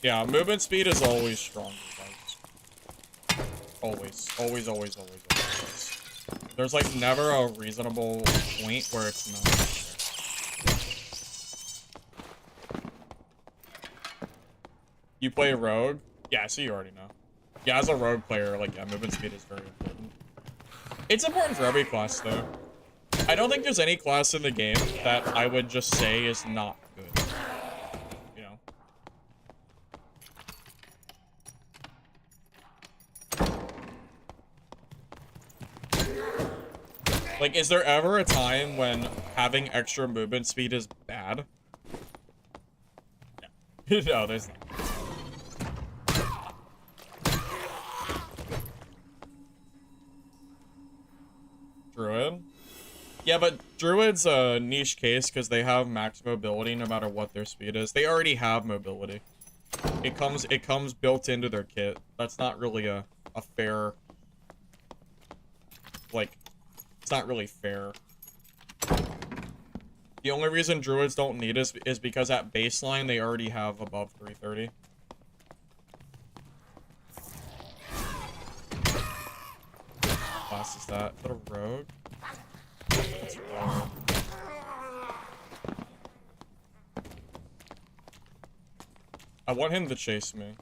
Yeah, movement speed is always stronger, guys. Always. Always, always, always, always. There's, like, never a reasonable point where it's not. You play rogue? Yeah, so you already know. Yeah, as a rogue player, like, yeah, movement speed is very important. It's important for every class, though. I don't think there's any class in the game that I would just say is not good. You know? Like, is there ever a time when having extra movement speed is bad? No. No, there's not. Druid? Yeah, but Druid's a niche case because they have max mobility no matter what their speed is. They already have mobility. It comes built into their kit. That's not really a fair, like, it's not really fair. The only reason Druids don't need is because at baseline they already have above 330. What class is that? Is that a rogue? That's rogue. I want him to chase me.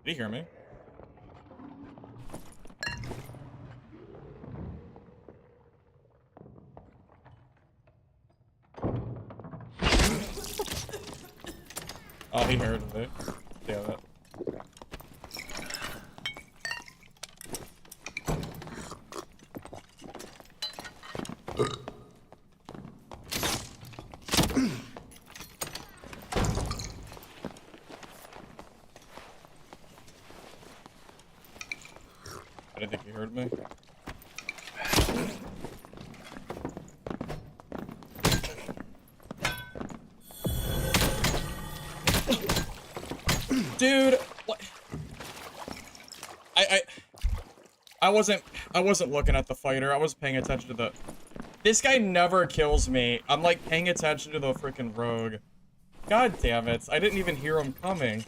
Did he hear me? Oh, he heard it. Yeah, that. I didn't think he heard me. Dude, what? I wasn't looking at the fighter. I was paying attention to the. This guy never kills me. I'm like paying attention to the freaking rogue. God damn it! I didn't even hear him coming.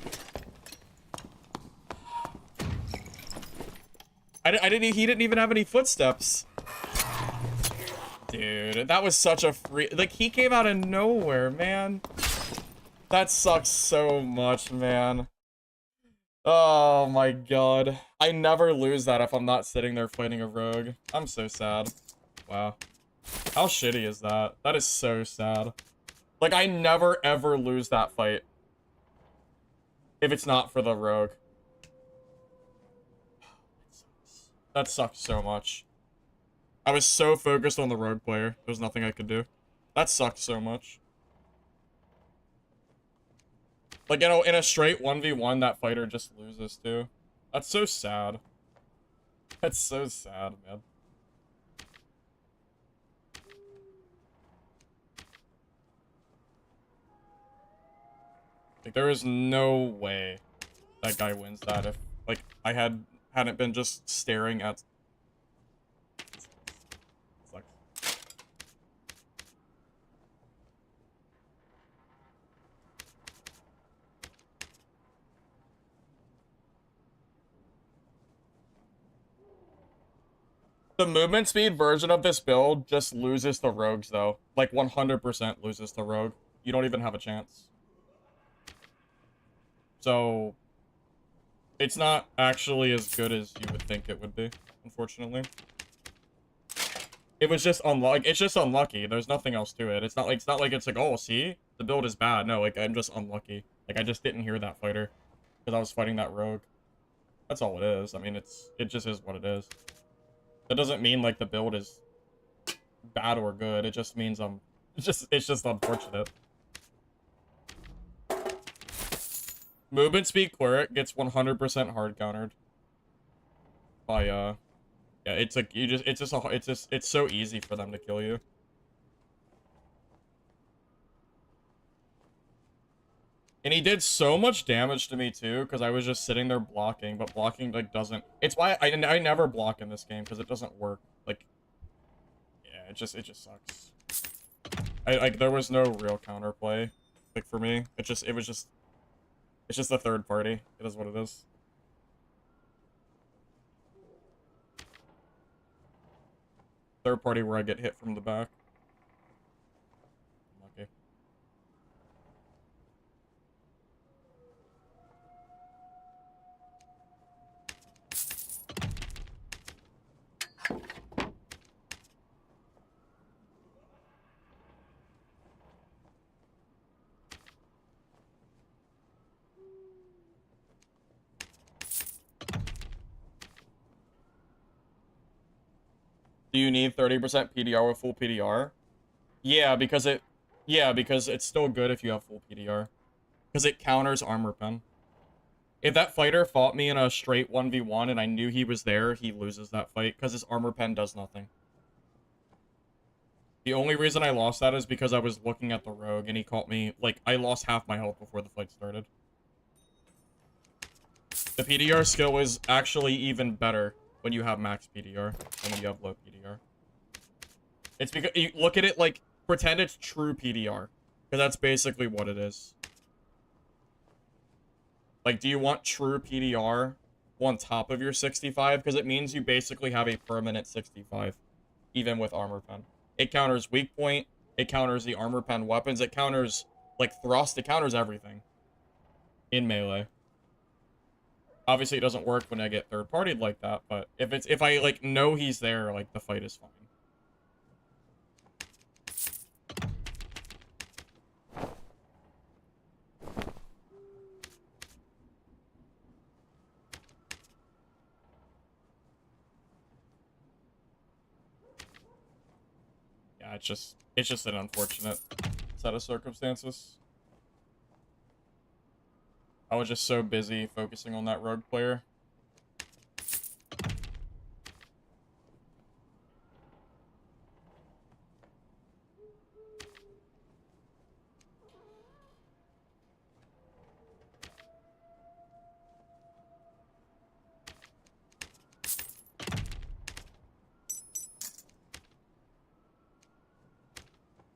He didn't even have any footsteps. Dude, that was such a free. Like he came out of nowhere, man. That sucks so much, man. Oh my god. I never lose that if I'm not sitting there fighting a rogue. I'm so sad. Wow. How shitty is that? That is so sad. Like, I never ever lose that fight. If it's not for the rogue. That sucks so much. I was so focused on the rogue player. There was nothing I could do. That sucked so much. Like, you know, in a straight 1v1, that fighter just loses, too. That's so sad. That's so sad, man. Like, there is no way that guy wins that if, like, I hadn't been just staring at... The movement speed version of this build just loses the rogues, though. Like, 100% loses the rogue. You don't even have a chance. So, it's not actually as good as you would think it would be, unfortunately. It was just unlucky. It's just unlucky. There's nothing else to it. It's not like it's like, oh, see? The build is bad. No, like, I'm just unlucky. Like, I just didn't hear that fighter. Because I was fighting that rogue. That's all it is. I mean, it just is what it is. That doesn't mean like the build is bad or good. It just means it's just unfortunate. Movement speed cleric gets 100% hard countered by yeah, it's like it's so easy for them to kill you. And he did so much damage to me too, because I was just sitting there blocking, but blocking like doesn't. It's why I never block in this game because it doesn't work. Like, yeah, it just sucks. Like there was no real counterplay, like for me. It's just a third party. It is what it is. Third party where I get hit from the back. Okay. Do you need 30% PDR with full PDR? Yeah, because it's still good if you have full PDR. Because it counters armor pen. If that fighter fought me in a straight 1v1 and I knew he was there, he loses that fight because his armor pen does nothing. The only reason I lost that is because I was looking at the rogue and he caught me. Like, I lost half my health before the fight started. The PDR skill is actually even better when you have max PDR than when you have low PDR. It's because you look at it like, pretend it's true PDR. Because that's basically what it is. Like, do you want true PDR on top of your 65? Because it means you basically have a permanent 65, even with armor pen. It counters weak point, it counters the armor pen weapons, it counters, like, thrust, it counters everything in melee. Obviously, it doesn't work when I get third-partied like that, but if I, like, know he's there, like, the fight is fine. Yeah, it's just an unfortunate set of circumstances. I was just so busy focusing on that rogue player.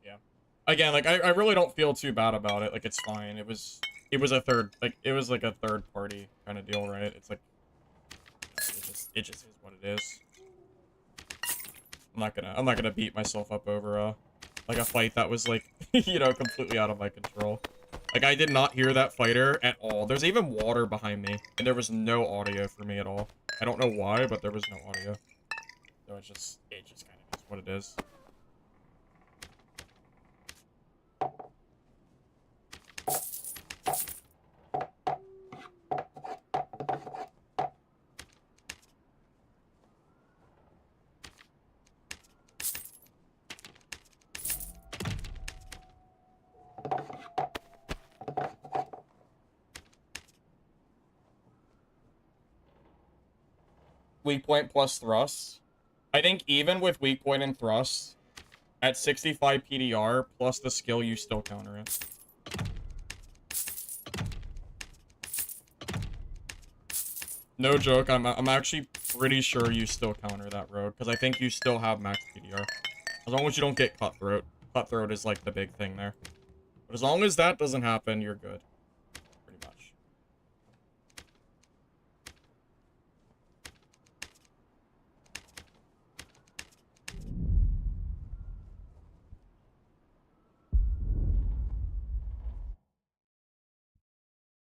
Yeah. Again, like, I really don't feel too bad about it. Like, it's fine. It was a third, like, it was like a third party kind of deal, right? It's like, it just is what it is. I'm not gonna beat myself up over, like, a fight that was, like, you know, completely out of my control. Like, I did not hear that fighter at all. There's even water behind me, and there was no audio for me at all. I don't know why, but there was no audio. So it just kind of is what it is. Weak point plus thrust. I think even with weak point and thrust, at 65 PDR plus the skill, you still counter it. No joke, I'm actually pretty sure you still counter that rogue, because I think you still have max PDR. As long as you don't get cutthroat. Cutthroat is like the big thing there. But as long as that doesn't happen, you're good. Pretty much.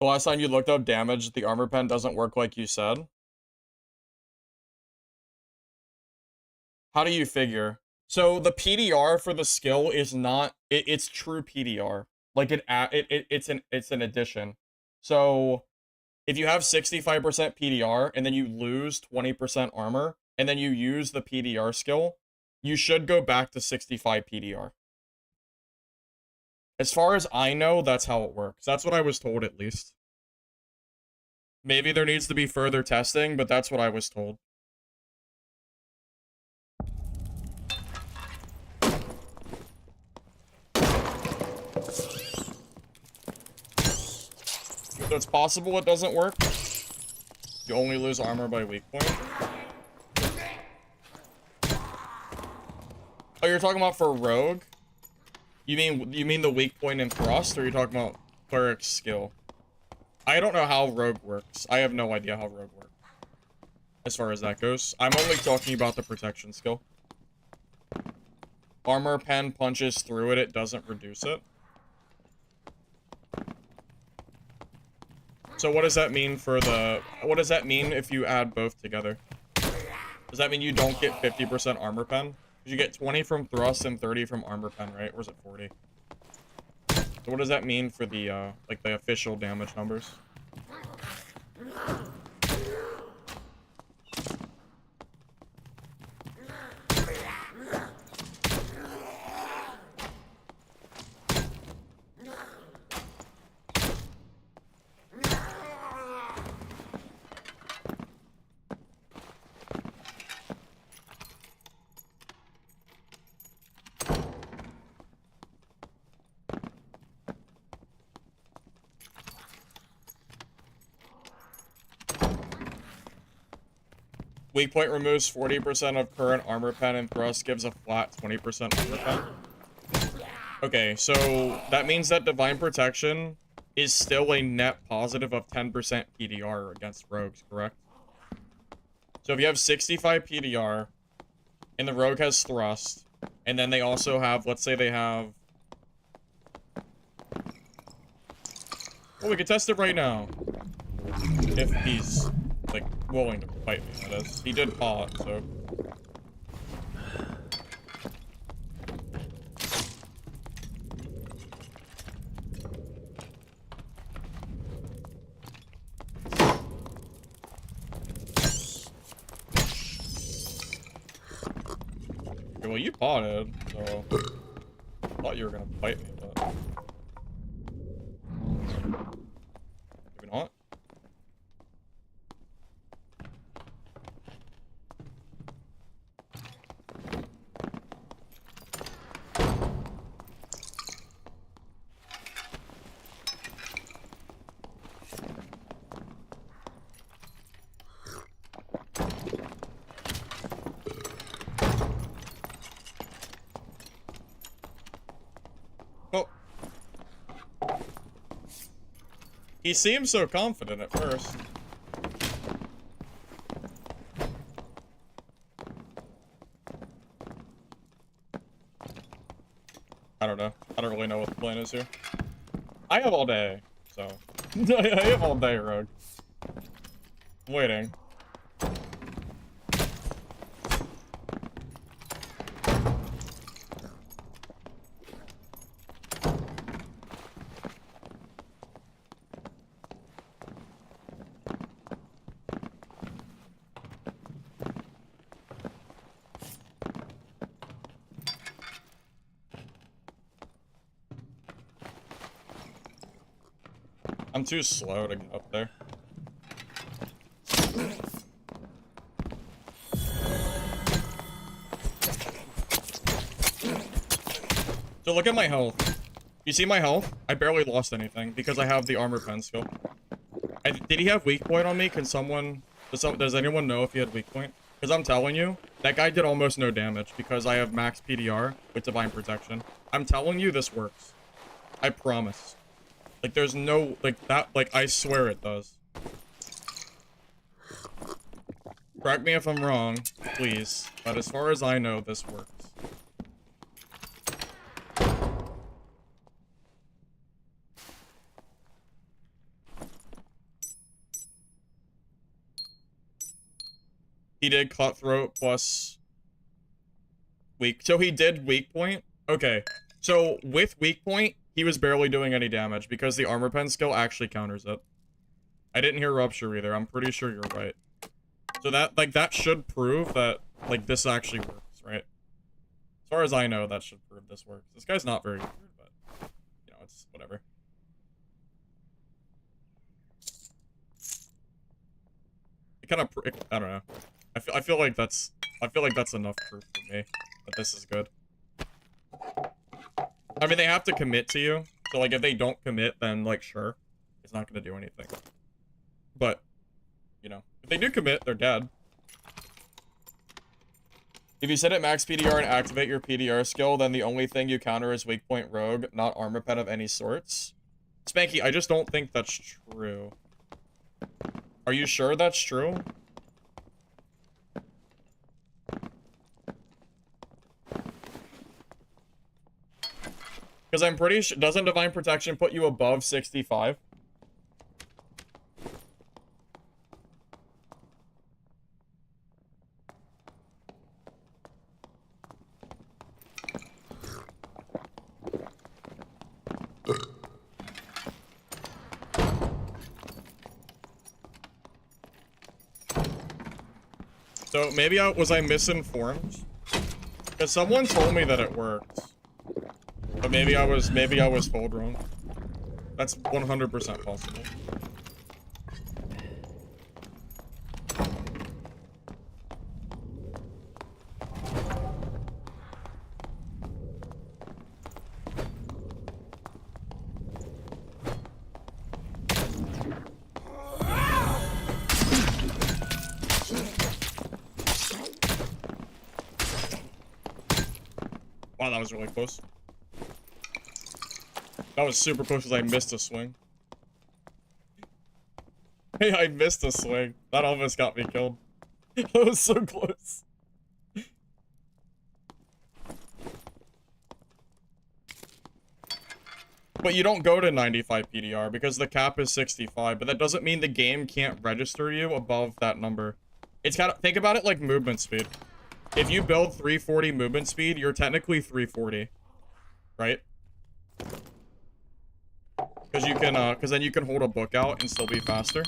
The last time you looked up damage, the armor pen doesn't work like you said. How do you figure? So the PDR for the skill is not, it's true PDR. Like it's an addition. So if you have 65% PDR and then you lose 20% armor and then you use the PDR skill, you should go back to 65 PDR. As far as I know, that's how it works. That's what I was told, at least. Maybe there needs to be further testing, but that's what I was told. So it's possible it doesn't work. You only lose armor by weak point. Oh, you're talking about for rogue? You mean the weak point and thrust, or are you talking about cleric's skill? I don't know how rogue works. I have no idea how rogue works. As far as that goes. I'm only talking about the protection skill. Armor pen punches through it, it doesn't reduce it. So what does that mean for the... What does that mean if you add both together? Does that mean you don't get 50% armor pen? Because you get 20 from thrust and 30 from armor pen, right? Or is it 40? So what does that mean for the, like, the official damage numbers? Weak point removes 40% of current armor pen and thrust gives a flat 20% armor pen. Okay, so that means that Divine Protection is still a net positive of 10% PDR against rogues, correct? So if you have 65 PDR, and the rogue has thrust, and then they also have, let's say they have... Well, we can test it right now. If he's, like, willing to fight me, that is. He did paw it, so... Well, you potted, so I thought you were gonna fight me, but maybe not. Oh. He seemed so confident at first. I don't know. I don't really know what the plan is here. I have all day, so... I have all day, Rogue. I'm waiting. I'm too slow to get up there. So look at my health. You see my health? I barely lost anything because I have the armor pen skill. Did he have weak point on me? Can someone... Does anyone know if he had weak point? Because I'm telling you, that guy did almost no damage because I have max PDR with Divine Protection. I'm telling you this works. I promise. Like, there's no, like, that, like, I swear it does. Correct me if I'm wrong, please. But as far as I know, this works. He did Cutthroat plus weak. So he did weak point? Okay. So with weak point, he was barely doing any damage because the armor pen skill actually counters it. I didn't hear rupture either. I'm pretty sure you're right. So that, like, that should prove that, like, this actually works, right? As far as I know, that should prove this works. This guy's not very good, but, you know, it's whatever. It kind of, I don't know. I feel like that's enough proof for me that this is good. I mean, they have to commit to you. So, like, if they don't commit, then, like, sure. It's not going to do anything. But, you know, if they do commit, they're dead. If you set it max PDR and activate your PDR skill, then the only thing you counter is weak point rogue, not armor pen of any sorts. Spanky, I just don't think that's true. Are you sure that's true? Because I'm pretty sure... Doesn't Divine Protection put you above 65? So maybe was I misinformed? Because someone told me that it worked. But maybe I was told wrong. That's 100% possible. Wow, that was really close. That was super close because I missed a swing. Hey, I missed a swing. That almost got me killed. That was so close. But you don't go to 95 PDR because the cap is 65, but that doesn't mean the game can't register you above that number. It's gotta, think about it like movement speed. If you build 340 movement speed, you're technically 340, right? Because then you can hold a book out and still be faster.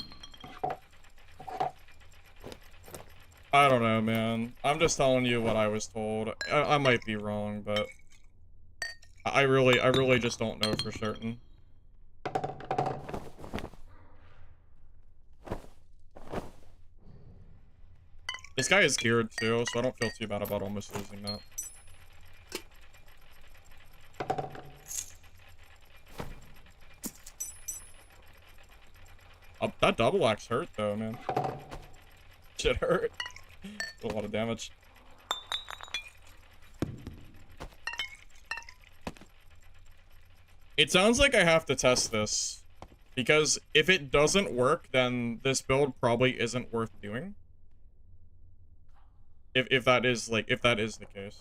I don't know, man. I'm just telling you what I was told. I might be wrong, but I really just don't know for certain. This guy is geared too, so I don't feel too bad about almost losing that. That double axe hurt though, man. Shit hurt. A lot of damage. It sounds like I have to test this, because if it doesn't work, then this build probably isn't worth doing. If that is the case.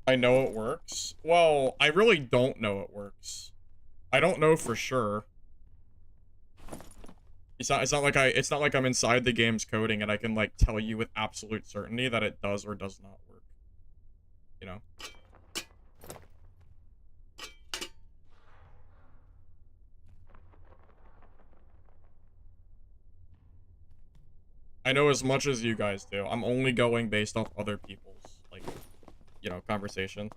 I know it works. Well, I really don't know it works. I don't know for sure. It's not like I'm inside the game's coding and I can like tell you with absolute certainty that it does or does not work. You know? I know as much as you guys do. I'm only going based off other people's, like, you know, conversation.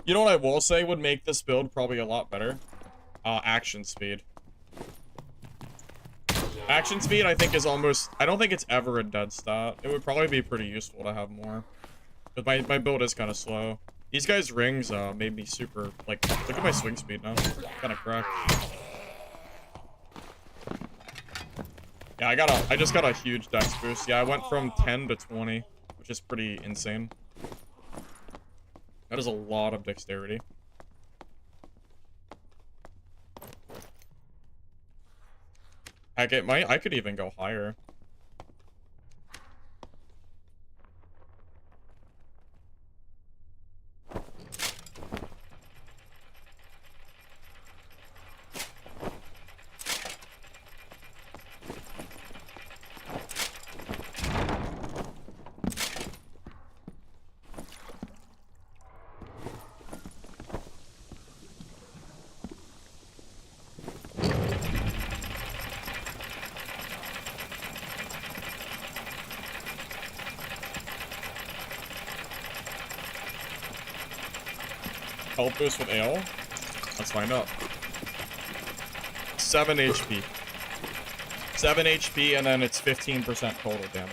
You know what I will say would make this build probably a lot better? Action speed. Action speed, I think, is almost... I don't think it's ever a dead stat. It would probably be pretty useful to have more. But my build is kind of slow. These guys' rings made me super... Like, look at my swing speed now. Kind of cracked. Yeah, I just got a huge dex boost. Yeah, I went from 10 to 20, which is pretty insane. That is a lot of dexterity. Heck, I could even go higher. Health boost with ale? Let's find out. 7 HP. 7 HP, and then it's 15% total damage.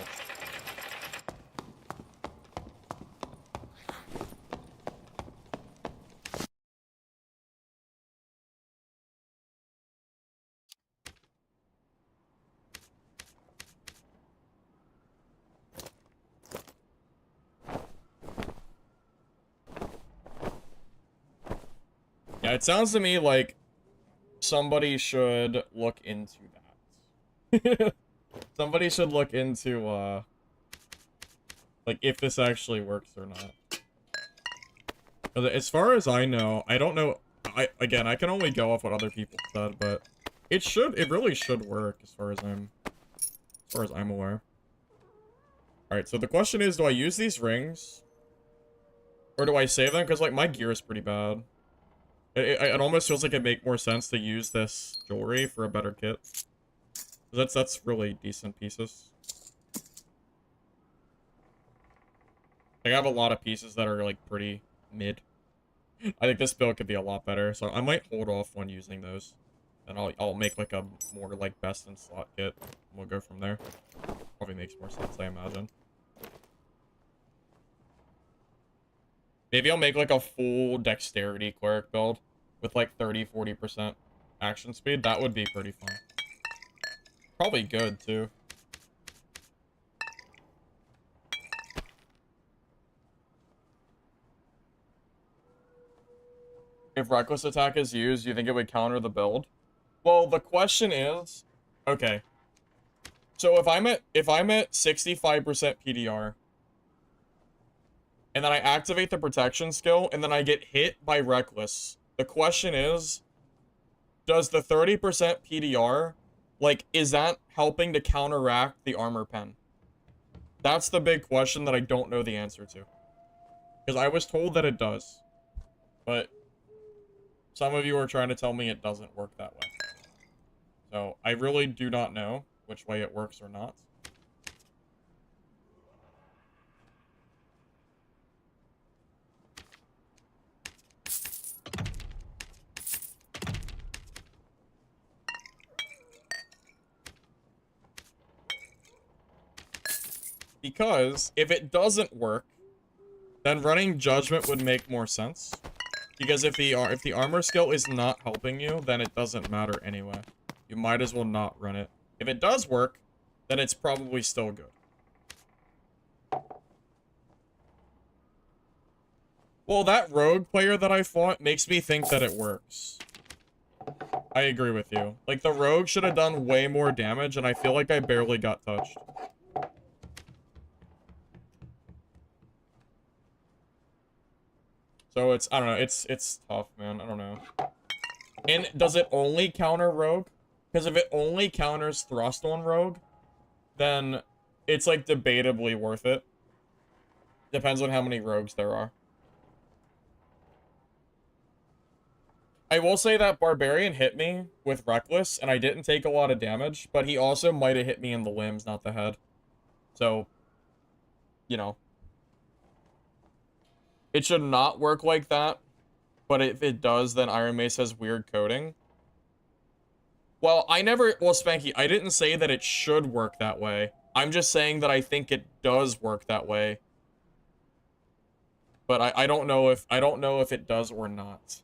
Yeah, it sounds to me like somebody should look into that. Somebody should look into, like, if this actually works or not. As far as I know, I don't know, again, I can only go off what other people said, but it really should work as far as I'm aware. Alright, so the question is, do I use these rings? Or do I save them? Because, like, my gear is pretty bad. It almost feels like it'd make more sense to use this jewelry for a better kit. That's really decent pieces. Like, I have a lot of pieces that are, like, pretty mid. I think this build could be a lot better, so I might hold off on using those. And I'll make, like, a more, like, best in slot kit. We'll go from there. Probably makes more sense, I imagine. Maybe I'll make, like, a full dexterity cleric build with, like, 30-40% action speed. That would be pretty fun. Probably good, too. If reckless attack is used, you think it would counter the build? Well, the question is, okay. So if I'm at 65% PDR, and then I activate the protection skill, and then I get hit by reckless, the question is, does the 30% PDR, like, is that helping to counteract the armor pen? That's the big question that I don't know the answer to. Because I was told that it does. But some of you are trying to tell me it doesn't work that way. So I really do not know which way it works or not. Because if it doesn't work, then running Judgment would make more sense. Because if the armor skill is not helping you, then it doesn't matter anyway. You might as well not run it. If it does work, then it's probably still good. Well, that rogue player that I fought makes me think that it works. I agree with you. Like, the rogue should have done way more damage, and I feel like I barely got touched. So it's, I don't know, it's tough, man. I don't know. And does it only counter rogue? Because if it only counters thrust on rogue, then it's, like, debatably worth it. Depends on how many rogues there are. I will say that Barbarian hit me with Reckless, and I didn't take a lot of damage, but he also might have hit me in the limbs, not the head. So, you know. It should not work like that, but if it does, then Iron Mace has weird coding. Well, Spanky, I didn't say that it should work that way. I'm just saying that I think it does work that way. But I don't know if it does or not.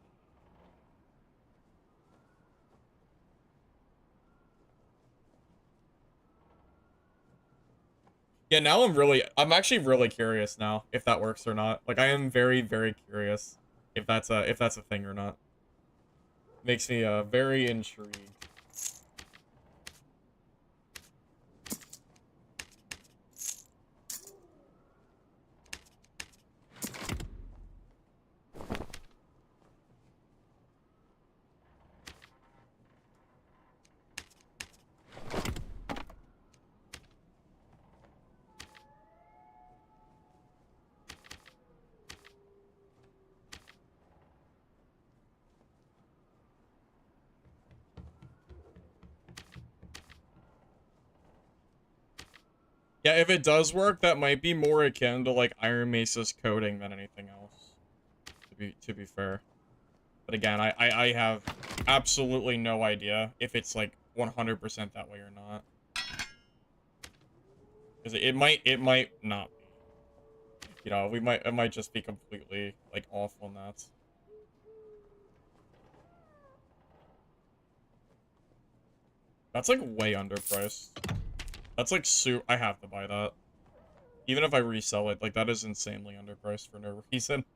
Yeah, now I'm actually really curious now if that works or not. Like, I am very, very curious if that's a thing or not. Makes me very intrigued. Yeah, if it does work, that might be more akin to, like, Iron Mace's coding than anything else. To be fair. But again, I have absolutely no idea if it's, like, 100% that way or not. Because it might not be. You know, it might just be completely, like, off on that. That's, like, way underpriced. That's, like, I have to buy that. Even if I resell it, like, that is insanely underpriced for no reason.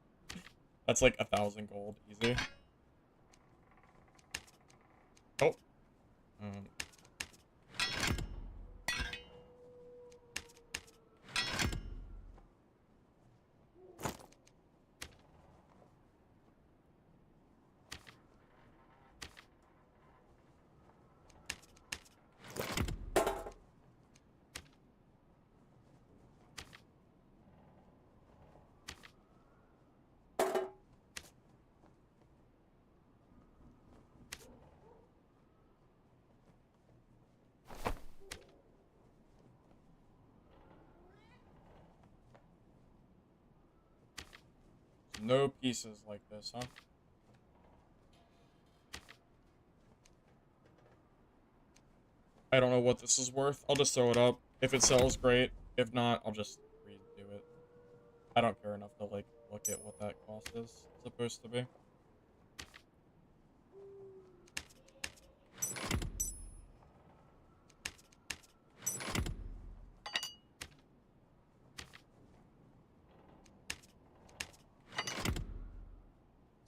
That's, like, 1,000 gold, easy. Oh. No pieces like this, huh? I don't know what this is worth. I'll just throw it up. If it sells, great. If not, I'll just redo it. I don't care enough to, like, look at what that cost is supposed to be.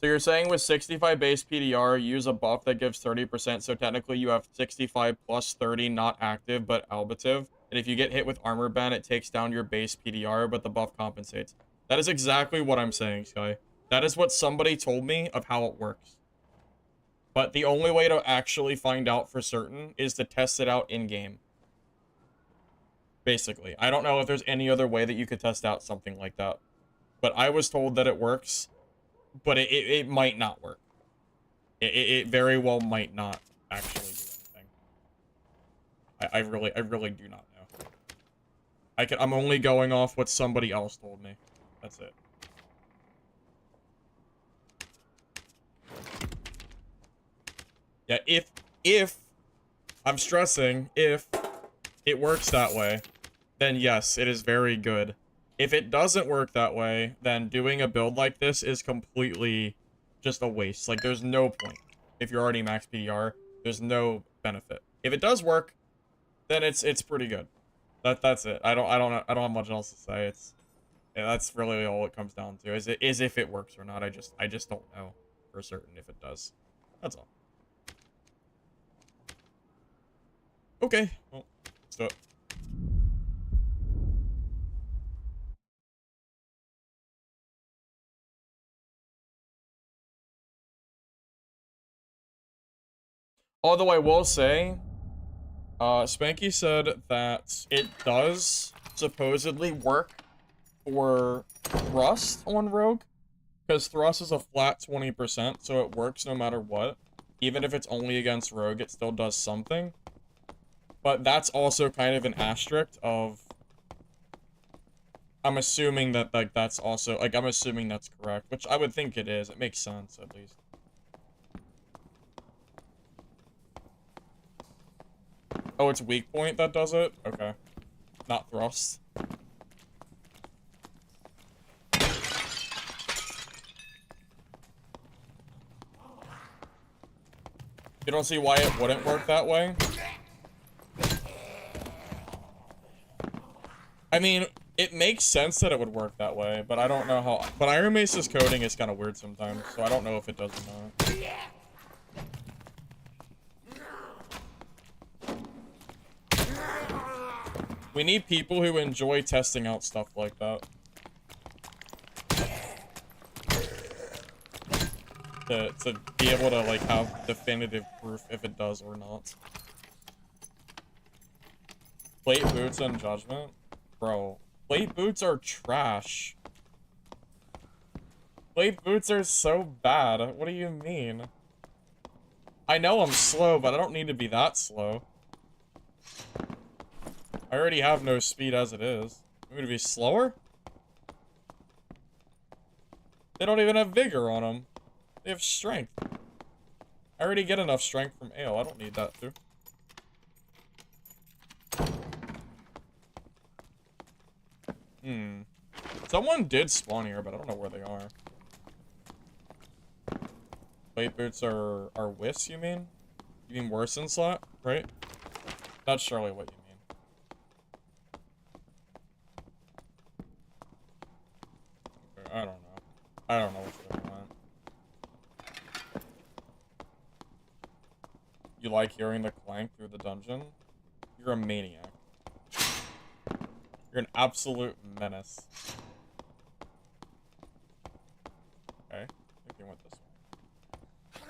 So you're saying with 65 base PDR, use a buff that gives 30%, so technically you have 65 plus 30 not active, but albative. And if you get hit with armor ban, it takes down your base PDR, but the buff compensates. That is exactly what I'm saying, Sky. That is what somebody told me of how it works. But the only way to actually find out for certain is to test it out in-game. Basically. I don't know if there's any other way that you could test out something like that. But I was told that it works. But it might not work. It very well might not actually do anything. I really do not know. I'm only going off what somebody else told me. That's it. Yeah, if I'm stressing, if it works that way, then yes, it is very good. If it doesn't work that way, then doing a build like this is completely just a waste. Like, there's no point. If you're already max PDR, there's no benefit. If it does work, then it's pretty good. That's it. I don't have much else to say. That's really all it comes down to. Is if it works or not. I just don't know for certain if it does. That's all. Okay. Well, let's do it. Although I will say, Spanky said that it does supposedly work for Thrust on Rogue, because Thrust is a flat 20%, so it works no matter what. Even if it's only against Rogue, it still does something. But that's also kind of an asterisk of... I'm assuming that, like, that's also... Like, I'm assuming that's correct, which I would think it is. It makes sense, at least. Oh, it's weak point that does it? Okay. Not thrust. You don't see why it wouldn't work that way? I mean, it makes sense that it would work that way, but I don't know how... But Iron Mace's coding is kind of weird sometimes, so I don't know if it does or not. We need people who enjoy testing out stuff like that. To be able to, like, have definitive proof if it does or not. Plate boots and judgment? Bro, plate boots are trash. Plate boots are so bad. What do you mean? I know I'm slow, but I don't need to be that slow. I already have no speed as it is. I'm gonna be slower? They don't even have vigor on them. They have strength. I already get enough strength from ale. I don't need that too. Someone did spawn here, but I don't know where they are. Plate boots are whiffs, you mean? You mean worse than slot, right? That's surely what you mean. Okay, I don't know. I don't know what you want. You like hearing the clank through the dungeon? You're a maniac. You're an absolute menace. Okay, I think you went this way.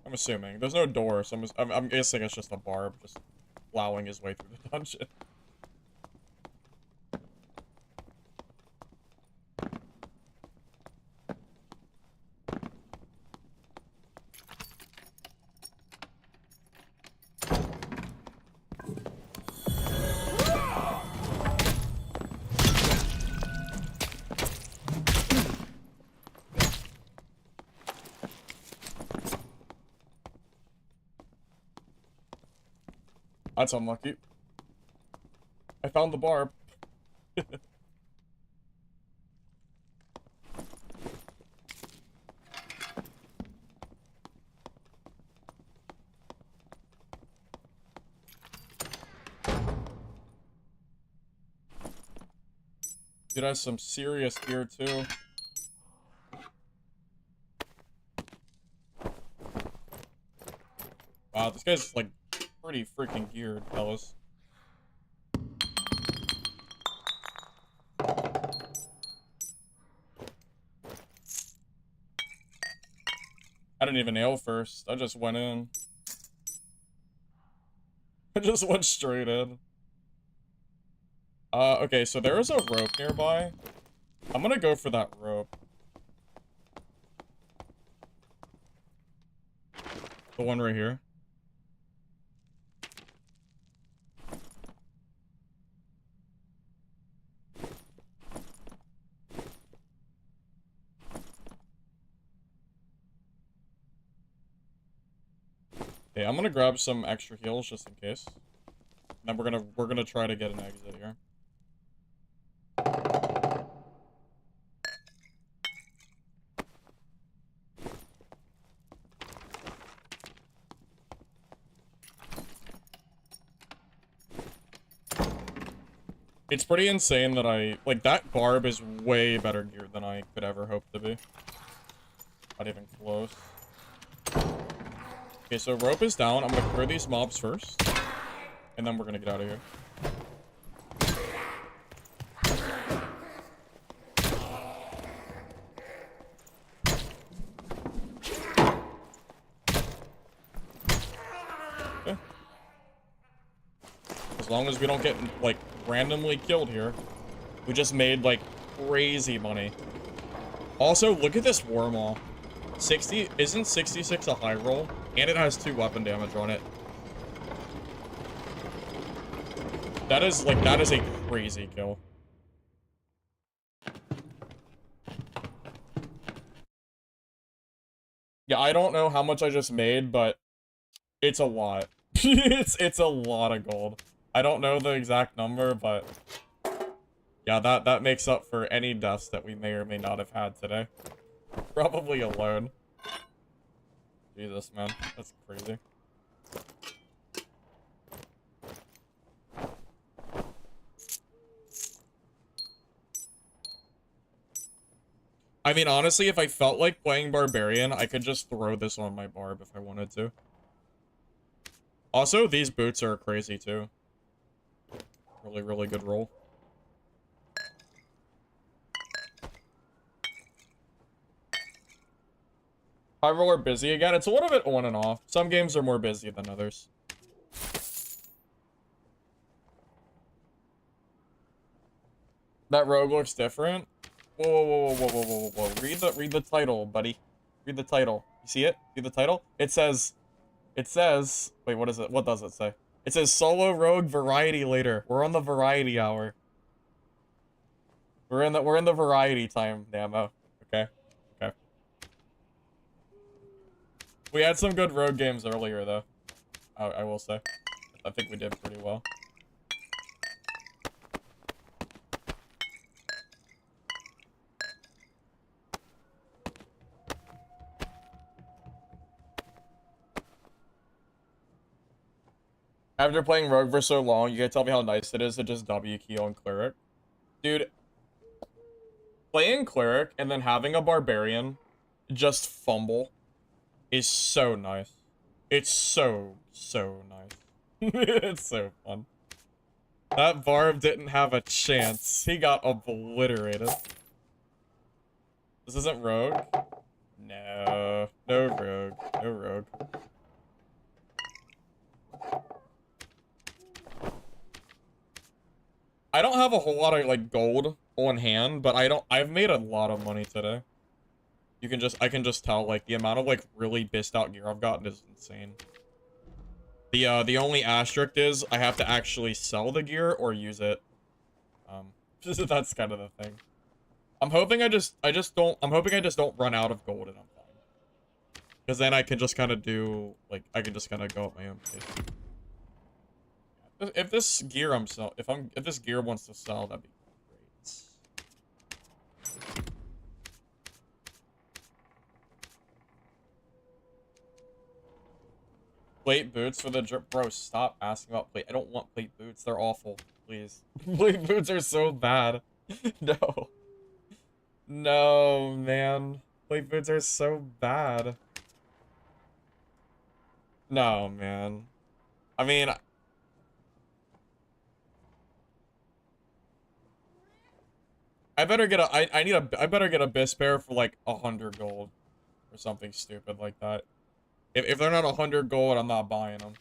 I'm assuming. There's no door, so I'm guessing it's just a barb just plowing his way through the dungeon. That's unlucky. I found the barb. Dude has some serious gear too. Wow, this guy's like pretty freaking geared, fellas. I didn't even nail first. I just went in. I just went straight in. Okay, so there is a rope nearby. I'm gonna go for that rope. The one right here. Okay, I'm gonna grab some extra heals just in case. And then we're gonna try to get an exit here. It's pretty insane that like, that barb is way better geared than I could ever hope to be. Not even close. Okay, so rope is down. I'm gonna clear these mobs first. And then we're gonna get out of here. Okay. As long as we don't get, like, randomly killed here. We just made, like, crazy money. Also, look at this Warmaw. 60, isn't 66 a high roll? And it has 2 weapon damage on it. That is a crazy kill. Yeah, I don't know how much I just made, but it's a lot. it's a lot of gold. I don't know the exact number, but yeah, that makes up for any deaths that we may or may not have had today. Probably alone. Jesus, man. That's crazy. I mean, honestly, if I felt like playing Barbarian, I could just throw this on my barb if I wanted to. Also, these boots are crazy, too. Really, really good roll. High roll are busy again. It's a little bit on and off. Some games are more busy than others. That rogue looks different. Whoa, whoa, whoa, whoa, whoa, whoa, whoa, whoa. Read the title, buddy. Read the title. You see it? See the title? It says, wait, what is it? What does it say? It says solo rogue variety later. We're on the variety hour. We're in the variety time, Damo. Okay. Okay. We had some good rogue games earlier, though. I will say. I think we did pretty well. After playing Rogue for so long, you can tell me how nice it is to just W key on Cleric. Dude, playing Cleric and then having a Barbarian just fumble is so nice. It's so nice. It's so fun. That Barb didn't have a chance. He got obliterated. This isn't Rogue? No. No Rogue. No Rogue. I don't have a whole lot of, like, gold on hand, but I've made a lot of money today. I can just tell, like, the amount of, like, really pissed out gear I've gotten is insane. The only asterisk is I have to actually sell the gear or use it. That's kind of the thing. I'm hoping I just don't run out of gold and I'm fine. Because then I can just kind of do, like, I can just kind of go at my own pace. If this gear if this gear wants to sell, that'd be great. Plate boots for the drip. Bro, stop asking about plate. I don't want plate boots. They're awful. Please. Plate boots are so bad. No. No, man. Plate boots are so bad. No, man. I mean, I better get I better get a Bispair for like 100 gold. Or something stupid like that. If they're not 100 gold, I'm not buying them.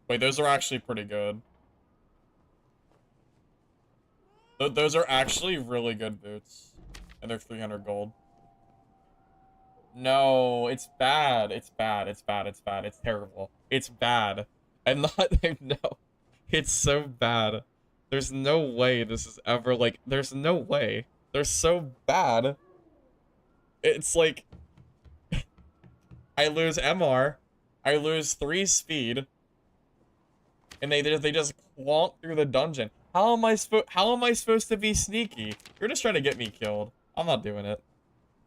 Wait, those are actually pretty good. Those are actually really good boots. And they're 300 gold. No, it's bad. It's bad. It's bad. It's bad. It's terrible. It's bad. I'm not, no. It's so bad. There's no way this is ever, like, there's no way. They're so bad. It's like, I lose MR, I lose 3 speed, and they just clonk through the dungeon. How am I supposed to be sneaky? You're just trying to get me killed. I'm not doing it.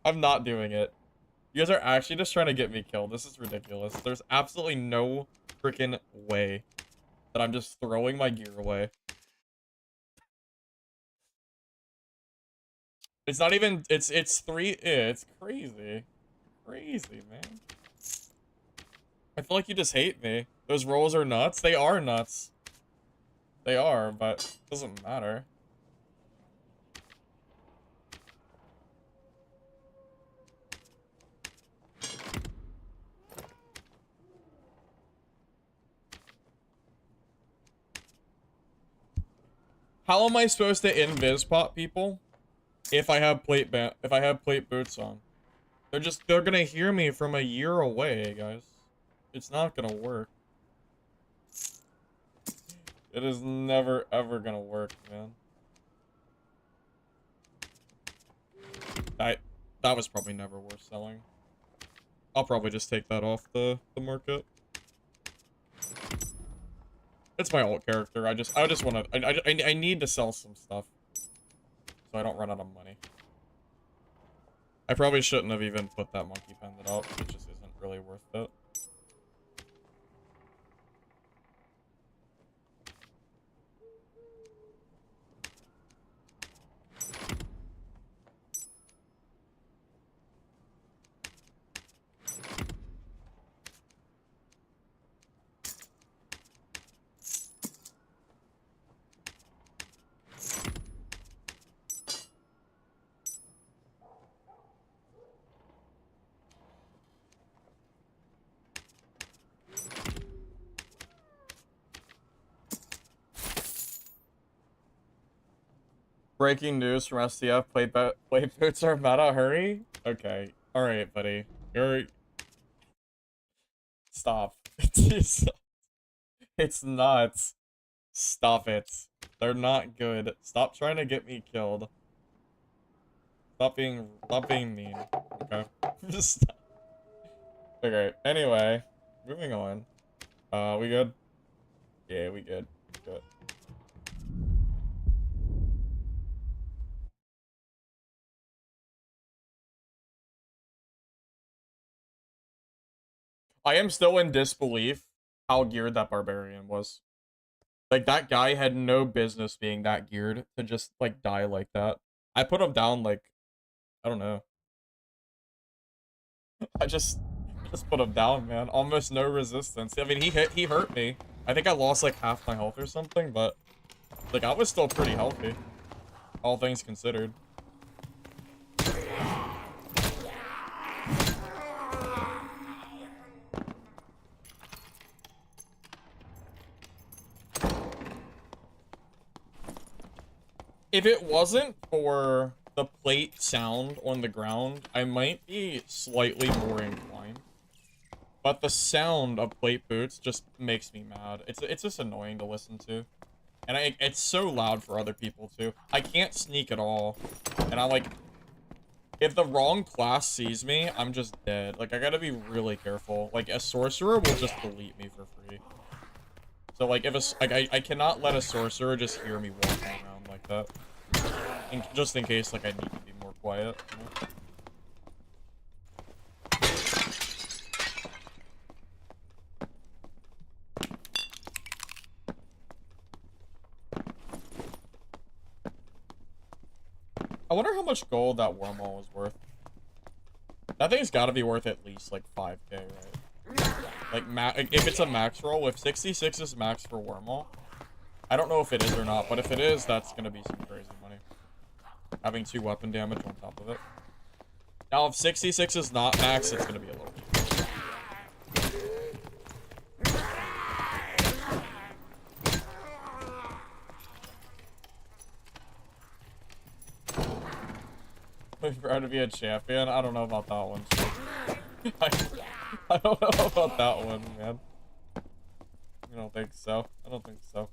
I'm not doing it. You guys are actually just trying to get me killed. This is ridiculous. There's absolutely no freaking way that I'm just throwing my gear away. It's not even, it's crazy. Crazy, man. I feel like you just hate me. Those rolls are nuts. They are nuts. They are, but it doesn't matter. How am I supposed to invis pop people if I have plate boots on? They're gonna hear me from a year away, guys. It's not gonna work. It is never ever gonna work, man. That was probably never worth selling. I'll probably just take that off the market. It's my alt character. I just want to. I need to sell some stuff, so I don't run out of money. I probably shouldn't have even put that monkey pendant out. It just isn't really worth it. Breaking news from STF, plate boots are meta, hurry? Okay. Alright, buddy. Stop. It's not. Stop it. They're not good. Stop trying to get me killed. Stop being mean. Okay? Just stop. Okay, anyway. Moving on. We good? Yeah, we good. Good. I am still in disbelief how geared that barbarian was. Like, that guy had no business being that geared to just, like, die like that. I put him down, like, I don't know. I just put him down, man. Almost no resistance. I mean, he hurt me. I think I lost, like, half my health or something, but, like, I was still pretty healthy. All things considered. If it wasn't for the plate sound on the ground, I might be slightly more inclined. But the sound of plate boots just makes me mad. It's just annoying to listen to. And it's so loud for other people too. I can't sneak at all. And If the wrong class sees me, I'm just dead. Like, I gotta be really careful. Like, a sorcerer will just delete me for free. So, like, if I cannot let a sorcerer just hear me walking around like that. Just in case, like, I need to be more quiet, you know? I wonder how much gold that wormhole is worth. That thing's gotta be worth at least, like, 5k, right? Like, if it's a max roll, if 66 is max for wormhole, I don't know if it is or not, but if it is, that's gonna be some crazy money. Having 2 weapon damage on top of it. Now, if 66 is not max, it's gonna be a little cheap. Proud to be a champion? I don't know about that one. I don't know about that one, man. I don't think so. I don't think so.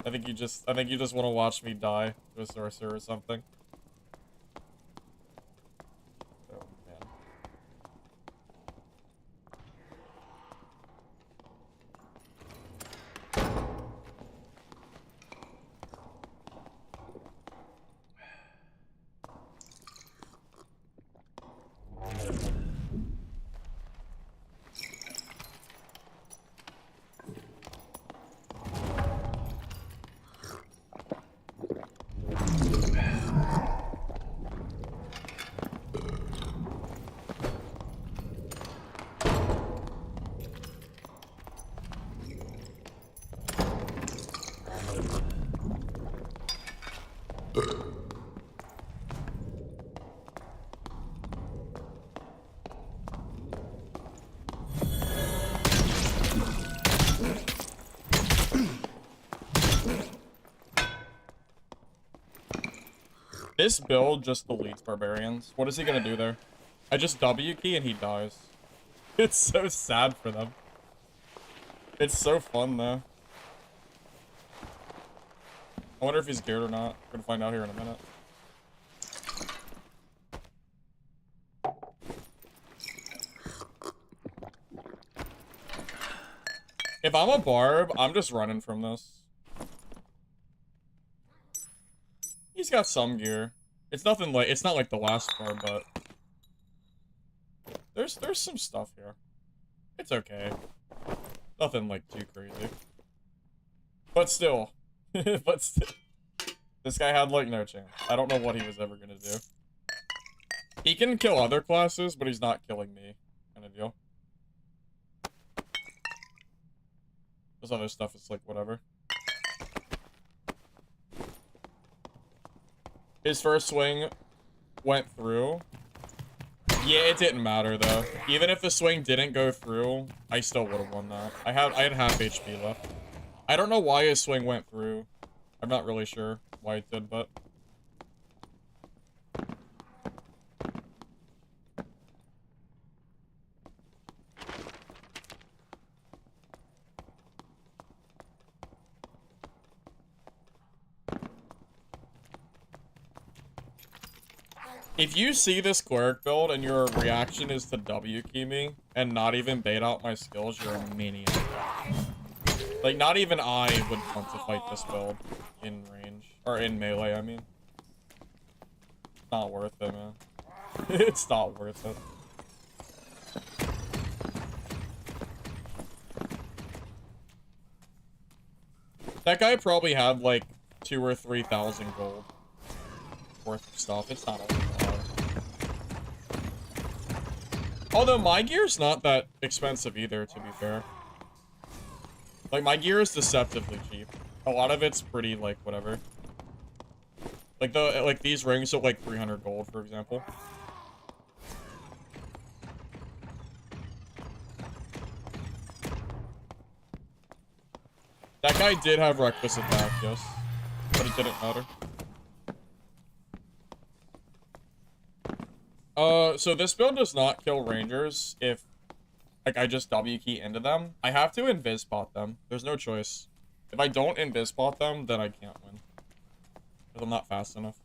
I think you just want to watch me die to a sorcerer or something. Oh, man. This build just deletes barbarians. What is he gonna do there? I just W key and he dies. It's so sad for them. It's so fun though. I wonder if he's geared or not. We're gonna find out here in a minute. If I'm a barb, I'm just running from this. He's got some gear. It's nothing like, it's not like the last barb, but there's some stuff here. It's okay. Nothing like too crazy. But still. But still. This guy had like no chance. I don't know what he was ever gonna do. He can kill other classes, but he's not killing me. Kind of deal. This other stuff is like whatever. His first swing went through. Yeah, it didn't matter though. Even if the swing didn't go through, I still would have won that. I had half HP left. I don't know why his swing went through. I'm not really sure why it did, but if you see this cleric build and your reaction is to W key me and not even bait out my skills, you're a maniac. Like, not even I would want to fight this build in range. Or in melee, I mean. It's not worth it, man. It's not worth it. That guy probably had, like, 2,000 or 3,000 gold worth of stuff. It's not a lot. Although, my gear's not that expensive either, to be fair. Like, my gear is deceptively cheap. A lot of it's pretty, like, whatever. Like, these rings are, like, 300 gold, for example. That guy did have reckless attack, yes. But it didn't matter. So this build does not kill rangers if, like, I just W key into them. I have to invis bot them. There's no choice. If I don't invis bot them, then I can't win. Because I'm not fast enough.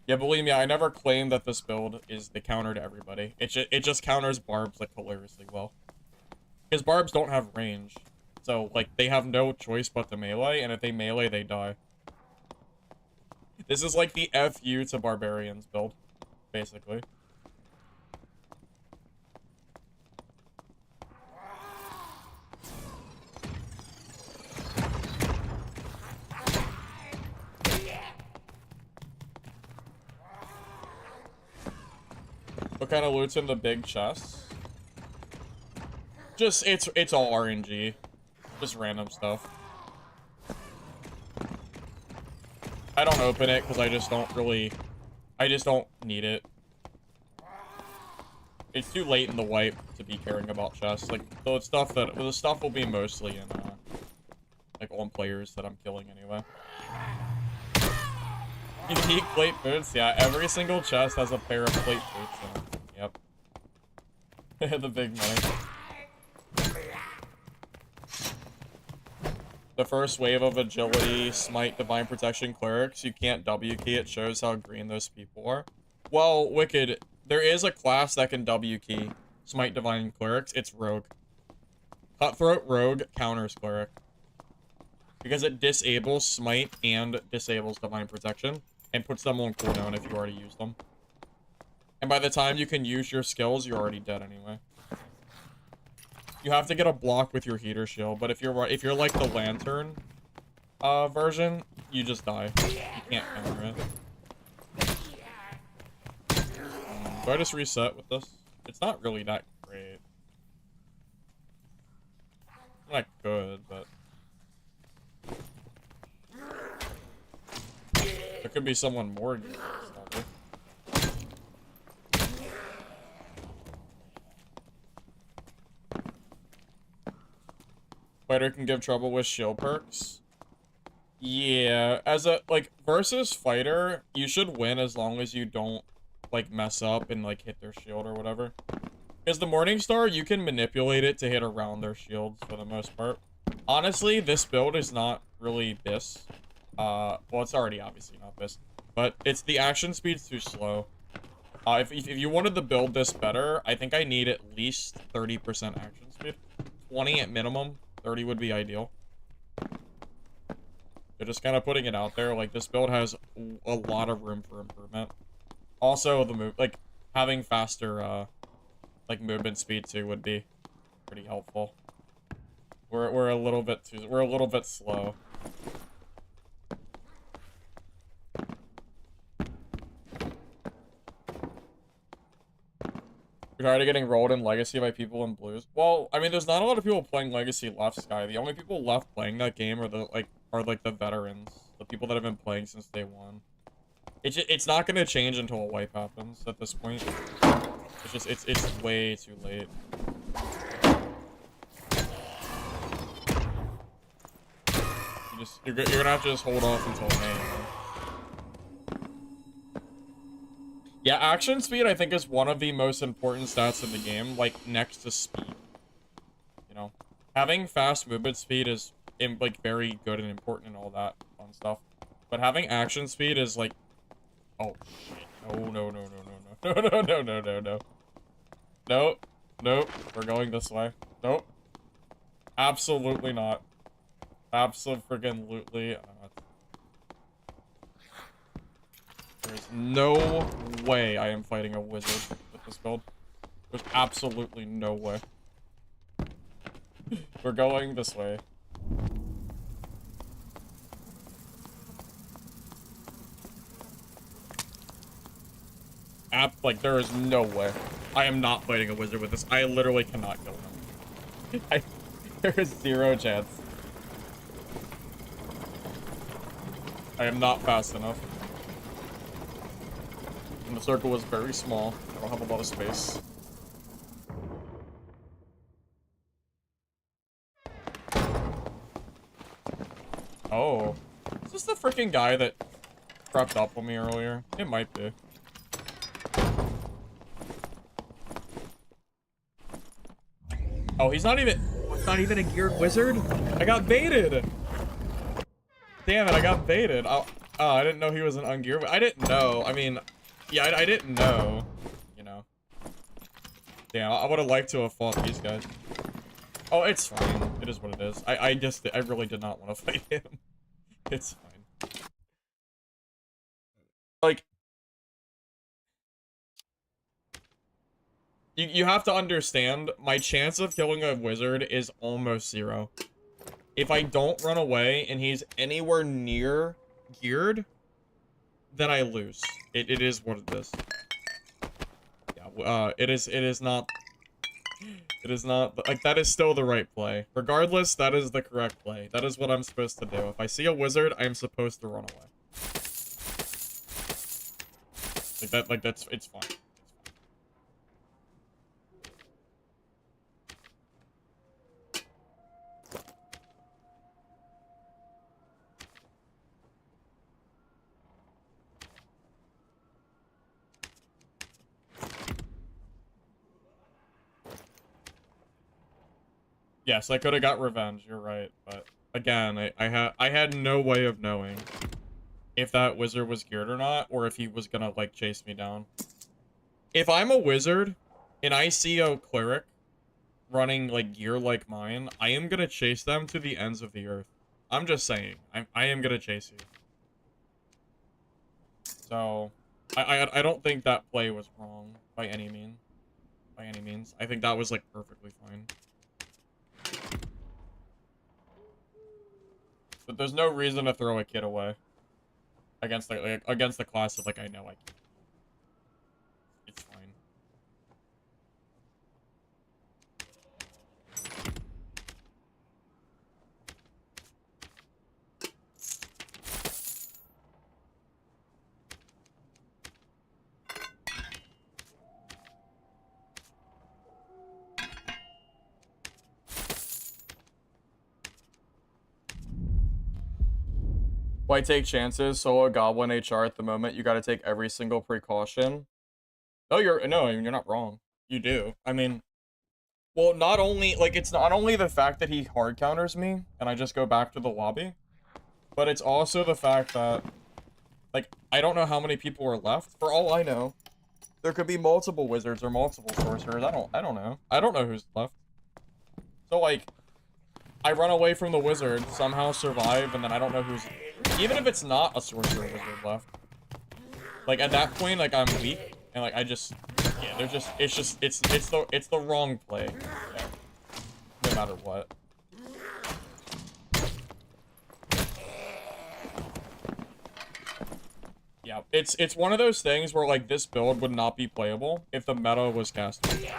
Yeah, believe me, I never claimed that this build is the counter to everybody. It just counters barbs like hilariously well. Because barbs don't have range. So, like, they have no choice but to melee, and if they melee, they die. This is like the FU to barbarians build, basically. What kind of loot's in the big chests? Just, it's all RNG. Just random stuff. I don't open it because I just don't need it. It's too late in the wipe to be caring about chests. Like, the stuff will be mostly in, like, on players that I'm killing anyway. Unique plate boots? Yeah, every single chest has a pair of plate boots in it. Yep. The big money. The first wave of agility, smite, divine protection, clerics. You can't W key. It shows how green those people are. Well, Wicked, there is a class that can W key smite, divine, clerics. It's rogue. Cutthroat rogue counters cleric. Because it disables smite and disables divine protection. And puts them on cooldown if you already use them. And by the time you can use your skills, you're already dead anyway. You have to get a block with your heater shield, but if you're like the lantern version, you just die. You can't counter it. Do I just reset with this? It's not really that great. Not good, but there could be someone more using this level. Fighter can give trouble with shield perks. Yeah, as a, like, versus fighter, you should win as long as you don't, like, mess up and, like, hit their shield or whatever. Because the Morningstar, you can manipulate it to hit around their shields for the most part. Honestly, this build is not really BIS. Well, it's already obviously not BIS. But it's the action speed's too slow. If you wanted to build this better, I think I need at least 30% action speed. 20 at minimum. 30 would be ideal. They're just kind of putting it out there. Like, this build has a lot of room for improvement. Also, like, having faster, like, movement speed, too, would be pretty helpful. We're a little bit slow. You're tired of getting rolled in Legacy by people in blues? Well, I mean, there's not a lot of people playing Legacy left, Sky. The only people left playing that game are the veterans, the people that have been playing since day one. It's not gonna change until a wipe happens at this point. It's way too late. You're gonna have to just hold off until May. Yeah, action speed, I think, is one of the most important stats in the game, like, next to speed. You know? Having fast movement speed is, like, very good and important and all that fun stuff. But having action speed is, like... Oh, shit. No. Nope. Nope. We're going this way. Nope. Absolutely not. Absolutely. There's no way I am fighting a wizard with this build. There's absolutely no way. We're going this way. Like, there is no way. I am not fighting a wizard with this. I literally cannot kill him. There is zero chance. I am not fast enough. And the circle is very small. I don't have a lot of space. Oh. Is this the freaking guy that crept up on me earlier? It might be. Oh, he's not even... It's not even a geared wizard? I got baited! Damn it, I got baited. Oh, I didn't know he was an ungear, but I didn't know. I mean, yeah, I didn't know. You know. Damn, I would have liked to have fought these guys. Oh, it's fine. It is what it is. I really did not want to fight him. It's fine. Like, you have to understand, my chance of killing a wizard is almost 0. If I don't run away and he's anywhere near geared, then I lose. It is what it is. Yeah, it is not, like, that is still the right play. Regardless, that is the correct play. That is what I'm supposed to do. If I see a wizard, I am supposed to run away. It's fine. Yes, I could have got revenge, you're right, but again, I had no way of knowing if that wizard was geared or not, or if he was gonna, like, chase me down. If I'm a wizard, and I see a cleric running, like, gear like mine, I am gonna chase them to the ends of the earth. I'm just saying, I am gonna chase you. So, I don't think that play was wrong, by any means. By any means. I think that was, like, perfectly fine. But there's no reason to throw a kid away against the class that, like, I know I can. It's fine. Why take chances? Solo Goblin HR at the moment. You got to take every single precaution. No, you're not wrong. You do. I mean, well, not only, like, it's not only the fact that he hard counters me and I just go back to the lobby, but it's also the fact that, like, I don't know how many people are left. For all I know, there could be multiple wizards or multiple sorcerers. I don't know. I don't know who's left. So, like, I run away from the wizard, somehow survive, and then I don't know who's... Even if it's not a sorcerer wizard left. Like, at that point, like, I'm weak, and, like, I just... Yeah, they're just... It's the wrong play. Yeah. No matter what. Yeah, it's one of those things where, like, this build would not be playable if the meta was casted.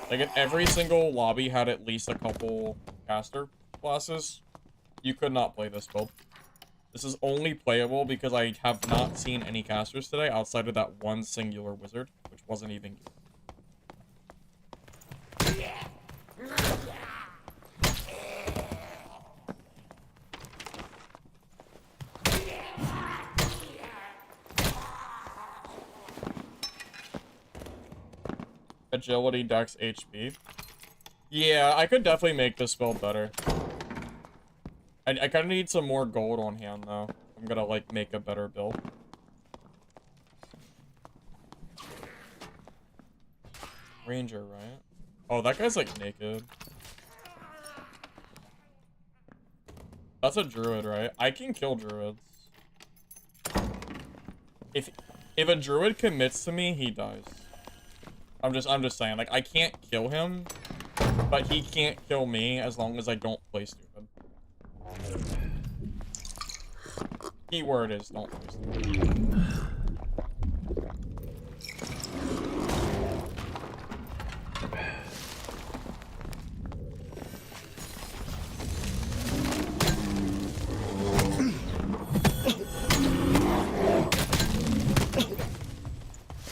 Like, if every single lobby had at least a couple caster classes, you could not play this build. This is only playable because I have not seen any casters today outside of that one singular wizard, which wasn't even good. Agility, Dex, HP. Yeah, I could definitely make this build better. I kind of need some more gold on hand, though. I'm gonna, like, make a better build. Ranger, right? Oh, that guy's, like, naked. That's a druid, right? I can kill druids. If a druid commits to me, he dies. I'm just saying, like, I can't kill him, but he can't kill me as long as I don't play stupid. Keyword is don't play stupid.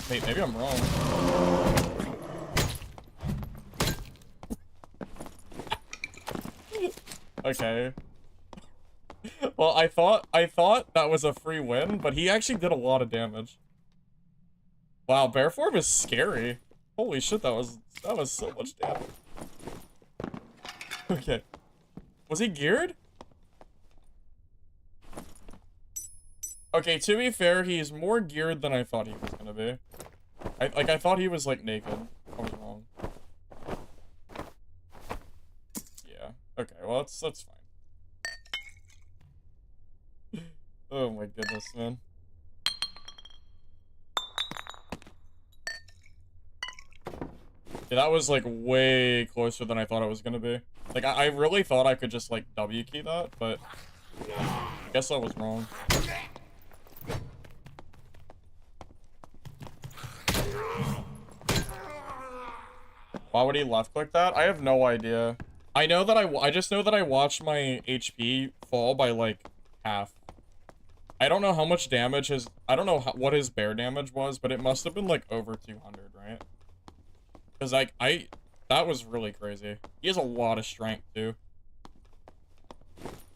Wait, maybe I'm wrong. Okay. Well, I thought that was a free win, but he actually did a lot of damage. Wow, bear form is scary. Holy shit, that was so much damage. Okay. Was he geared? Okay, to be fair, he's more geared than I thought he was gonna be. I thought he was, like, naked. I was wrong. Yeah. Okay, well, that's fine. Oh my goodness, man. Yeah, that was, like, way closer than I thought it was gonna be. Like, I really thought I could just, like, W key that, but I guess I was wrong. Why would he left click that? I have no idea. I know that I just know that I watched my HP fall by, like, half. I don't know how much damage I don't know what his bear damage was, but it must have been, like, over 200, right? Because, like, that was really crazy. He has a lot of strength, too.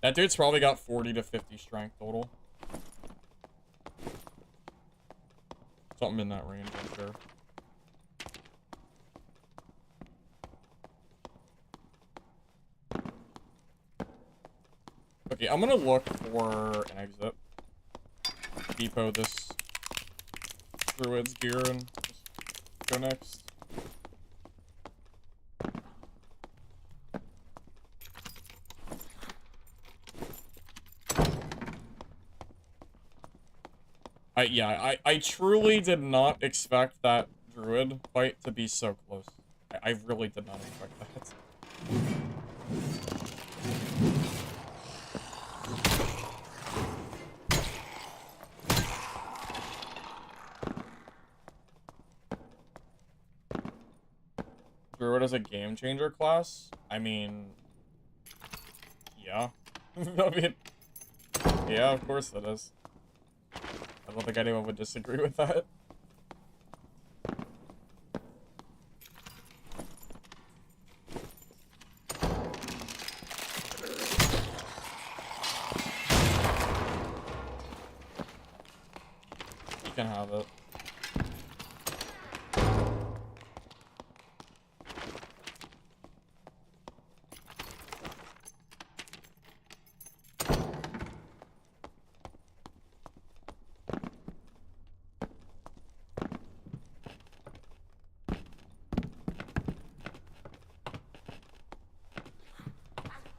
That dude's probably got 40 to 50 strength total. Something in that range, I'm sure. Okay, I'm gonna look for an exit. Depot this druid's gear and just go next. I truly did not expect that druid fight to be so close. I really did not expect that. Druid is a game changer class? I mean, yeah. I mean, yeah, of course it is. I don't think anyone would disagree with that. You can have it.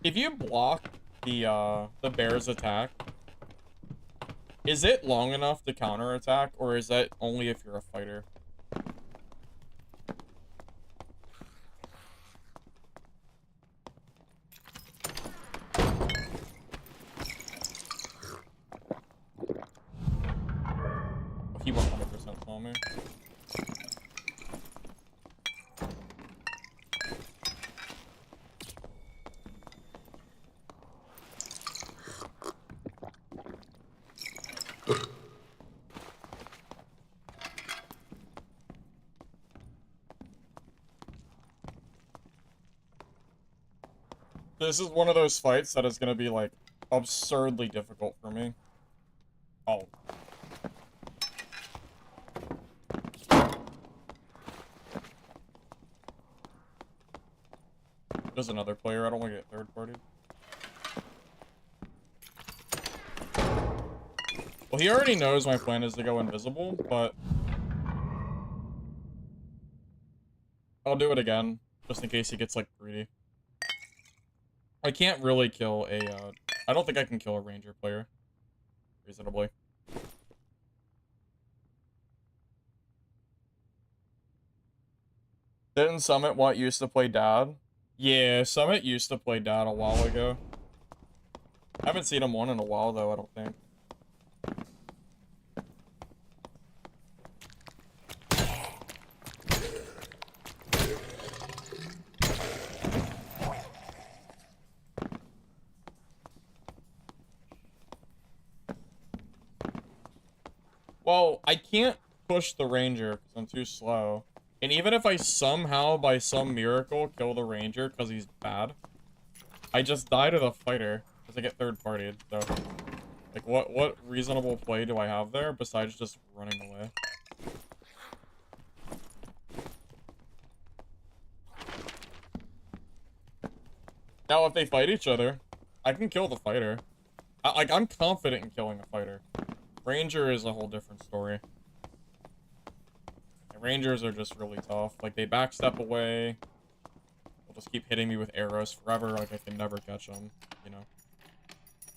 If you block the bear's attack, is it long enough to counterattack, or is that only if you're a fighter? Oh, he 100% saw me. This is one of those fights that is going to be, like, absurdly difficult for me. Oh. There's another player. I don't want to get third party. Well, he already knows my plan is to go invisible, but I'll do it again, just in case he gets, like, greedy. I can't really kill a, I don't think I can kill a ranger player, reasonably. Didn't Summit used to play Dad? Yeah, Summit used to play Dad a while ago. I haven't seen him one in a while, though, I don't think. Well, I can't push the ranger because I'm too slow. And even if I somehow, by some miracle, kill the ranger because he's bad, I just die to the fighter because I get third-partied. So, like, what reasonable play do I have there besides just running away? Now, if they fight each other, I can kill the fighter. I'm confident in killing a fighter. Ranger is a whole different story. And Rangers are just really tough. Like, they backstep away. They'll just keep hitting me with arrows forever. Like, I can never catch them, you know.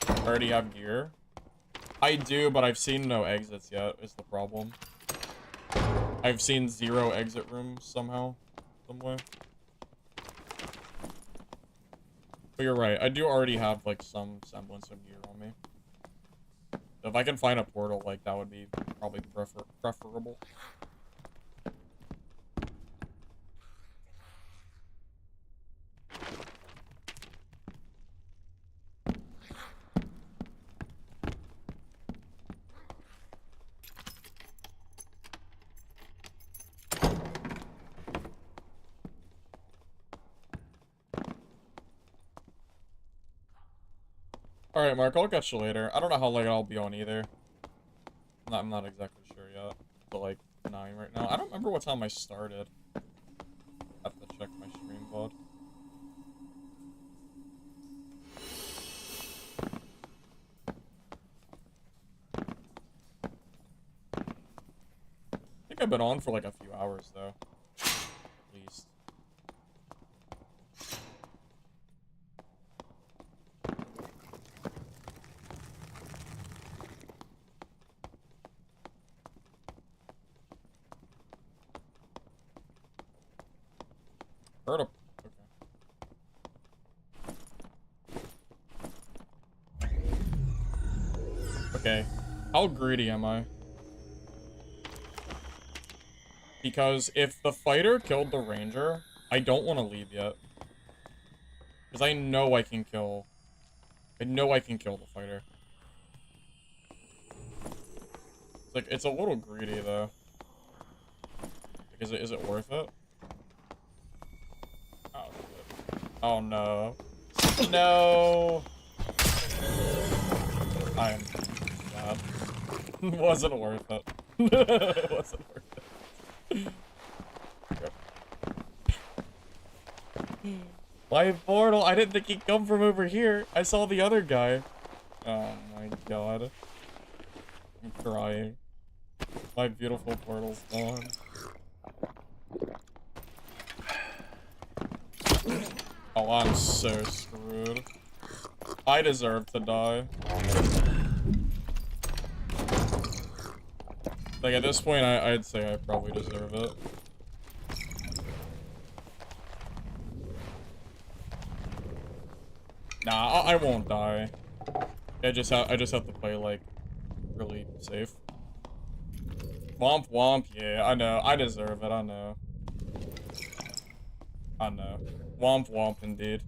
I already have gear. I do, but I've seen no exits yet, is the problem. I've seen 0 exit rooms somehow. Some way. But you're right, I do already have, like, some semblance of gear on me. So if I can find a portal, like, that would be probably preferable. Alright, Mark, I'll catch you later. I don't know how late I'll be on either. I'm not exactly sure yet. But, like, 9 right now. I don't remember what time I started. I have to check my stream VOD. I think I've been on for, like, a few hours, though. At least. Heard of... Okay. Okay. How greedy am I? Because if the fighter killed the ranger, I don't want to leave yet. Because I know I can kill... I know I can kill the fighter. It's like, it's a little greedy, though. Like, is it worth it? Oh, shit. Oh, no. No! I am bad. Wasn't worth it. Wasn't worth it. My portal! I didn't think he'd come from over here. I saw the other guy. Oh my god. I'm crying. My beautiful portal's gone. Oh, I'm so screwed. I deserve to die. Like, at this point, I'd say I probably deserve it. Nah, I won't die. I just have to play, like, really safe. Womp womp, yeah, I know. I deserve it, I know. I know. Womp womp, indeed.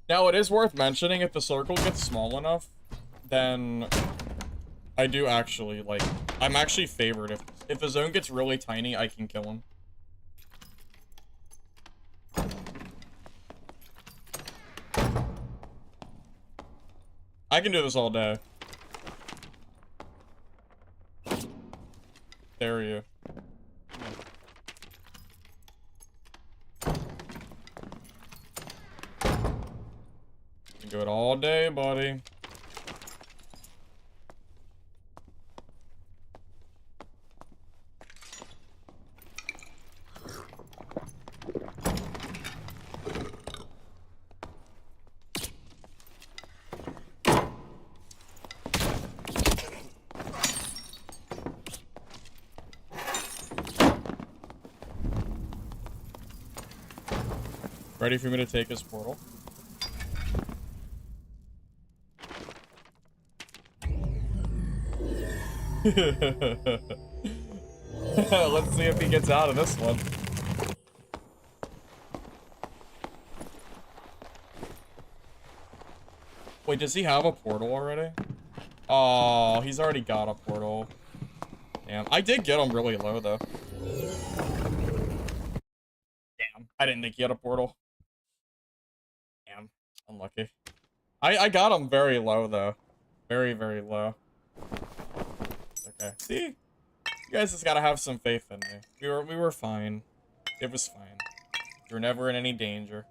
Now, it is worth mentioning, if the circle gets small enough, then I do actually, like, I'm actually favored. If the zone gets really tiny, I can kill him. I can do this all day. Dare you. You can do it all day, buddy. Ready for me to take his portal? Let's see if he gets out of this one. Wait, does he have a portal already? Oh, he's already got a portal. Damn, I did get him really low, though. Damn, I didn't think he had a portal. Damn, unlucky. I got him very low, though. Very, very low. Okay, see? You guys just gotta have some faith in me. We were fine. It was fine. We were never in any danger.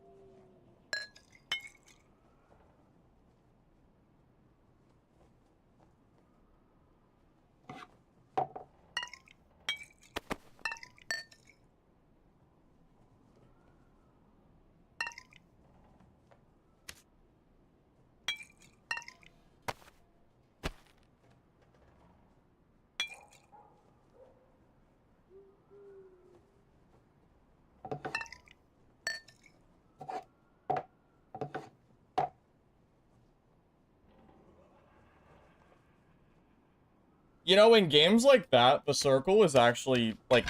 You know, in games like that, the circle is actually, like,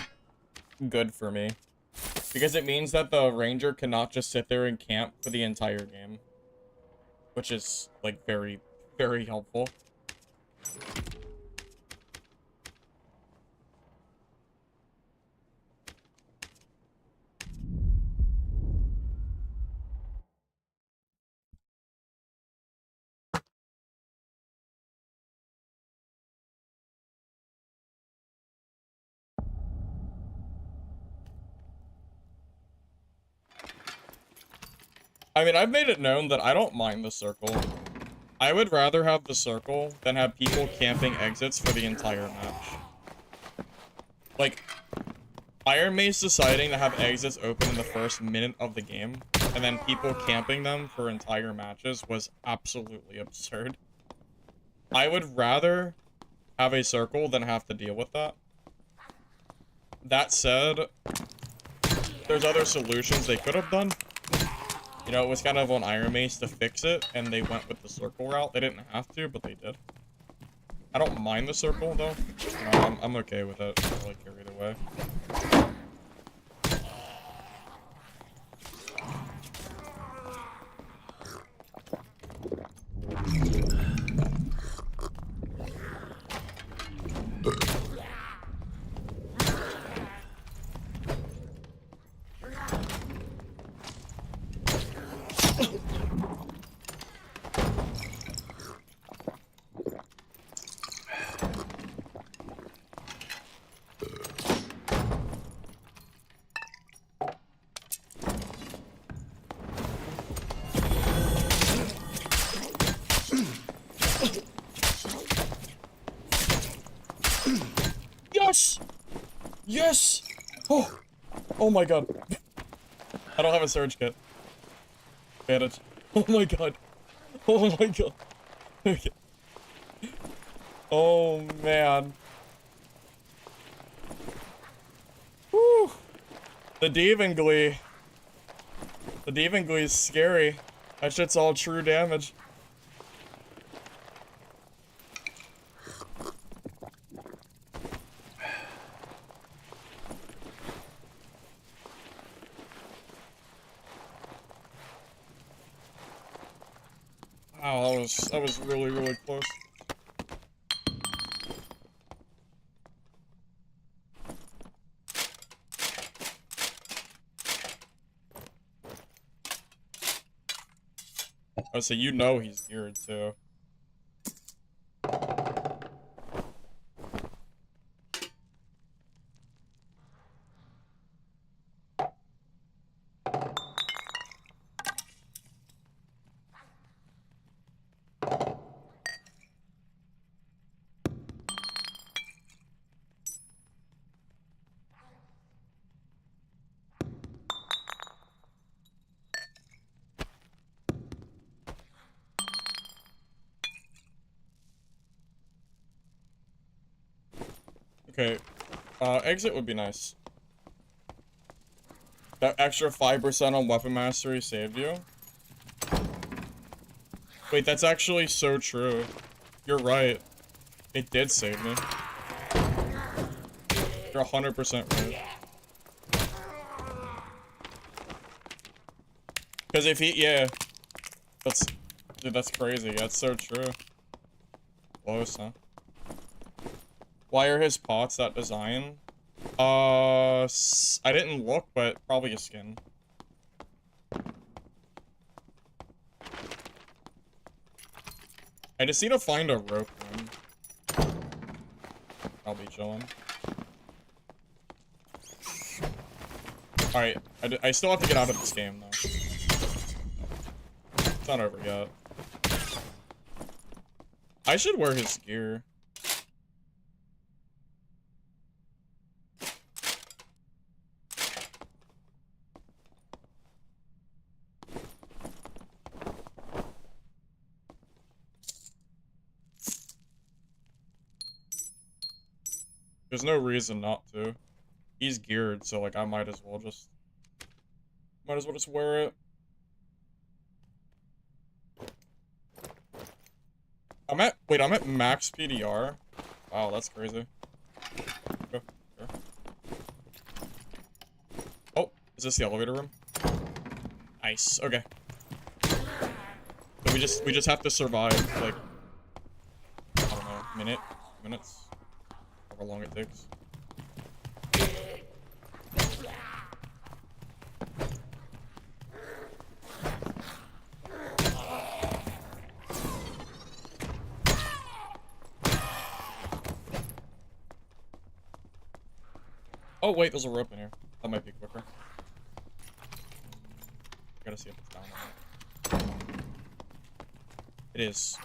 good for me. Because it means that the ranger cannot just sit there and camp for the entire game. Which is, like, very, very helpful. I mean, I've made it known that I don't mind the circle. I would rather have the circle than have people camping exits for the entire match. Like, Iron Mace deciding to have exits open in the first minute of the game, and then people camping them for entire matches was absolutely absurd. I would rather have a circle than have to deal with that. That said, there's other solutions they could have done. You know, it was kind of on Iron Mace to fix it, and they went with the circle route. They didn't have to, but they did. I don't mind the circle, though. I'm okay with it. I don't really care either way. Yes! Yes! Oh! Oh my god. I don't have a surge kit. Bandage. Oh my god. Oh my god. Okay. Oh man. Woo! The Demon Glee. The Demon Glee is scary. That shit's all true damage. Wow, that was really, really close. Oh, so you know he's geared too. Okay, exit would be nice. That extra 5% on weapon mastery saved you? Wait, that's actually so true. You're right. It did save me. You're 100% right. Because if he, yeah. Dude, that's crazy. That's so true. Close, huh? Why are his pots that design? I didn't look, but probably a skin. I just need to find a rope one. I'll be chilling. Alright, I still have to get out of this game, though. It's not over yet. I should wear his gear. There's no reason not to. He's geared, so like I might as well just wear it. I'm at max PDR. Wow, that's crazy. Okay, sure. Oh, is this the elevator room? Nice. Okay. So we just have to survive like I don't know, minutes, however long it takes. Oh wait, there's a rope in here. That might be quicker. Gotta see if it's down or not. It is.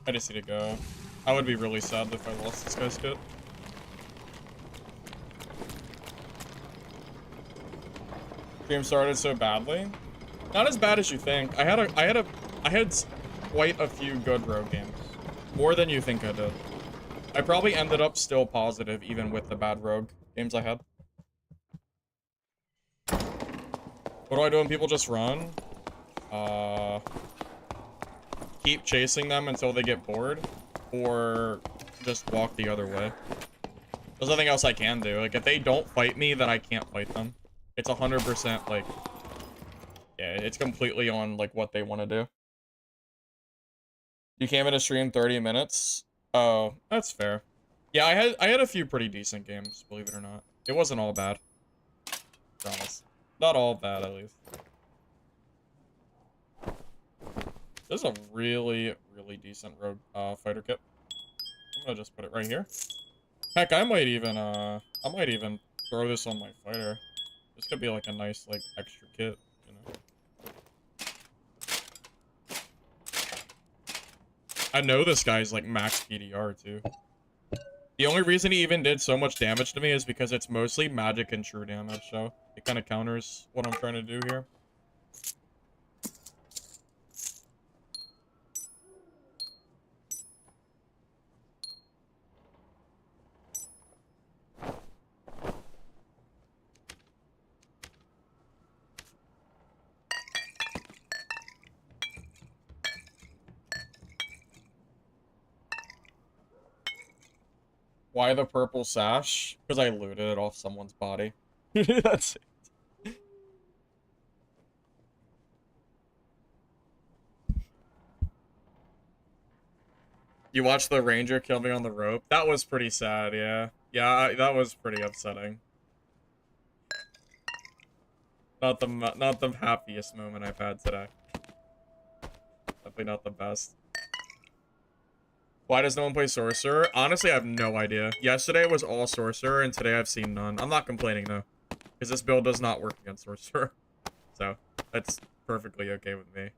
I just need to go. I would be really sad if I lost this guy's kit. Stream started so badly. Not as bad as you think. I had quite a few good rogue games. More than you think I did. I probably ended up still positive even with the bad rogue games I had. What do I do when people just run? Keep chasing them until they get bored, or just walk the other way. There's nothing else I can do. Like, if they don't fight me, then I can't fight them. It's 100% like, yeah, it's completely on like what they want to do. You came in a stream 30 minutes. Oh, that's fair. Yeah, I had a few pretty decent games, believe it or not. It wasn't all bad. Promise. Not all bad, at least. This is a really, really decent rogue fighter kit. I'm gonna just put it right here. Heck, I might even throw this on my fighter. This could be like a nice like extra kit, you know. I know this guy's like max PDR too. The only reason he even did so much damage to me is because it's mostly magic and true damage, so it kind of counters what I'm trying to do here. Why the purple sash? Because I looted it off someone's body. That's it. You watched the ranger kill me on the rope? That was pretty sad, yeah. Yeah, that was pretty upsetting. Not the happiest moment I've had today. Definitely not the best. Why does no one play Sorcerer? Honestly, I have no idea. Yesterday was all Sorcerer, and today I've seen none. I'm not complaining, though. Because this build does not work against Sorcerer. So, that's perfectly okay with me.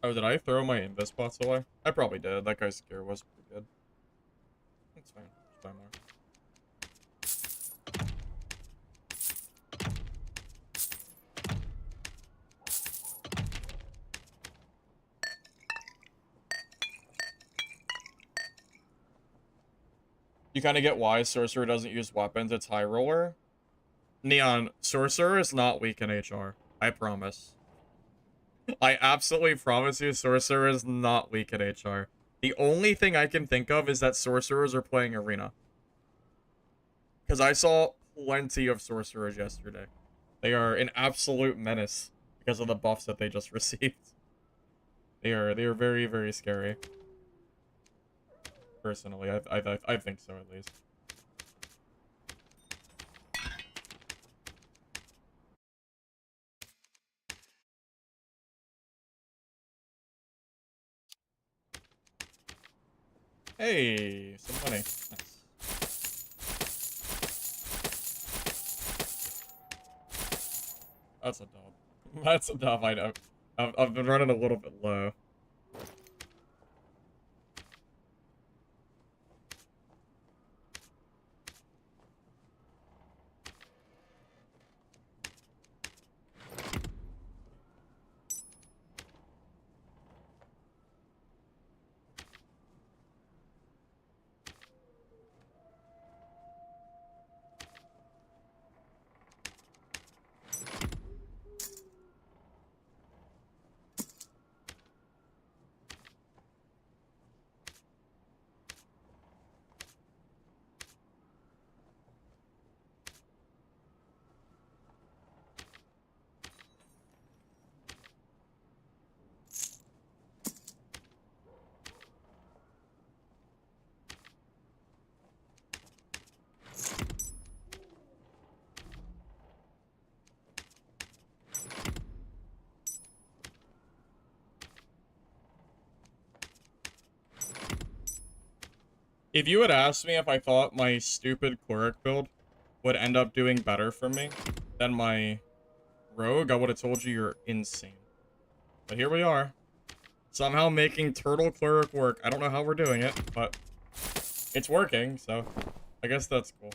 Oh, did I throw my invis pots away? I probably did. That guy's gear was pretty good. It's fine. It's fine there. You kind of get why Sorcerer doesn't use weapons. It's High Roller. Neon, Sorcerer is not weak in HR. I promise. I absolutely promise you Sorcerer is not weak at HR. The only thing I can think of is that Sorcerers are playing Arena. Because I saw plenty of sorcerers yesterday. They are an absolute menace because of the buffs that they just received. They are very, very scary. Personally, I think so at least. Hey, some money. Nice. That's a dub. That's a dub. I know. I've been running a little bit low. If you had asked me if I thought my stupid Cleric build would end up doing better for me than my Rogue, I would have told you you're insane. But here we are. Somehow making Turtle Cleric work. I don't know how we're doing it, but it's working, so I guess that's cool.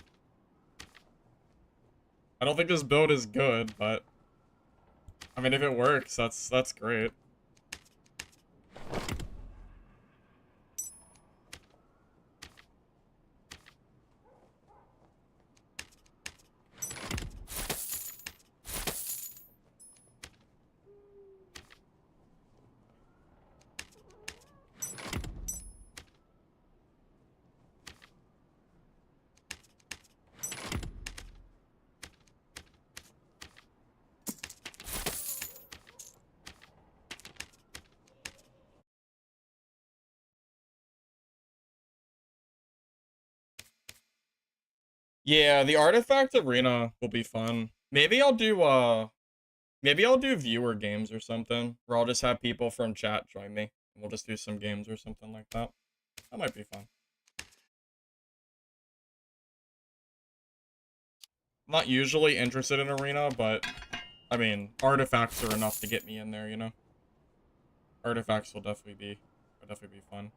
I don't think this build is good, but I mean, if it works, that's great. Yeah, the artifact arena will be fun. Maybe I'll do viewer games or something, where I'll just have people from chat join me. And we'll just do some games or something like that. That might be fun. I'm not usually interested in arena, but I mean, artifacts are enough to get me in there, you know? Artifacts will definitely be fun.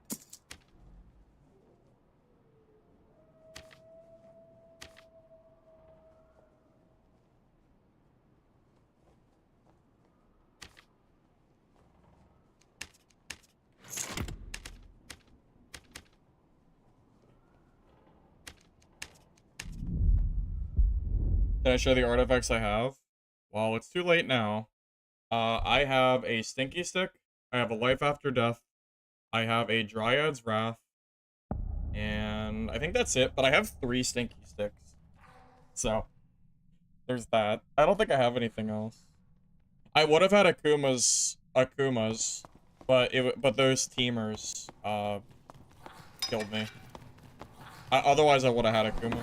Did I show the artifacts I have? Well, it's too late now. I have a Stinky Stick, I have a Life After Death, I have a Dryad's Wrath, and I think that's it, but I have 3 Stinky Sticks. So, there's that. I don't think I have anything else. I would have had Akumas, but those teamers, killed me. Otherwise I would have had Akuma.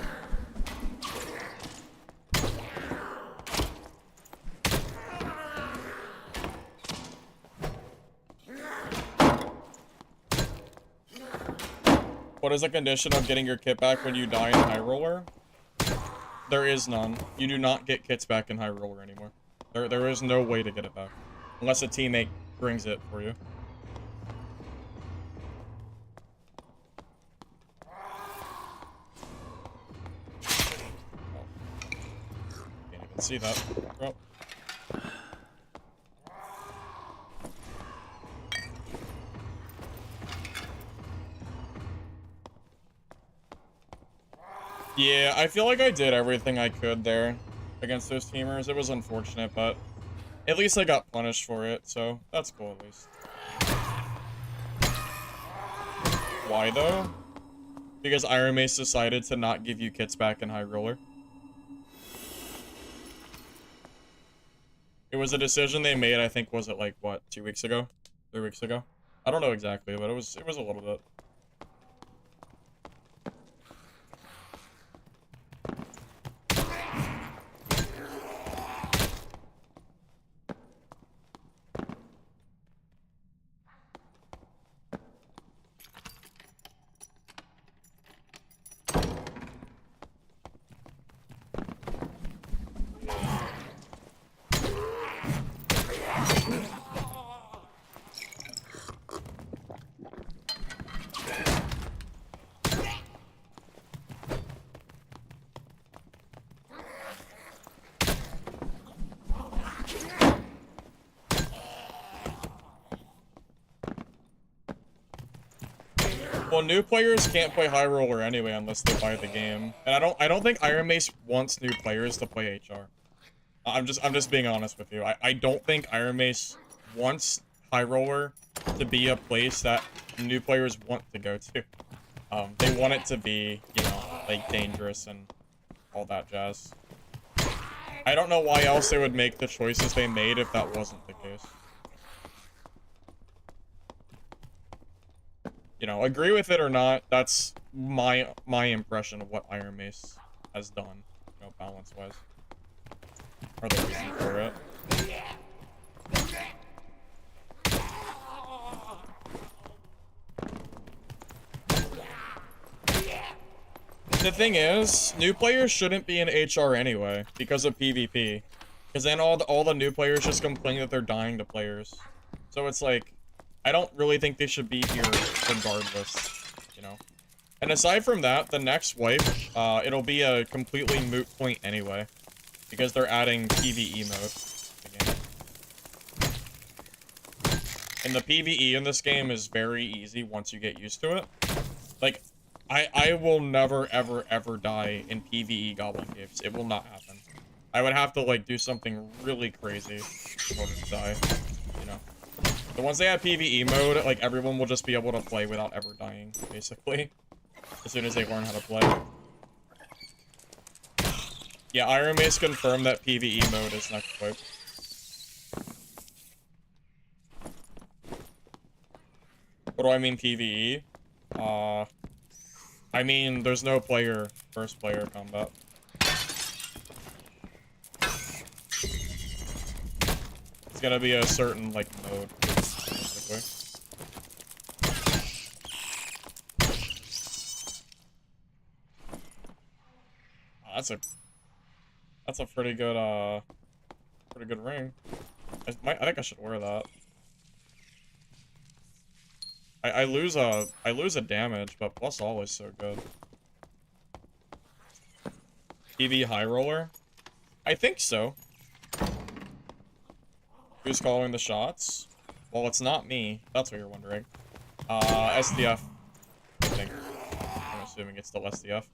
What is the condition of getting your kit back when you die in High Roller? There is none. You do not get kits back in High Roller anymore. There is no way to get it back. Unless a teammate brings it for you. Oh. Can't even see that. Oh. Yeah, I feel like I did everything I could there against those teamers. It was unfortunate, but at least I got punished for it, so that's cool at least. Why though? Because Iron Mace decided to not give you kits back in High Roller. It was a decision they made, I think, was it like, what, 2 weeks ago? 3 weeks ago? I don't know exactly, but it was a little bit. Well, new players can't play High Roller anyway unless they buy the game. And I don't think Iron Mace wants new players to play HR. I'm just being honest with you. I don't think Iron Mace wants High Roller to be a place that new players want to go to. They want it to be, you know, like dangerous and all that jazz. I don't know why else they would make the choices they made if that wasn't the case. You know, agree with it or not, that's my impression of what Iron Mace has done, you know, balance-wise. Or the reason for it. The thing is, new players shouldn't be in HR anyway, because of PvP. Because then all the new players just complain that they're dying to players. So it's like, I don't really think they should be here regardless, you know? And aside from that, the next wipe, it'll be a completely moot point anyway. Because they're adding PvE mode to the game. And the PvE in this game is very easy once you get used to it. Like, I will never, ever, ever die in PvE Goblin Caves. It will not happen. I would have to, like, do something really crazy in order to die, you know? So once they have PvE mode, like, everyone will just be able to play without ever dying, basically. As soon as they learn how to play. Yeah, Iron Mace confirmed that PvE mode is next wipe. What do I mean PvE? I mean, there's no first player combat. It's gonna be a certain, like, mode, basically. Oh, that's a pretty good ring. I think I should wear that. I lose a damage, but plus all is so good. PV High Roller? I think so. Who's calling the shots? Well, it's not me. That's what you're wondering. SDF. I think. I'm assuming it's still SDF.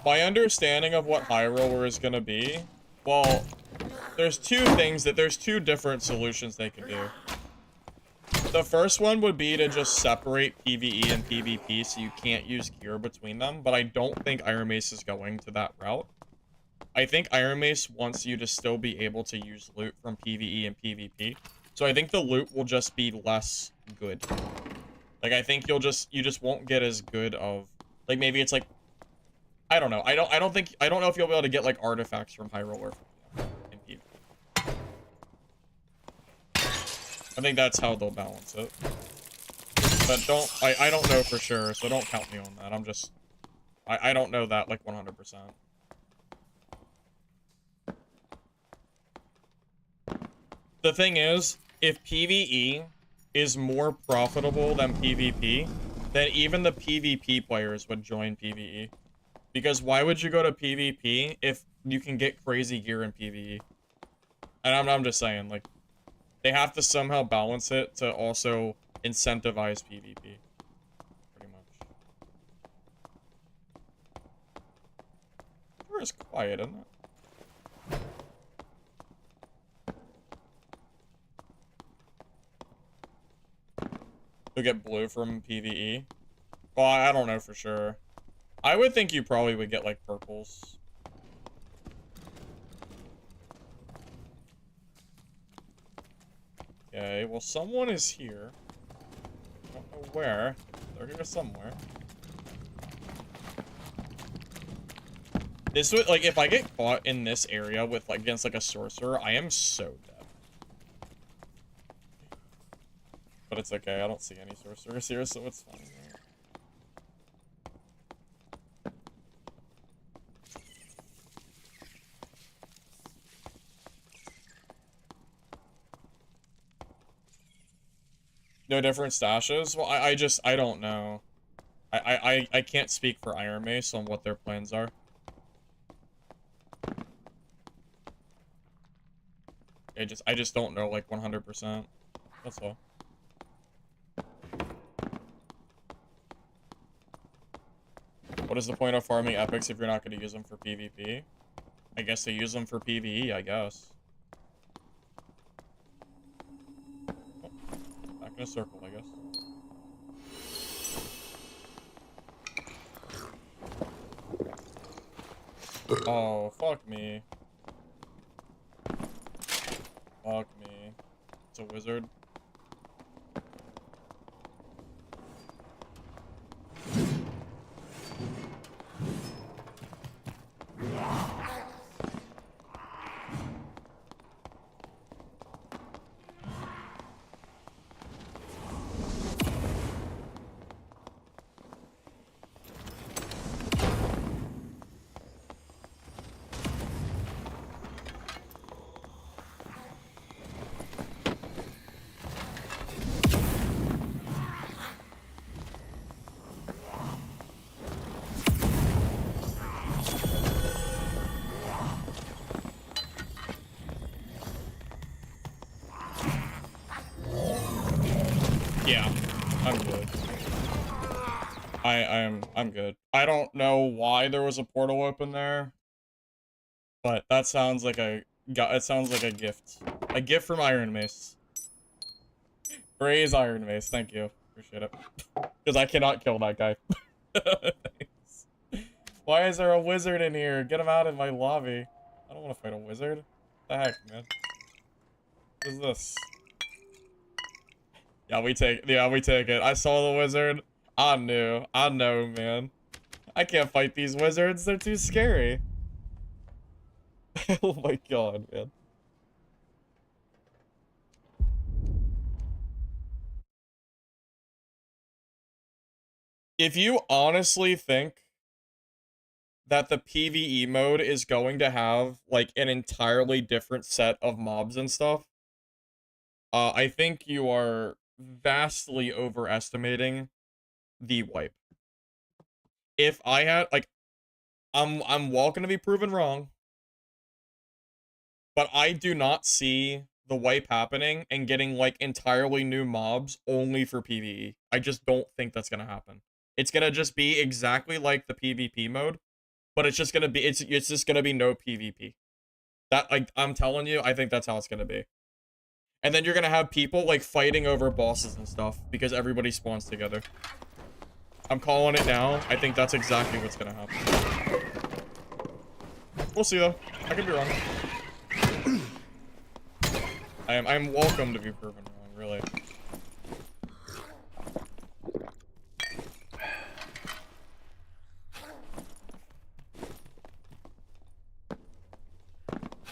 My understanding of what High Roller is gonna be, well, there's two different solutions they could do. The first one would be to just separate PvE and PvP so you can't use gear between them, but I don't think Iron Mace is going to that route. I think Iron Mace wants you to still be able to use loot from PvE and PvP. So I think the loot will just be less good. Like, I think you just won't get as good of, like, maybe it's like, I don't know. I don't know if you'll be able to get, like, artifacts from High Roller in PvP. I think that's how they'll balance it. But I don't know for sure, so don't count me on that. I don't know that, like, 100%. The thing is, if PvE is more profitable than PvP, then even the PvP players would join PvE. Because why would you go to PvP if you can get crazy gear in PvE? And I'm just saying, like, they have to somehow balance it to also incentivize PvP. Pretty much. is quiet, isn't it? You'll get blue from PvE. Well, I don't know for sure. I would think you probably would get, like, purples. Okay, well, someone is here. I don't know where. They're here somewhere. This would, like, if I get caught in this area with, like, against, like, a sorcerer, I am so dead. But it's okay, I don't see any sorcerers here, so it's fine. No different stashes? Well, I don't know. I can't speak for Iron Mace on what their plans are. I just don't know, like, 100%. That's all. What is the point of farming epics if you're not going to use them for PvP? I guess they use them for PvE, I guess. Oh, back in a circle, I guess. Oh, fuck me. Fuck me. It's a wizard. Yeah, I'm good. I'm good. I don't know why there was a portal open there, but that sounds like a gift. A gift from Iron Mace. Praise Iron Mace, thank you. Appreciate it. Because I cannot kill that guy. Thanks. Why is there a wizard in here? Get him out of my lobby. I don't want to fight a wizard. What the heck, man? What is this? Yeah, we take it. I saw the wizard. I know, man. I can't fight these wizards. They're too scary. Oh my god, man. If you honestly think that the PvE mode is going to have, like, an entirely different set of mobs and stuff, I think you are vastly overestimating the wipe. If I had, like, I'm welcome to be proven wrong, but I do not see the wipe happening and getting, like, entirely new mobs only for PvE. I just don't think that's gonna happen. It's gonna just be exactly like the PvP mode, but it's just gonna be, it's just gonna be no PvP. That, like, I'm telling you, I think that's how it's gonna be. And then you're gonna have people, like, fighting over bosses and stuff because everybody spawns together. I'm calling it now. I think that's exactly what's gonna happen. We'll see, though. I could be wrong. I'm welcome to be proven wrong, really.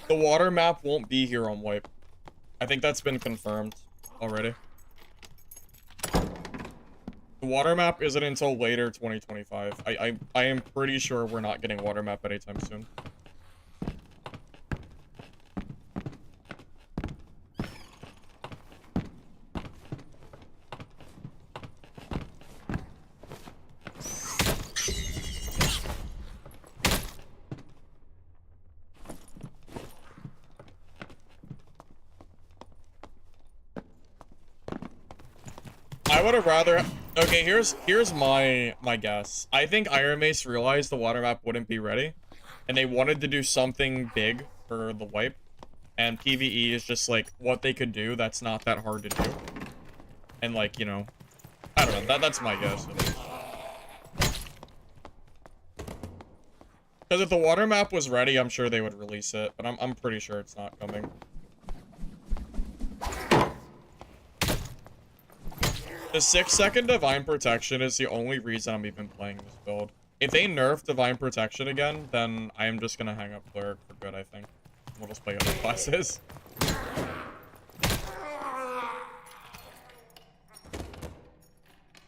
The water map won't be here on wipe. I think that's been confirmed already. The water map isn't until later 2025. I am pretty sure we're not getting water map anytime soon. I would have rather... Okay, here's my guess. I think Iron Mace realized the water map wouldn't be ready. and they wanted to do something big for the wipe, and PvE is just like what they could do that's not that hard to do. And like, you know, I don't know, that's my guess. Because if the water map was ready, I'm sure they would release it, but I'm pretty sure it's not coming. The 6-second Divine Protection is the only reason I'm even playing this build. If they nerf Divine Protection again, then I am just gonna hang up Cleric for good, I think. We'll just play other classes.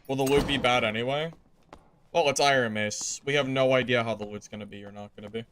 Will the loot be bad anyway? Well, it's Iron Mace. We have no idea how the loot's gonna be or not gonna be.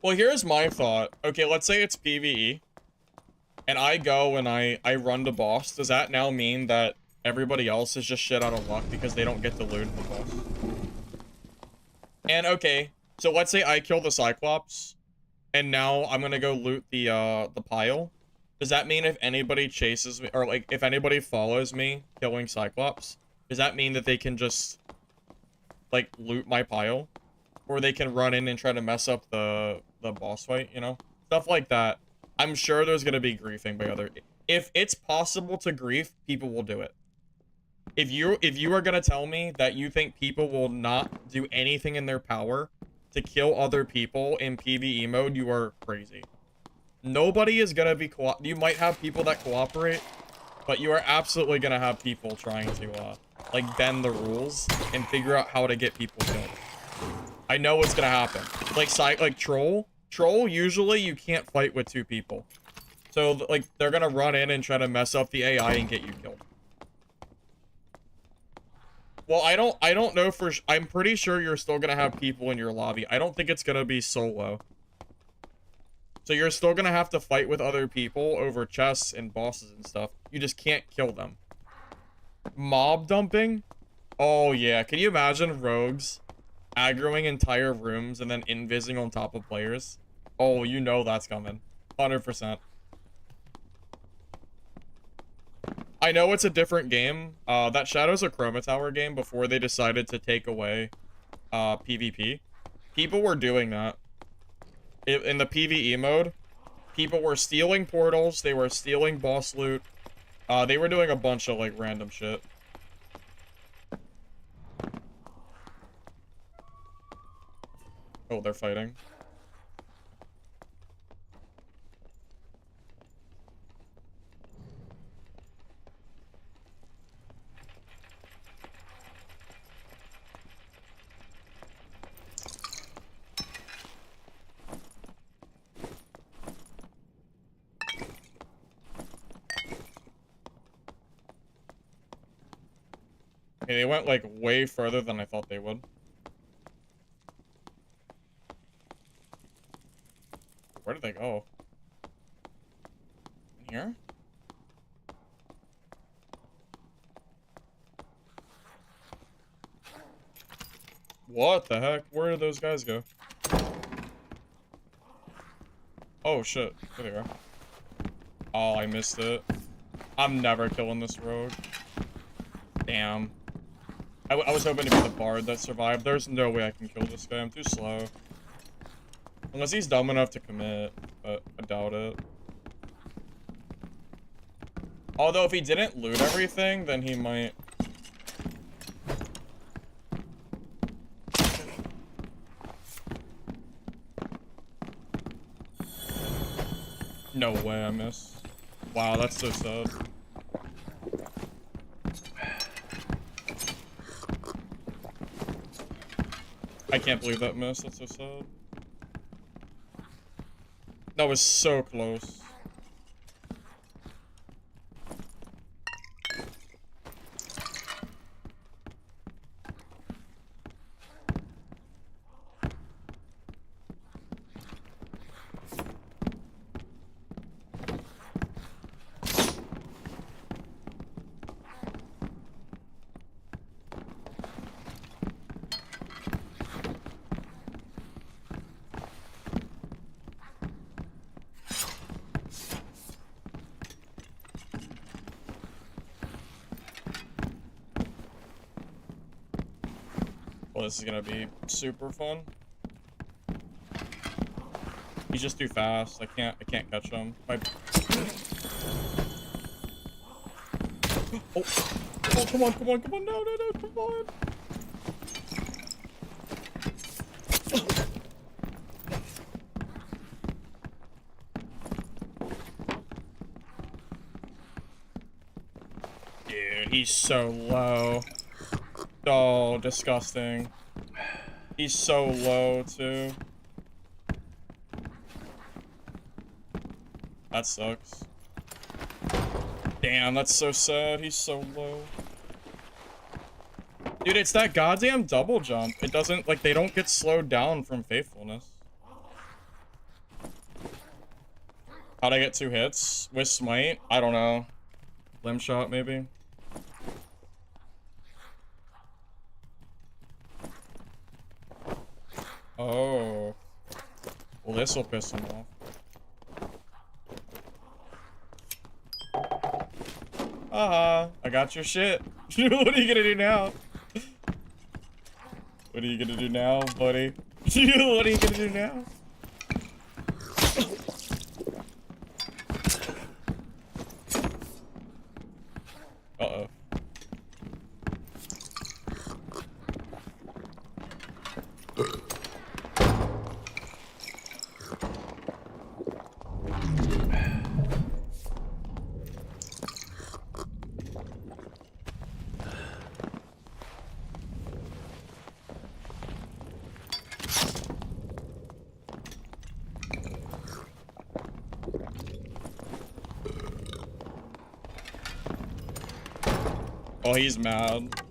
Well, here's my thought. Okay, let's say it's PvE, and I go and I run the boss. Does that now mean that everybody else is just shit out of luck because they don't get to loot the boss? And okay, so let's say I kill the Cyclops, and now I'm gonna go loot the pile. Does that mean if anybody chases me, or like if anybody follows me killing Cyclops, does that mean that they can just like loot my pile? Or they can run in and try to mess up the boss fight, you know? Stuff like that. I'm sure there's gonna be griefing by other... If it's possible to grief, people will do it. If you are gonna tell me that you think people will not do anything in their power to kill other people in PvE mode, you are crazy. Nobody is gonna be you might have people that cooperate, but you are absolutely gonna have people trying to, like, bend the rules and figure out how to get people killed. I know what's gonna happen. Like Troll, usually you can't fight with 2 people. So, like, they're gonna run in and try to mess up the AI and get you killed. Well, I don't know for I'm pretty sure you're still gonna have people in your lobby. I don't think it's gonna be solo. So you're still gonna have to fight with other people over chests and bosses and stuff. You just can't kill them. Mob dumping? Oh yeah, can you imagine rogues aggroing entire rooms and then invising on top of players? Oh, you know that's coming. 100%. I know it's a different game. That Shadows of Chroma Tower game, before they decided to take away PvP, people were doing that. In the PvE mode, people were stealing portals, they were stealing boss loot, they were doing a bunch of, like, random shit. Oh, they're fighting. Okay, they went, like, way further than I thought they would. Where did they go? In here? What the heck? Where did those guys go? Oh, shit. There they are. Oh, I missed it. I'm never killing this rogue. Damn. I was hoping to be the bard that survived. There's no way I can kill this guy. I'm too slow. Unless he's dumb enough to commit, but I doubt it. Although if he didn't loot everything, then he might... No way I missed. Wow, that's so sad. I can't believe that missed. That's so sad. That was so close. Oh, this is gonna be super fun. He's just too fast. I can't catch him. Oh, oh, come on, come on, come on, no, no, no, come on. Dude, he's so low. Oh, disgusting. He's so low, too. That sucks. Damn, that's so sad. He's so low. Dude, it's that goddamn double jump. It doesn't, like, they don't get slowed down from faithfulness. How'd I get 2 hits? With smite? I don't know. Limb shot, maybe? Oh. Well, this'll piss him off. I got your shit. What are you gonna do now? What are you gonna do now, buddy? What are you gonna do now? Uh-oh. Oh, he's mad.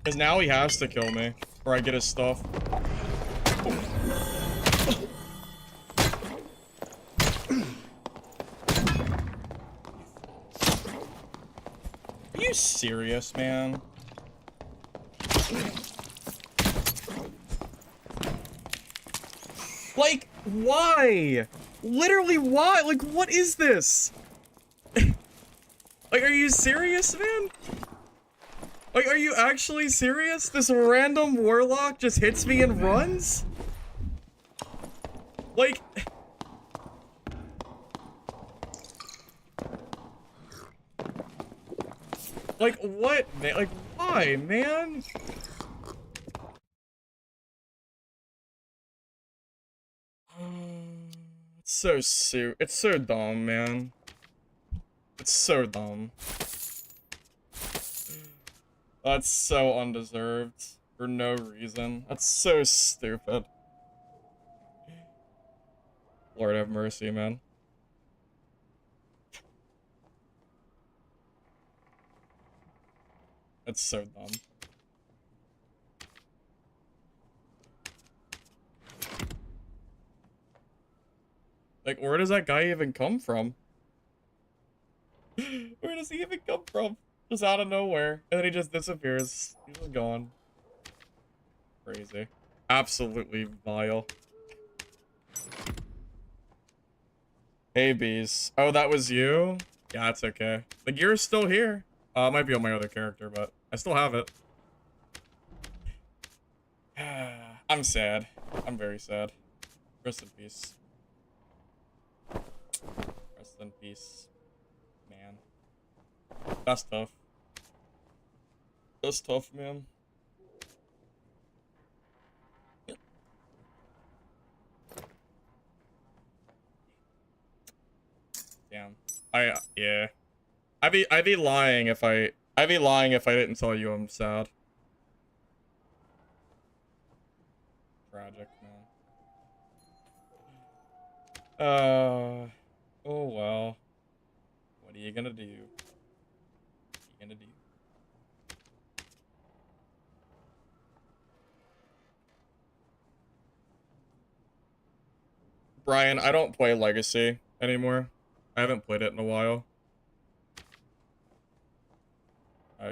Because now he has to kill me, or I get his stuff. Are you serious, man? Like, why? Literally, why? Like, what is this? Like, are you serious, man? Like, are you actually serious? This random warlock just hits me and runs? Like... Like, what, man? Like, why, man? It's so dumb, man. It's so dumb. That's so undeserved. For no reason. That's so stupid. Lord have mercy, man. That's so dumb. Like, where does that guy even come from? Where does he even come from? Just out of nowhere. And then he just disappears. He's just gone. Crazy. Absolutely vile. Hey, bees. Oh, that was you? Yeah, it's okay. The gear's still here. It might be on my other character, but I still have it. I'm sad. I'm very sad. Rest in peace. Rest in peace. Man. That's tough. That's tough, man. Damn. Yeah. I'd be lying if I didn't tell you I'm sad. Tragic, man. Oh well. What are you gonna do? What are you gonna do? Brian, I don't play Legacy anymore. I haven't played it in a while.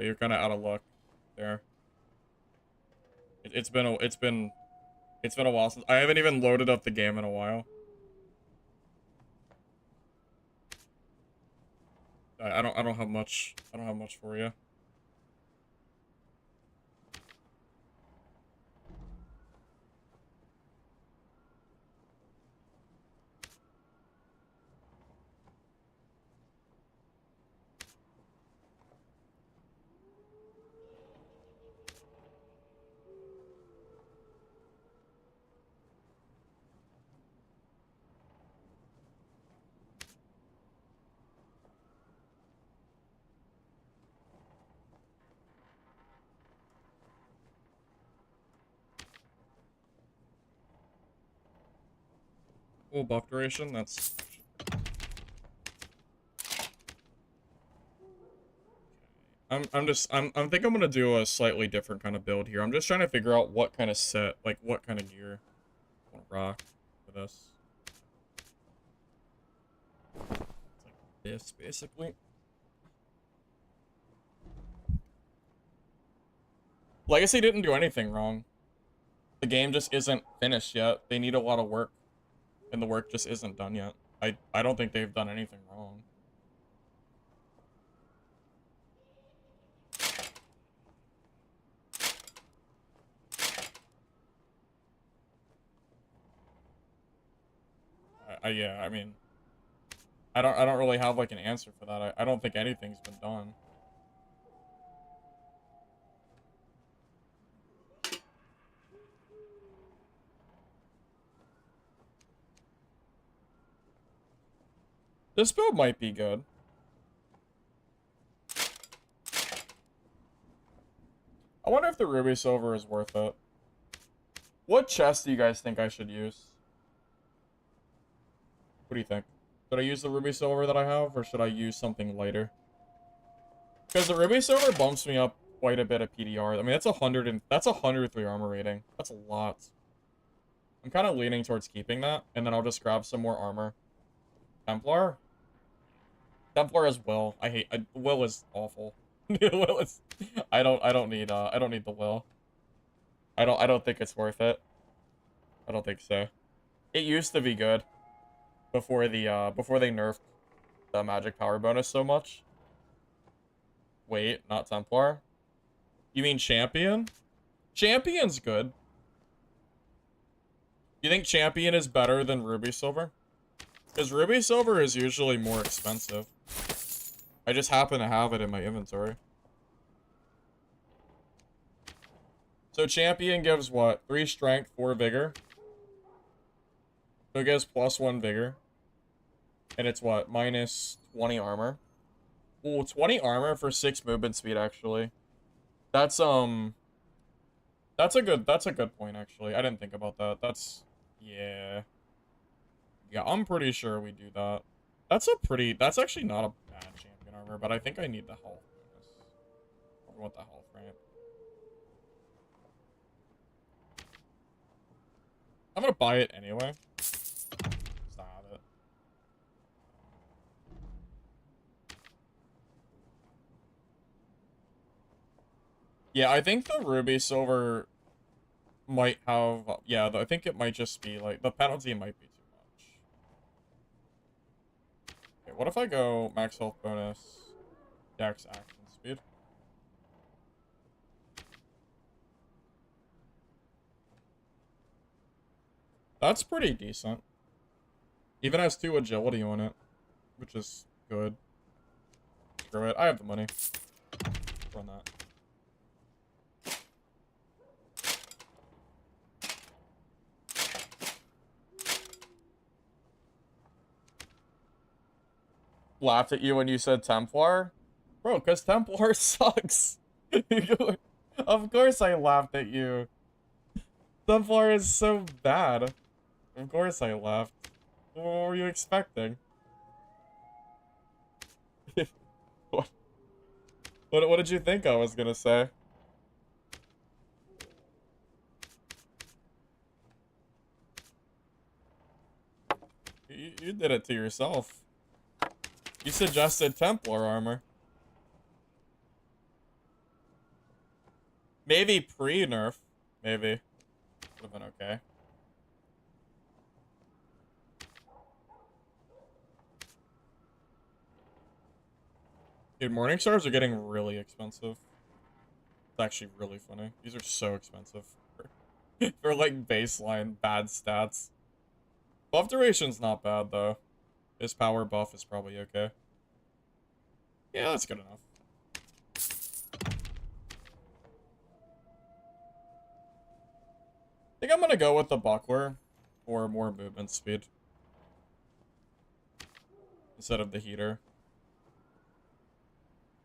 You're kind of out of luck there. It's been a while since I haven't even loaded up the game in a while. I don't have much for you. full buff duration. That's I think I'm gonna do a slightly different kind of build here. I'm just trying to figure out what kind of set, like what kind of gear I want to rock for this. It's like this, basically. Legacy didn't do anything wrong. The game just isn't finished yet. They need a lot of work, and the work just isn't done yet. I don't think they've done anything wrong. Yeah, I mean, I don't really have like an answer for that. I don't think anything's been done. This build might be good. I wonder if the ruby silver is worth it. What chest do you guys think I should use? What do you think? Should I use the ruby silver that I have, or should I use something lighter? Because the ruby silver bumps me up quite a bit of PDR. I mean, that's 103 armor rating. That's a lot. I'm kind of leaning towards keeping that, and then I'll just grab some more armor. Templar? Templar is Will. Will is awful. Will is I don't need the Will. I don't think it's worth it. I don't think so. It used to be good before they nerfed the magic power bonus so much. Wait, not Templar. You mean Champion? Champion's good. You think Champion is better than Ruby Silver? Because Ruby Silver is usually more expensive. I just happen to have it in my inventory. So Champion gives what? 3 strength, 4 vigor. So it gives +1 vigor. And it's what? Minus 20 armor. Ooh, 20 armor for 6 movement speed, actually. That's a good point, actually. I didn't think about that. Yeah. Yeah, I'm pretty sure we do that. That's actually not a bad champion armor, but I think I need the health bonus. I want the health, right? I'm gonna buy it anyway. Just to have it. Yeah, I think the ruby silver might have, yeah, I think it might just be like, the penalty might be too much. Okay, what if I go max health bonus, dex action speed? That's pretty decent. Even has 2 agility on it, which is good. Screw it, I have the money. Run that. Laughed at you when you said Templar? Bro, because Templar sucks. Of course I laughed at you. Templar is so bad. Of course I laughed. What were you expecting? What did you think I was gonna say? You did it to yourself. You suggested Templar armor. Maybe pre-nerf. Maybe. Would have been okay. Dude, morning stars are getting really expensive. It's actually really funny. These are so expensive for like baseline bad stats. Buff duration's not bad though. His power buff is probably okay. Yeah, that's good enough. I think I'm gonna go with the buckler for more movement speed instead of the heater.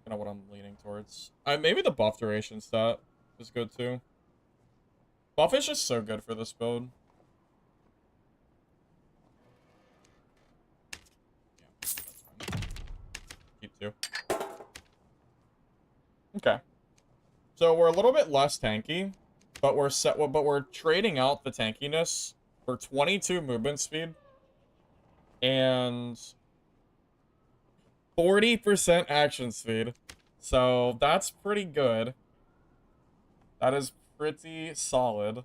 Kind of what I'm leaning towards. Maybe the buff duration stat is good too. Buff is just so good for this build. Okay. So we're a little bit less tanky, but we're trading out the tankiness for 22 movement speed and 40% action speed. So that's pretty good. That is pretty solid.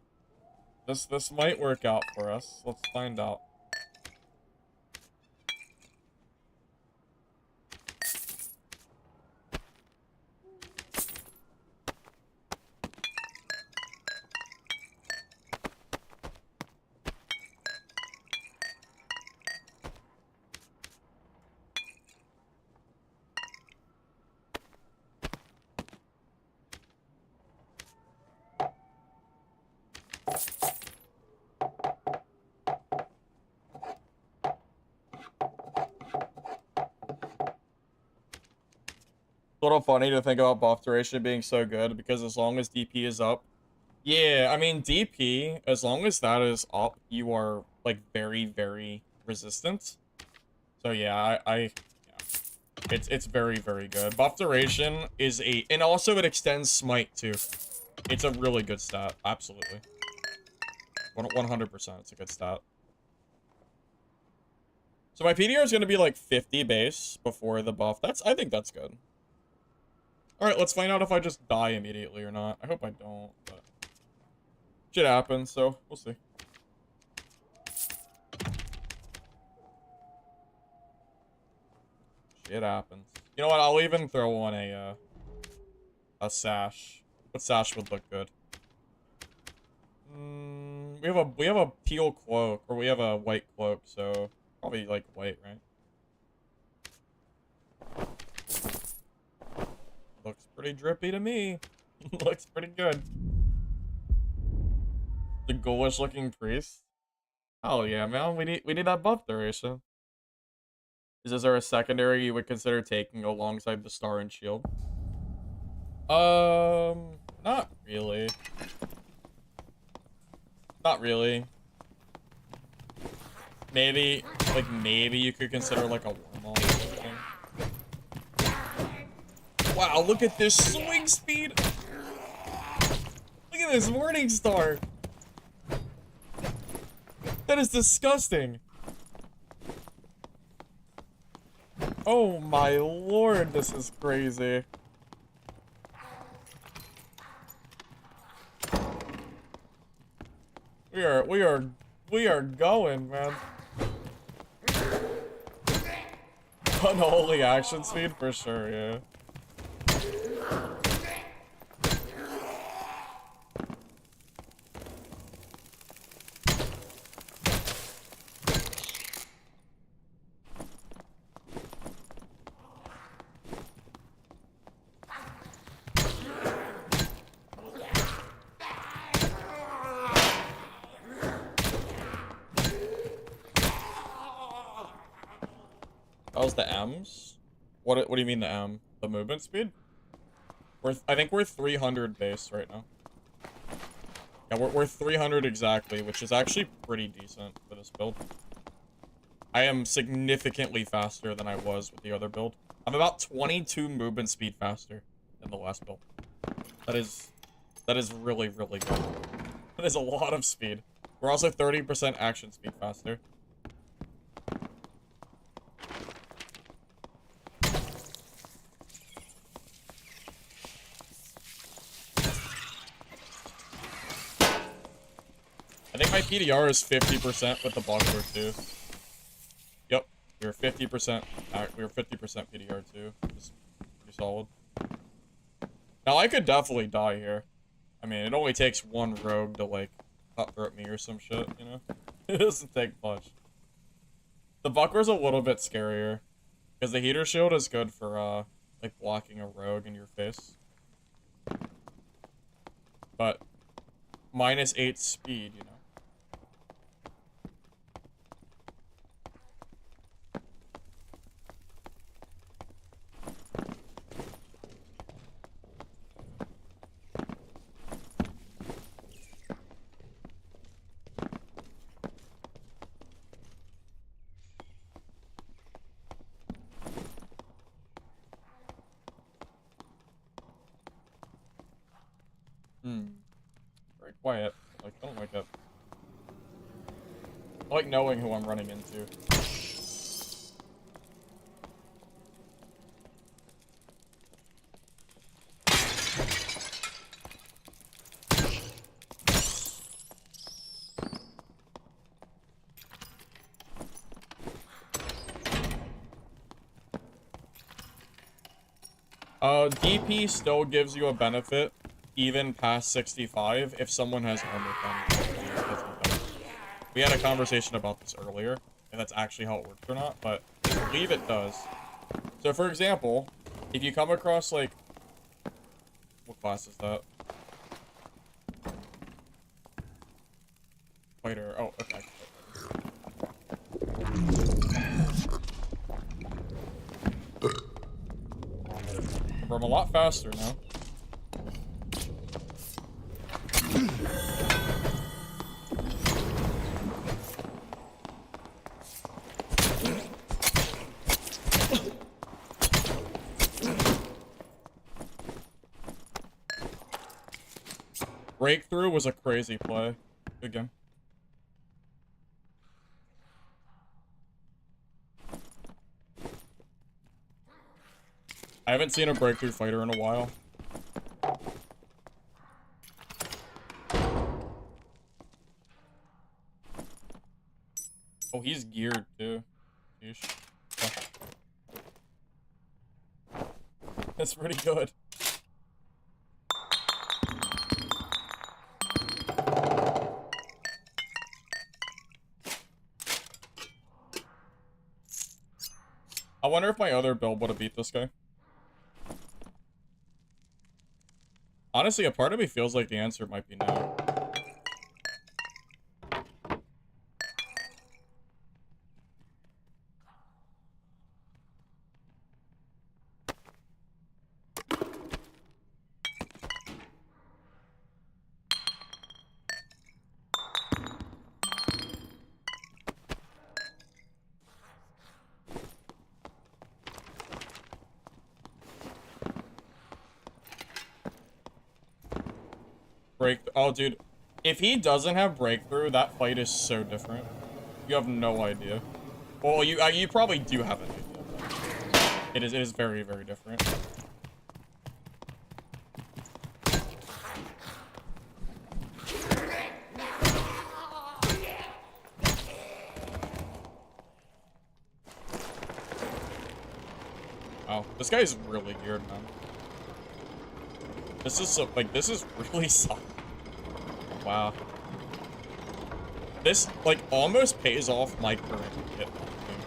This might work out for us. Let's find out. A little funny to think about buff duration being so good because as long as DP is up, yeah, I mean DP, as long as that is up, you are like very, very resistant. So yeah, yeah. It's very, very good. Buff duration is and also it extends smite too. It's a really good stat, absolutely. 100%, it's a good stat. So my PDR is gonna be like 50 base before the buff. I think that's good. Alright, let's find out if I just die immediately or not. I hope I don't, but shit happens, so we'll see. Shit happens. You know what? I'll even throw on a sash. What sash would look good? We have a teal cloak, or we have a white cloak, so probably like white, right? Looks pretty drippy to me. Looks pretty good. The ghoulish looking priest. Oh yeah, man, we need that buff duration. Is there a secondary you would consider taking alongside the star and shield? Not really. Not really. Maybe you could consider like a wormhole or something. Wow, look at this swing speed! Look at this Morning Star! That is disgusting! Oh my lord, this is crazy. We are going, man. Unholy action speed for sure, yeah. That was the M's? What do you mean the M? The movement speed? I think we're 300 base right now. Yeah, we're 300 exactly, which is actually pretty decent for this build. I am significantly faster than I was with the other build. I'm about 22 movement speed faster than the last build. That is really, really good. That is a lot of speed. We're also 30% action speed faster. I think my PDR is 50% with the buckler too. Yep, we were 50%. We were 50% PDR too. Just pretty solid. Now I could definitely die here. I mean, it only takes one rogue to like cutthroat me or some shit, you know? It doesn't take much. The buckler's a little bit scarier because the heater shield is good for like blocking a rogue in your face. But -8 speed, you know. quiet. Like, I don't like it. I like knowing who I'm running into. DP still gives you a benefit, even past 65, if someone has armor pen. We had a conversation about this earlier, if that's actually how it works or not, but I believe it does. So, for example, if you come across, like... What class is that? Fighter. Oh, okay. I'm a lot faster now. Breakthrough was a crazy play. Good game. I haven't seen a breakthrough fighter in a while. Oh, he's geared too. Yeesh. Oh. That's pretty good. I wonder if my other build would have beat this guy. Honestly, a part of me feels like the answer might be no. Oh, dude. If he doesn't have breakthrough, that fight is so different. You have no idea. Well, you probably do have an idea. It is very, very different. Wow, this guy's really geared, man. This is so, like, this is really solid. Wow. This, like, almost pays off my current kit.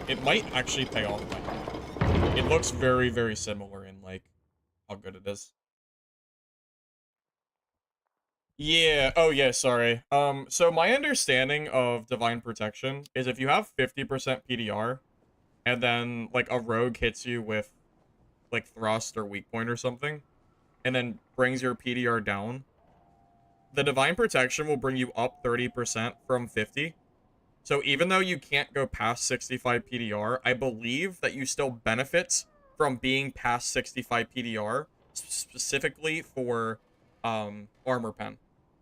It might actually pay off my kit. It looks very, very similar in, like, how good it is. Yeah, oh yeah, sorry. So my understanding of Divine Protection is if you have 50% PDR, and then, like, a rogue hits you with, like, thrust or weak point or something, and then brings your PDR down, the Divine Protection will bring you up 30% from 50. So even though you can't go past 65 PDR, I believe that you still benefit from being past 65 PDR, specifically for armor pen.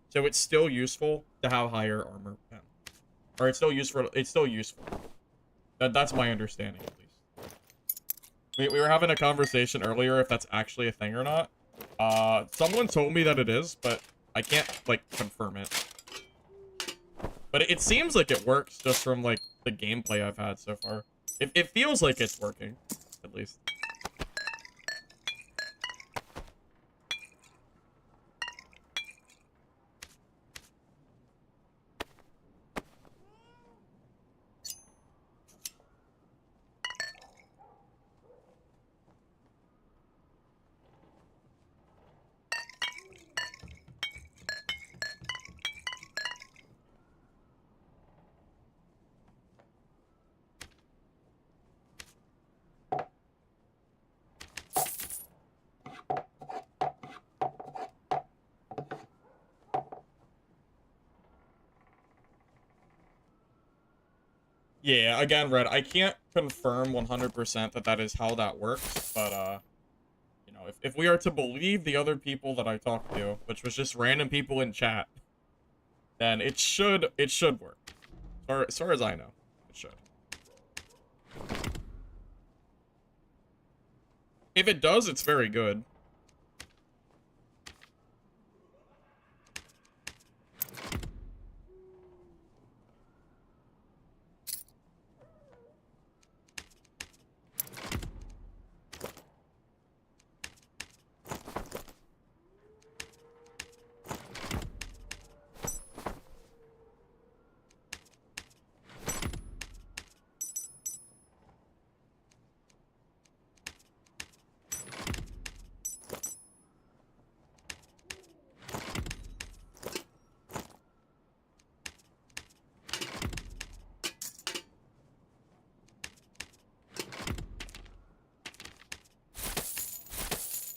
So it's still useful to have higher armor pen. Or it's still useful. It's still useful. That's my understanding, at least. We were having a conversation earlier if that's actually a thing or not. Someone told me that it is, but I can't, like, confirm it. But it seems like it works just from, like, the gameplay I've had so far. It feels like it's working, at least. Yeah, again, Red, I can't confirm 100% that that is how that works, but, you know, if we are to believe the other people that I talked to, which was just random people in chat, then it should work. As far as I know, it should. If it does, it's very good.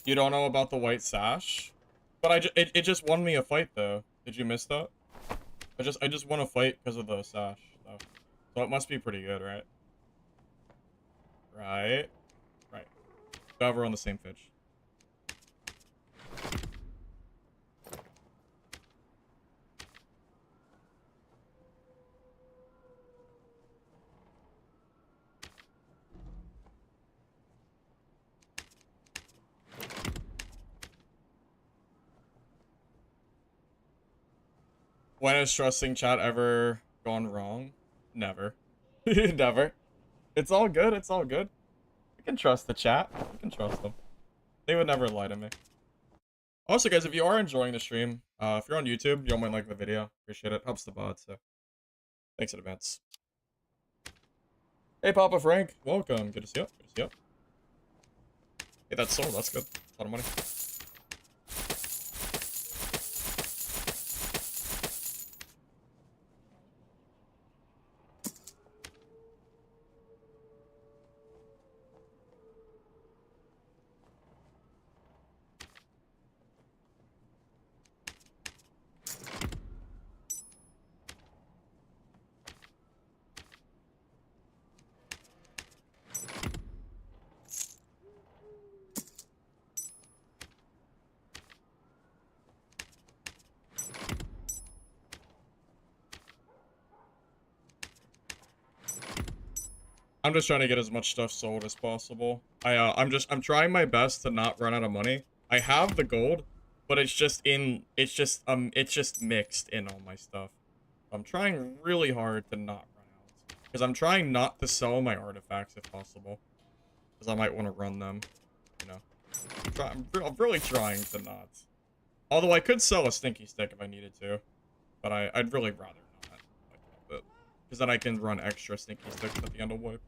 You don't know about the white sash? But it just won me a fight though. Did you miss that? I just won a fight because of the sash though. So it must be pretty good, right? Right. Right. Glad we're on the same pitch. When has trusting chat ever gone wrong? Never. Never. It's all good. It's all good. We can trust the chat. We can trust them. They would never lie to me. Also, guys, if you are enjoying the stream, if you're on YouTube, you might like the video. Appreciate it. Helps the bot, so thanks in advance. Hey, Papa Frank. Welcome. Good to see you. Good to see you. Hey, that's sold. That's good. A lot of money. I'm just trying to get as much stuff sold as possible. I'm trying my best to not run out of money. I have the gold, but it's just mixed in all my stuff. I'm trying really hard to not run out. Because I'm trying not to sell my artifacts if possible. Because I might want to run them, you know. I'm really trying to not. Although I could sell a stinky stick if I needed to. But I'd really rather not. Because then I can run extra stinky sticks at the end of wipe.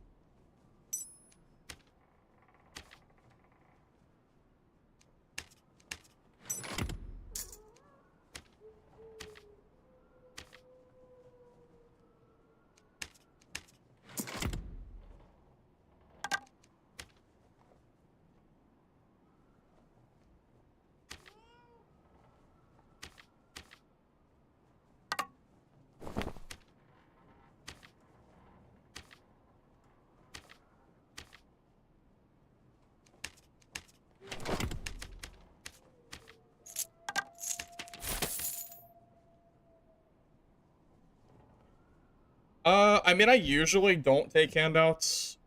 I mean, I usually don't take handouts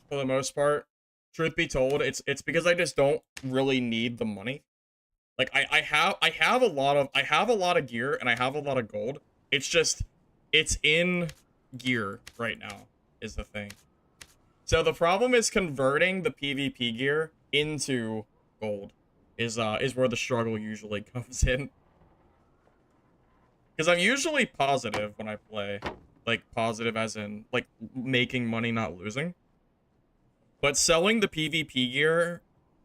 for the most part. Truth be told, it's because I just don't really need the money. Like I have a lot of gear and I have a lot of gold. It's just it's in gear right now is the thing. So the problem is converting the PvP gear into gold is where the struggle usually comes in. Because I'm usually positive when I play. Like, positive as in, like, making money, not losing. But selling the PvP gear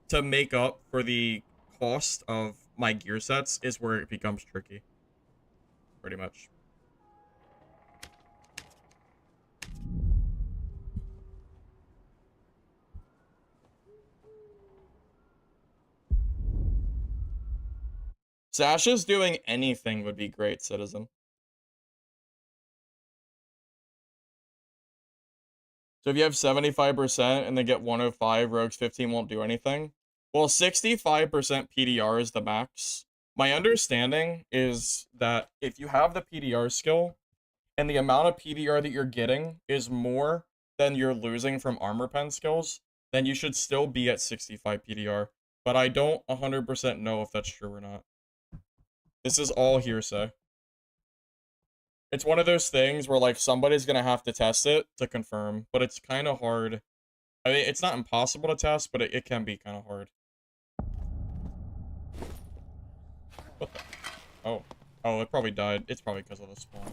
to make up for the cost of my gear sets is where it becomes tricky. Pretty much. Sasha's doing anything would be great, Citizen. So if you have 75% and they get 105, Rogues 15 won't do anything. Well, 65% PDR is the max. My understanding is that if you have the PDR skill and the amount of PDR that you're getting is more than you're losing from armor pen skills, then you should still be at 65 PDR. But I don't 100% know if that's true or not. This is all hearsay. It's one of those things where, like, somebody's gonna have to test it to confirm, but it's kind of hard. I mean, it's not impossible to test, but it can be kind of hard. What the? Oh. Oh, it probably died. It's probably because of the spawn.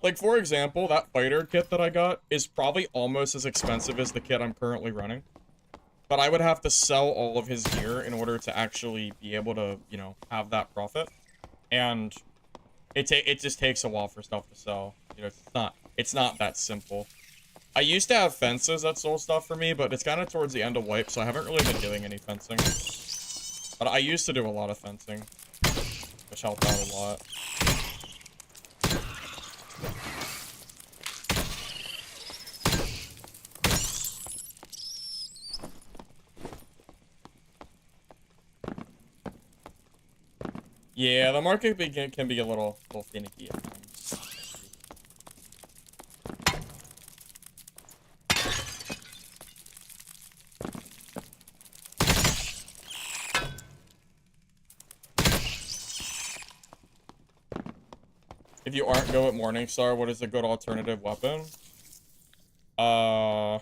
Like, for example, that fighter kit that I got is probably almost as expensive as the kit I'm currently running. But I would have to sell all of his gear in order to actually be able to, you know, have that profit. And it just takes a while for stuff to sell. You know, it's not that simple. I used to have fences that sold stuff for me, but it's kind of towards the end of wipe, so I haven't really been doing any fencing. But I used to do a lot of fencing, which helped out a lot. Yeah, the market can be a little finicky at times. If you aren't good with Morningstar, what is a good alternative weapon? The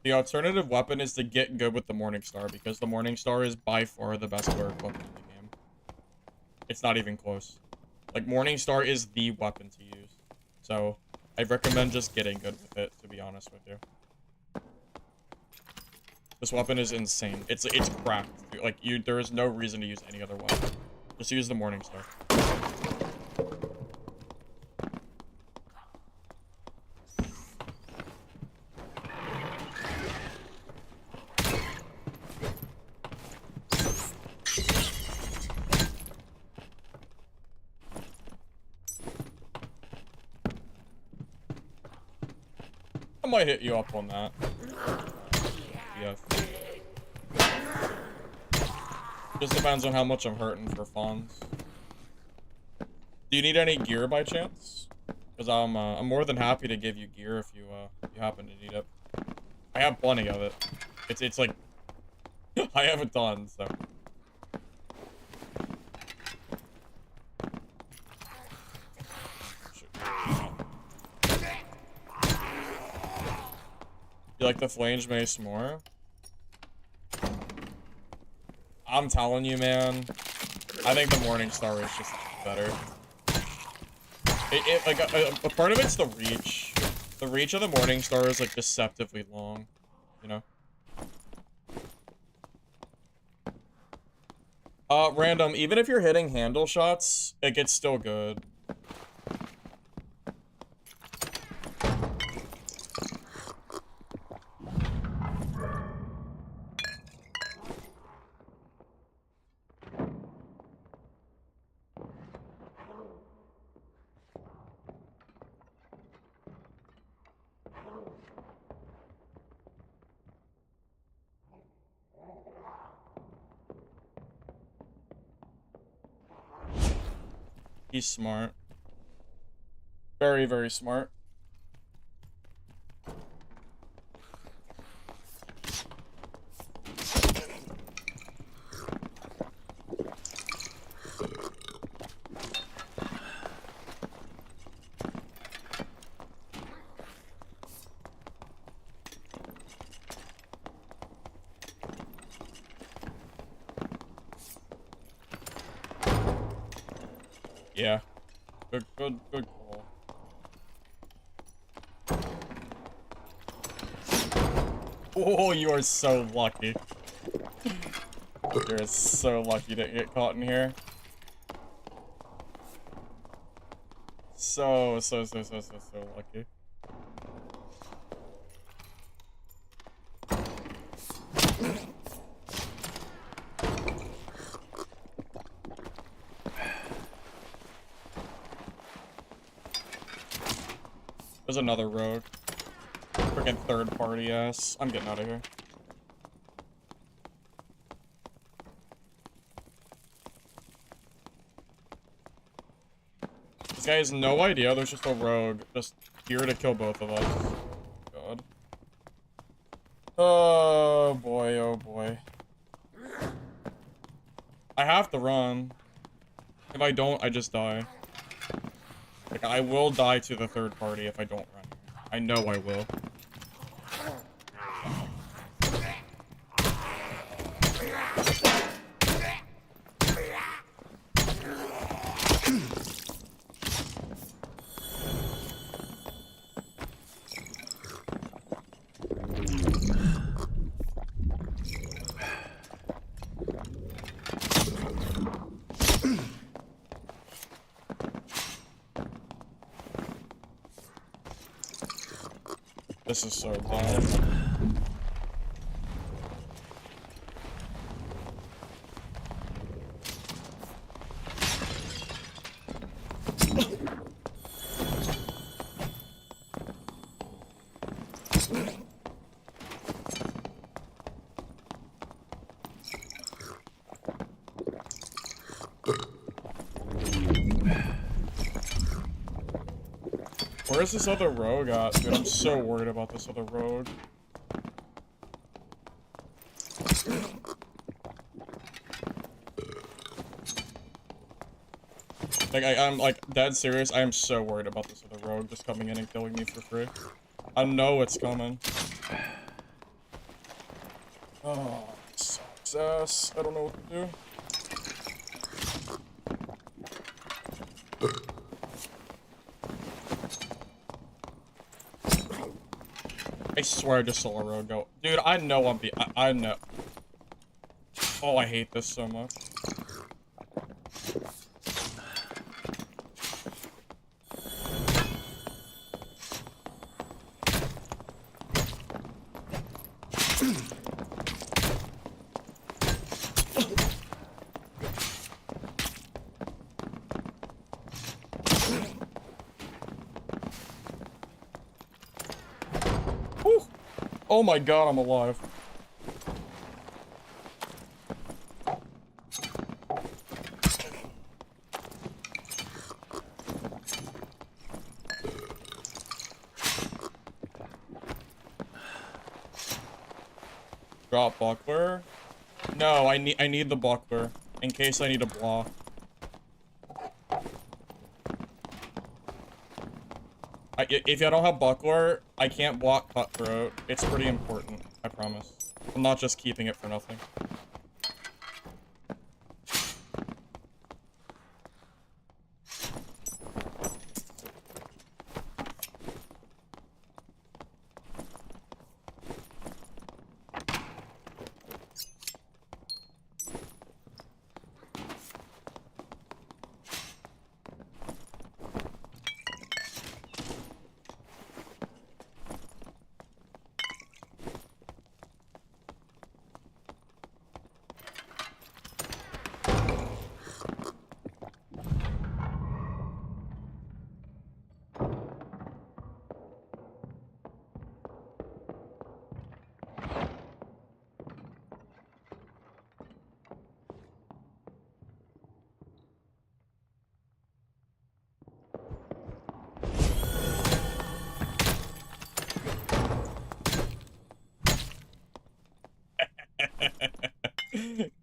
alternative weapon is to get good with the Morningstar, because the Morningstar is by far the best cleric weapon in the game. It's not even close. Like, Morningstar is the weapon to use. So, I recommend just getting good with it, to be honest with you. This weapon is insane. It's cracked. Like, there is no reason to use any other weapon. Just use the Morningstar. I might hit you up on that. Yeah. Just depends on how much I'm hurting for funds. Do you need any gear by chance? Because I'm more than happy to give you gear if you happen to need it. I have plenty of it. It's like I have a ton, so. You like the flange mace more? I'm telling you, man. I think the Morningstar is just better. Like a part of it's the reach. The reach of the Morningstar is like deceptively long, you know. Random. Even if you're hitting handle shots, it gets still good. He's smart. Very, very smart. Yeah. Good call. Oh, you are so lucky. You're so lucky to get caught in here. So lucky. There's another rogue. Freaking third party ass. I'm getting out of here. This guy has no idea there's just a rogue just here to kill both of us. God. Oh boy, oh boy. I have to run. If I don't, I just die. Like, I will die to the third party if I don't run. I know I will. This is so dumb. Where's this other rogue at? Dude, I'm so worried about this other rogue. Like, I'm, like, dead serious. I am so worried about this other rogue just coming in and killing me for free. I know it's coming. Oh, sucks ass. I don't know what to do. I swear I just saw a rogue go. Dude, I know I know. Oh, I hate this so much. Whew. Oh my god, I'm alive. Drop buckler? No, I need the buckler in case I need a block. If I don't have buckler, I can't block cutthroat. It's pretty important, I promise. I'm not just keeping it for nothing.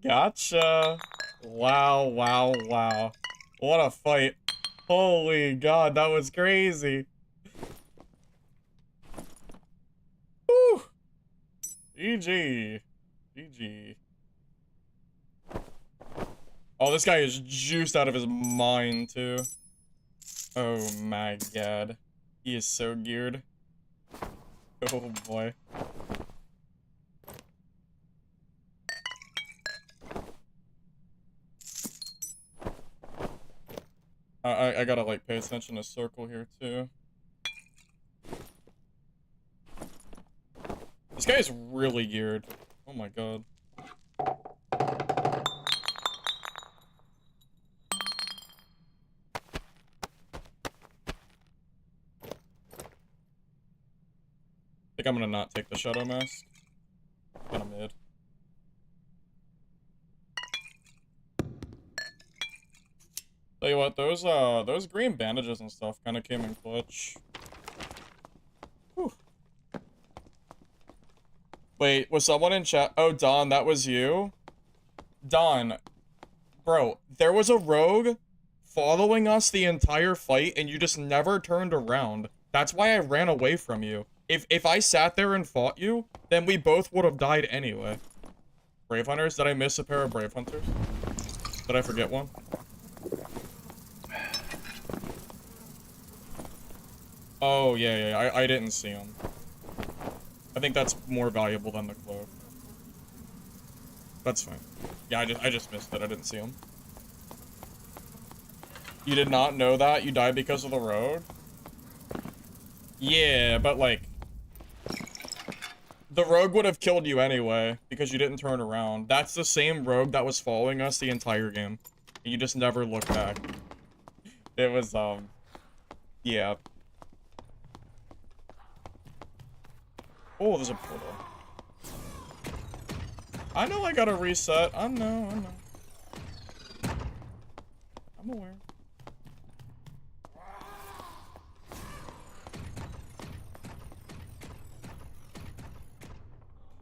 Gotcha. Wow, wow, wow. What a fight. Holy god, that was crazy. Woo! GG. GG. Oh, this guy is juiced out of his mind, too. Oh my god. He is so geared. Oh boy. I gotta, like, pay attention to circle here, too. This guy is really geared. Oh my god. think I'm gonna not take the Shadow Mask. Kinda mid. Tell you what, those green bandages and stuff kinda came in clutch. Whew. Wait, was someone in chat? Oh, Don, that was you? Don, bro, there was a rogue following us the entire fight and you just never turned around. That's why I ran away from you. If I sat there and fought you, then we both would have died anyway. Brave Hunters? Did I miss a pair of Brave Hunters? Did I forget one? Oh, yeah, I didn't see him. I think that's more valuable than the cloak. That's fine. Yeah, I just missed it. I didn't see him. You did not know that? You died because of the road? Yeah, but like... the rogue would have killed you anyway, because you didn't turn around. That's the same rogue that was following us the entire game. You just never looked back. It was, yeah. Oh, there's a portal. I know I gotta reset. I know. I'm aware.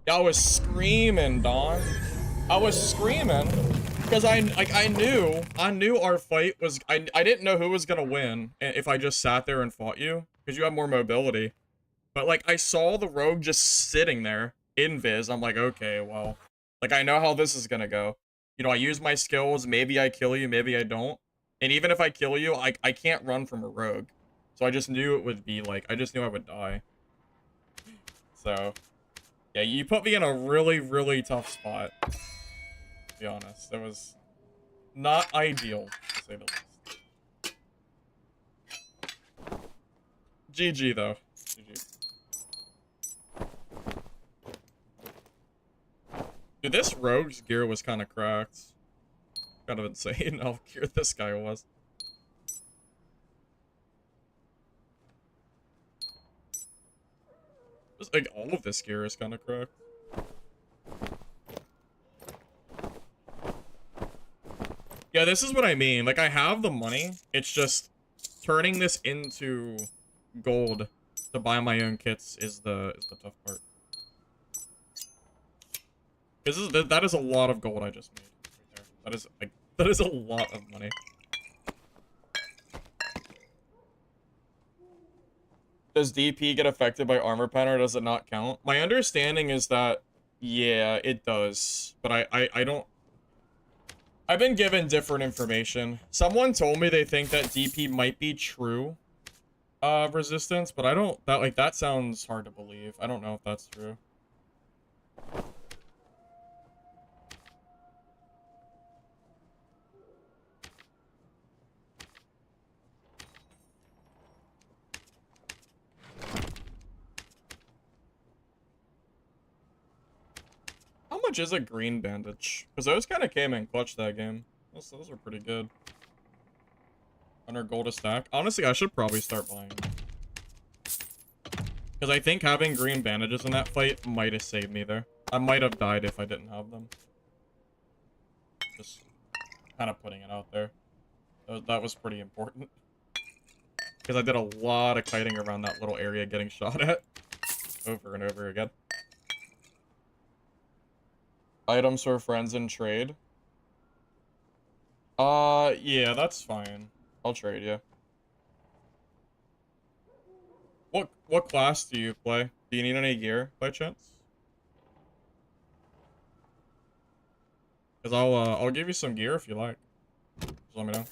I was screaming, Don. I was screaming because I knew our fight was I didn't know who was gonna win if I just sat there and fought you because you have more mobility. But like I saw the rogue just sitting there in Viz. I'm like, okay, well, like I know how this is gonna go. You know, I use my skills. Maybe I kill you, maybe I don't. And even if I kill you, I can't run from a rogue. So I just knew it would be like I just knew I would die. So. Yeah, you put me in a really, really tough spot. To be honest, it was not ideal, to say the least. GG, though. GG. Dude, this rogue's gear was kind of cracked. Kind of insane how gear this guy was. Just, like, all of this gear is kind of cracked. Yeah, this is what I mean. Like, I have the money. It's just turning this into gold to buy my own kits is the tough part. That is a lot of gold I just made right there. That is a lot of money. Does DP get affected by armor pen or does it not count? My understanding is that yeah, it does. But I don't. I've been given different information. Someone told me they think that DP might be true resistance, but I don't that sounds hard to believe. I don't know if that's true. How much is a green bandage? Because those kind of came in clutch that game. Those are pretty good. 100 gold a stack. Honestly, I should probably start buying them. Because I think having green bandages in that fight might have saved me there. I might have died if I didn't have them. Just kind of putting it out there. That was pretty important. Because I did a lot of kiting around that little area getting shot at. Over and over again. Items for friends in trade. Yeah, that's fine. I'll trade you. What class do you play? Do you need any gear by chance? Cause I'll give you some gear if you like. Just let me know.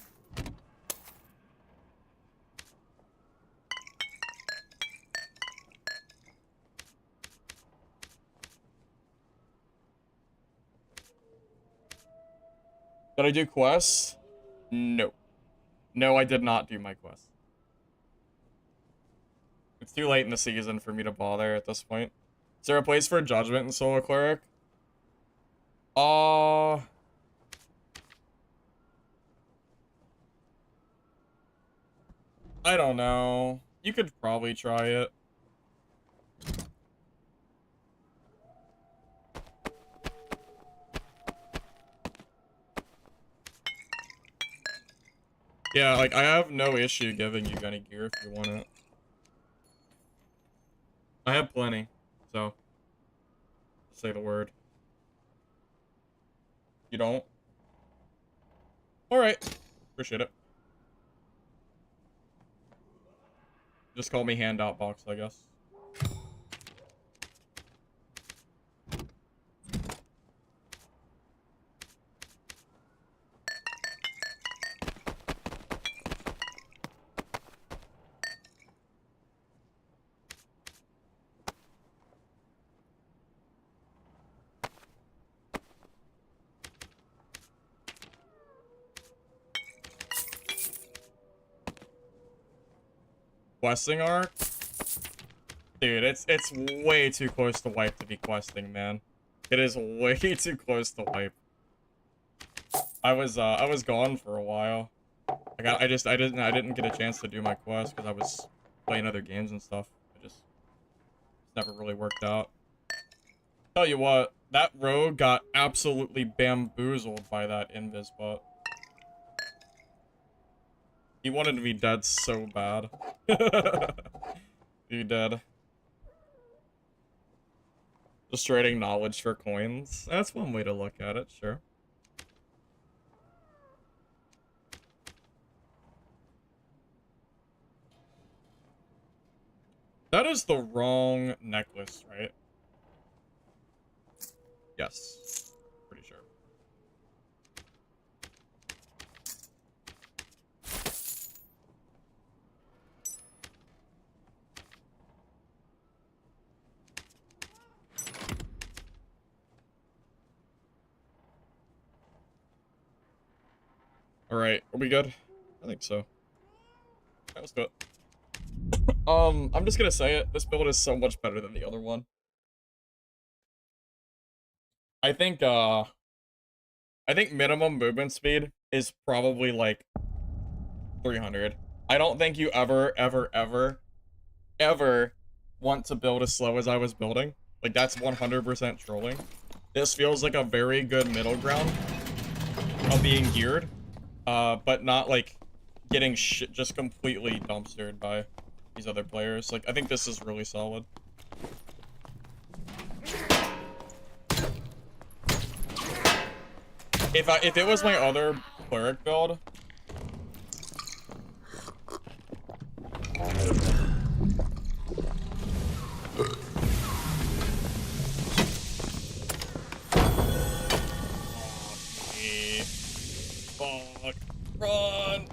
Did I do quests? No. No, I did not do my quest. It's too late in the season for me to bother at this point. Is there a place for judgment in Solo Cleric? I don't know. You could probably try it. Yeah, like, I have no issue giving you any gear if you want it. I have plenty, so say the word. You don't? Alright. Appreciate it. Just call me handout box, I guess. Questing arc? Dude, it's way too close to wipe to be questing, man. It is way too close to wipe. I was gone for a while. I didn't get a chance to do my quest because I was playing other games and stuff. It's never really worked out. Tell you what, that rogue got absolutely bamboozled by that invis bot. He wanted to be dead so bad. He dead. Just trading knowledge for coins. That's one way to look at it, sure. That is the wrong necklace, right? Yes. Pretty sure. Alright, are we good? I think so. That was good. I'm just gonna say it. This build is so much better than the other one. I think minimum movement speed is probably like 300. I don't think you ever want to build as slow as I was building. Like, that's 100% trolling. This feels like a very good middle ground of being geared, but not like getting shit just completely dumpstered by these other players. Like, I think this is really solid. If it was my other cleric build, fuck, run.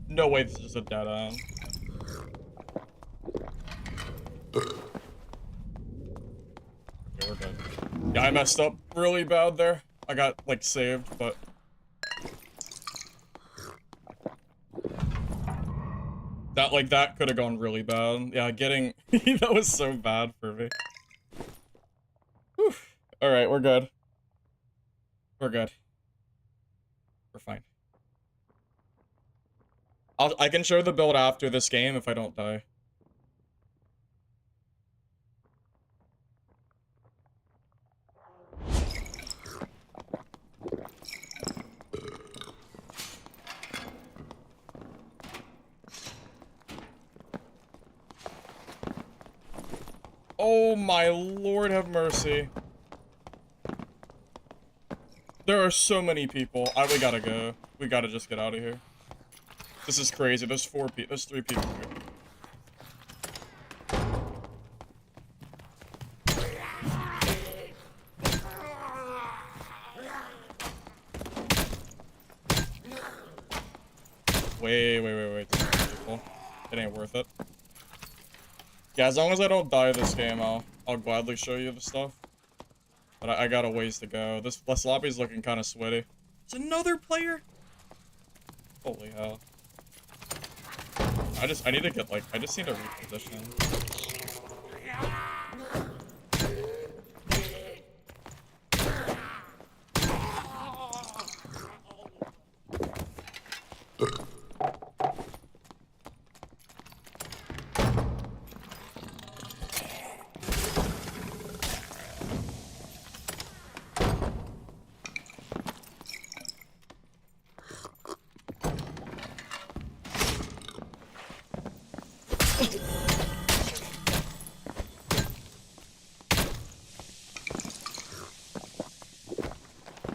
No way, this is a dead end. Okay, we're good. Yeah, I messed up really bad there. I got, like, saved, but... that could have gone really bad. Yeah, getting... that was so bad for me. Whew. Alright, we're good. We're good. We're fine. I can show the build after this game if I don't die. Oh my lord, have mercy. There are so many people. We gotta go. We gotta just get out of here. This is crazy. There's 3 people here. Wait. People. It ain't worth it. Yeah, as long as I don't die this game, I'll gladly show you the stuff. But I got a ways to go. This lobby's looking kind of sweaty. There's another player? Holy hell. I need to get, like, I just need to reposition.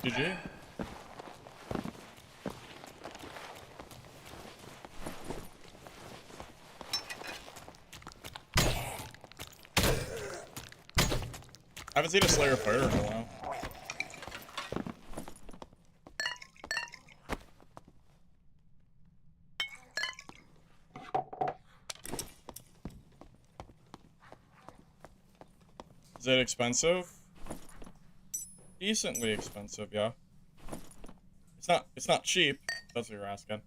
GG. I haven't seen a Slayer fighter in a while. Is it expensive? Decently expensive, yeah. It's not cheap. That's what you're asking.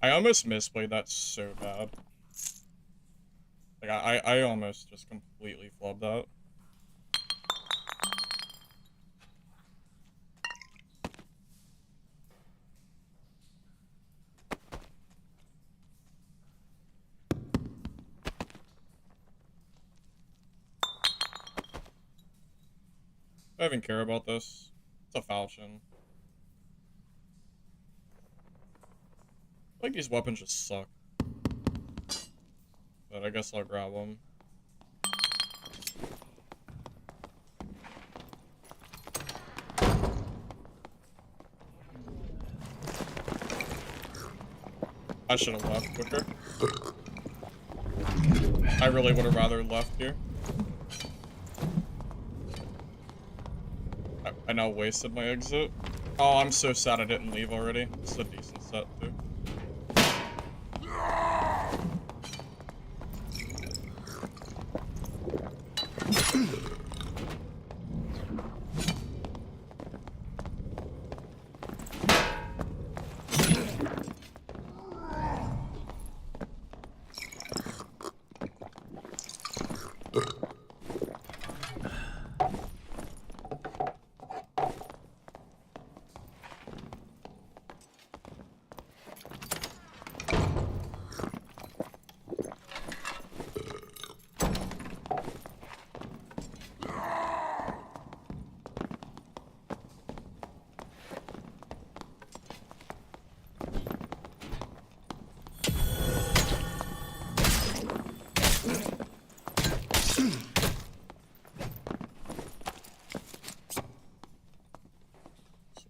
I almost misplayed that so bad. Like I almost just completely flubbed that. I don't even care about this. It's a falchion. Like these weapons just suck. But I guess I'll grab them. I should have left quicker. I really would have rather left here. I now wasted my exit. Oh, I'm so sad I didn't leave already. It's a decent set, too.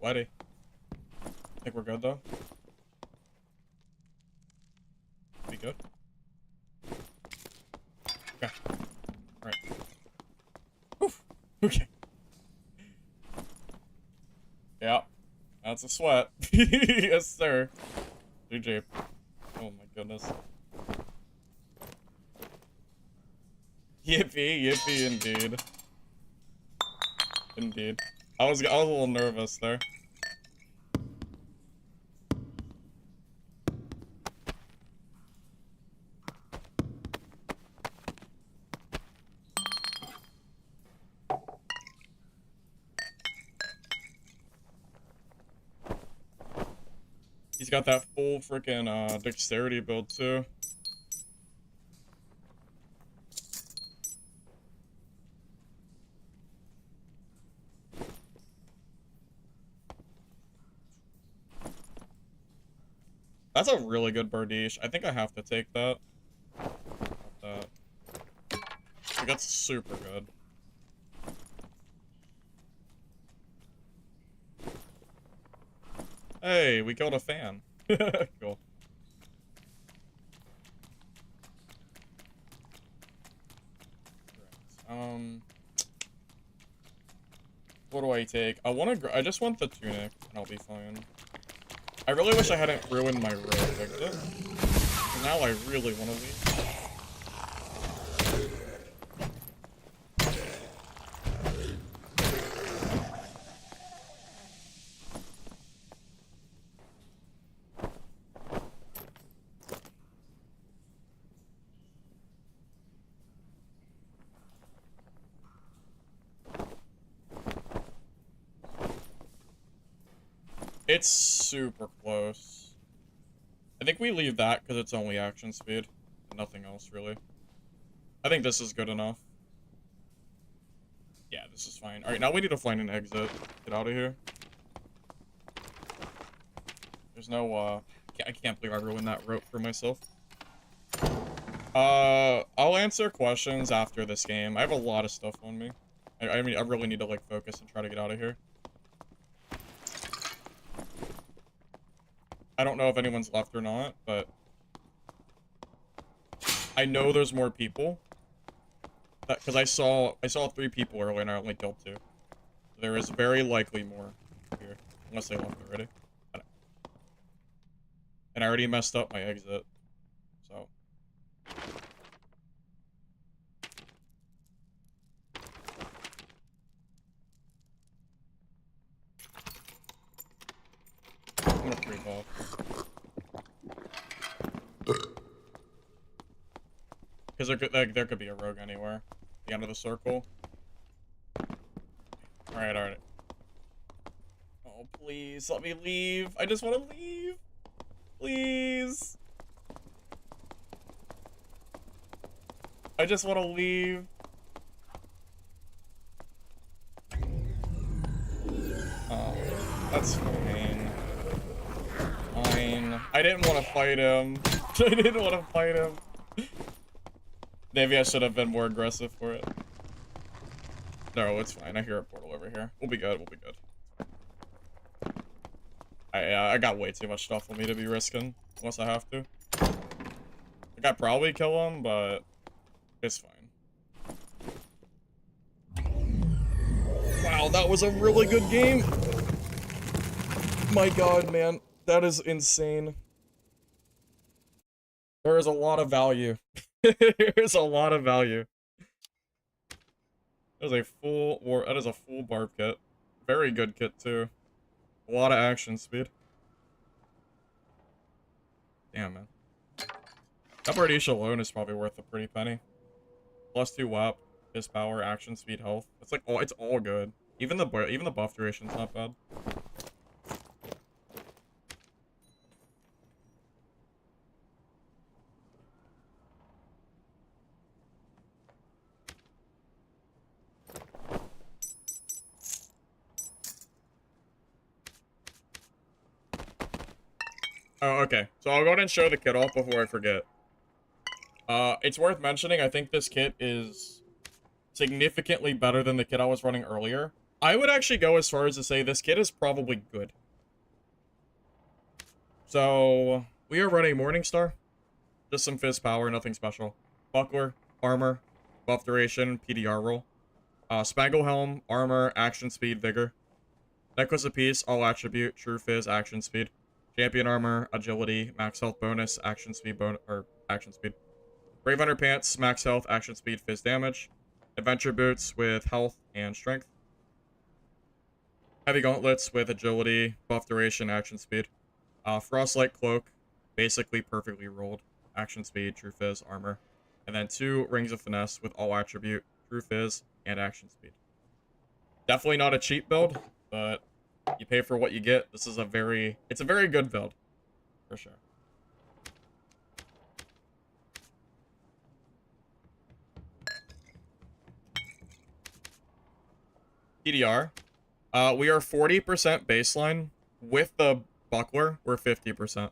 Sweaty. Think we're good though? Be good? Okay. Alright. Oof. Okay. Yeah. That's a sweat. Yes, sir. GG. Oh my goodness. Yippee, yippee indeed. Indeed. I was a little nervous there. He's got that full freaking dexterity build too. That's a really good Bardiche. I think I have to take that. Like that's super good. Hey, we killed a fan. Cool. Right. What do I take? I just want the tunic, and I'll be fine. I really wish I hadn't ruined my rogue exit. now I really want to leave. It's super close. I think we leave that because it's only action speed. Nothing else, really. I think this is good enough. Yeah, this is fine. Alright, now we need to find an exit. Get out of here. There's no, I can't believe I ruined that rope for myself. I'll answer questions after this game. I have a lot of stuff on me. I mean, I really need to, like, focus and try to get out of here. I don't know if anyone's left or not, but I know there's more people. Because I saw 3 people earlier and I only killed 2. There is very likely more here. Unless they left already. And I already messed up my exit. So. I'm gonna creep off. Because there could be a rogue anywhere. The end of the circle. Alright, alright. Oh, please, let me leave. I just want to leave. Please. I just want to leave. Oh, that's fine. Fine. I didn't want to fight him. I didn't want to fight him. Maybe I should have been more aggressive for it. No, it's fine. I hear a portal over here. We'll be good. We'll be good. I got way too much stuff for me to be risking, unless I have to. I could probably kill him, but it's fine. Wow, that was a really good game. My god, man. That is insane. There is a lot of value. There's a lot of value. That is a full barb kit. Very good kit too. A lot of action speed. Damn, man. That Bardiche alone is probably worth a pretty penny. +2 WAP, his power, action speed, health. It's like it's all good. Even the buff duration's not bad. Oh, okay. So I'll go ahead and show the kit off before I forget. It's worth mentioning, I think this kit is significantly better than the kit I was running earlier. I would actually go as far as to say this kit is probably good. So, we are running Morningstar. Just some fizz power, nothing special. Buckler, armor, buff duration, PDR roll. Spangle helm, armor, action speed, vigor. Necklace of peace, all attribute, true fizz, action speed. Champion armor, agility, max health bonus, action speed action speed. Brave underpants, max health, action speed, fizz damage. Adventure boots with health and strength. Heavy gauntlets with agility, buff duration, action speed. Frostlight cloak, basically perfectly rolled. Action speed, true fizz, armor. And then 2 rings of finesse with all attribute, true fizz, and action speed. Definitely not a cheap build, but you pay for what you get. This is it's a very good build, for sure. PDR. We are 40% baseline. With the buckler, we're 50%.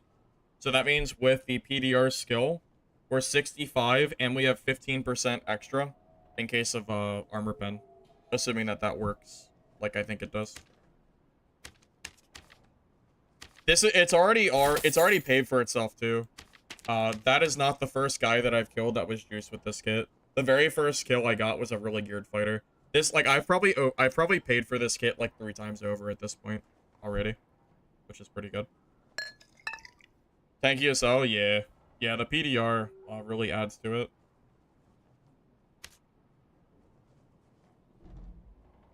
So that means with the PDR skill, we're 65, and we have 15% extra in case of armor pen. Assuming that works like I think it does. It's already paid for itself too. That is not the first guy that I've killed that was juiced with this kit. The very first kill I got was a really geared fighter. This, like, I've probably paid for this kit like 3 times over at this point already, which is pretty good. Tank ESL, yeah. Yeah, the PDR really adds to it.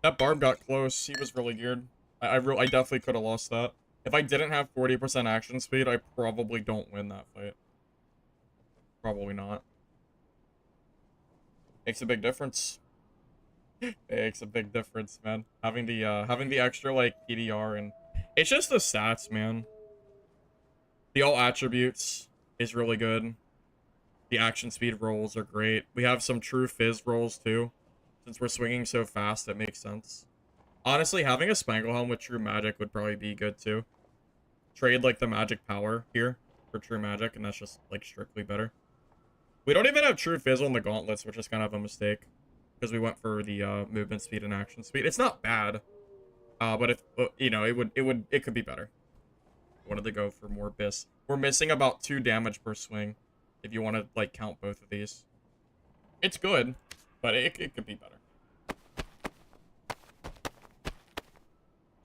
That Barb got close. He was really geared. I definitely could have lost that. If I didn't have 40% action speed, I probably don't win that fight. Probably not. Makes a big difference. It makes a big difference, man. Having the extra like PDR, and it's just the stats, man. The all attributes is really good. The action speed rolls are great. We have some true fizz rolls too. Since we're swinging so fast, it makes sense. Honestly, having a Spangle Helm with true magic would probably be good too. Trade like the magic power here for true magic, and that's just like strictly better. We don't even have true fizz on the gauntlets, which is kind of a mistake. Because we went for the movement speed and action speed. It's not bad. But if you know, it could be better. Wanted to go for more bis. We're missing about 2 damage per swing. If you want to like count both of these. It's good, but it could be better.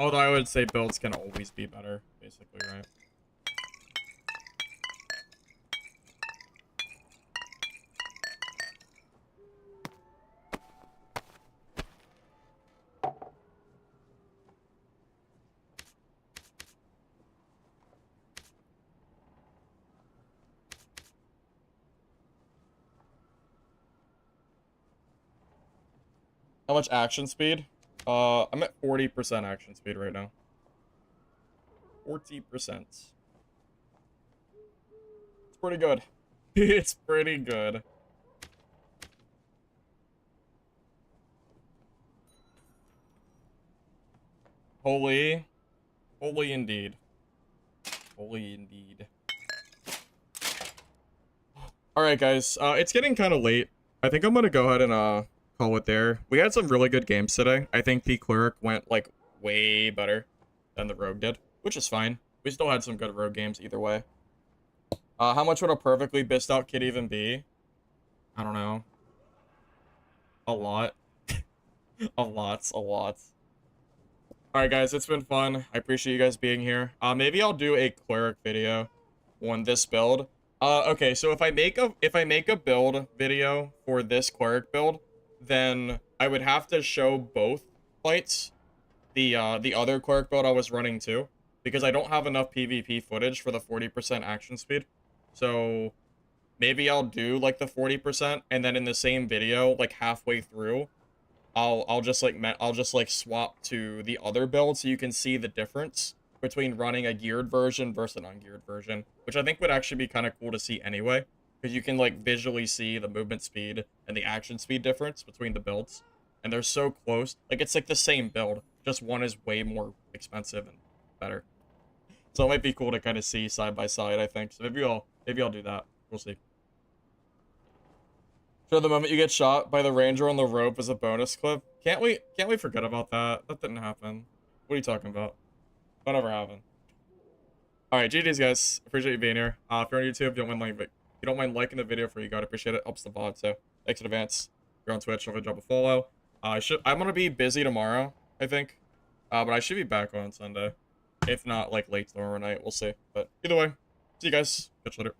Although I would say builds can always be better, basically, right? How much action speed? I'm at 40% action speed right now. 40%. It's pretty good. It's pretty good. Holy. Holy indeed. Holy indeed. Alright, guys. It's getting kind of late. I think I'm gonna go ahead and, call it there. We had some really good games today. I think the Cleric went, like, way better than the Rogue did, which is fine. We still had some good Rogue games either way. How much would a perfectly bissed out kid even be? I don't know. A lot. A lot. Alright, guys, it's been fun. I appreciate you guys being here. Maybe I'll do a Cleric video on this build. Okay, so if I make a build video for this Cleric build, then I would have to show both fights, the other Cleric build I was running too, because I don't have enough PvP footage for the 40% action speed. So maybe I'll do like the 40%, and then in the same video, like halfway through, I'll just like swap to the other build so you can see the difference between running a geared version versus an ungeared version, which I think would actually be kind of cool to see anyway, because you can like visually see the movement speed and the action speed difference between the builds, and they're so close. Like it's like the same build, just one is way more expensive and better. So it might be cool to kind of see side by side, I think. So maybe I'll do that. We'll see. Sure, the moment you get shot by the ranger on the rope is a bonus clip. Can't we forget about that? That didn't happen. What are you talking about? Whatever happened. Alright, GG's guys. Appreciate you being here. If you're on YouTube, you don't mind liking the video for you, God. Appreciate it. Helps the VOD, so thanks in advance. If you're on Twitch, don't forget to drop a follow. I'm gonna be busy tomorrow, I think. But I should be back on Sunday. If not, like late tomorrow night, we'll see. But either way, see you guys. Catch you later.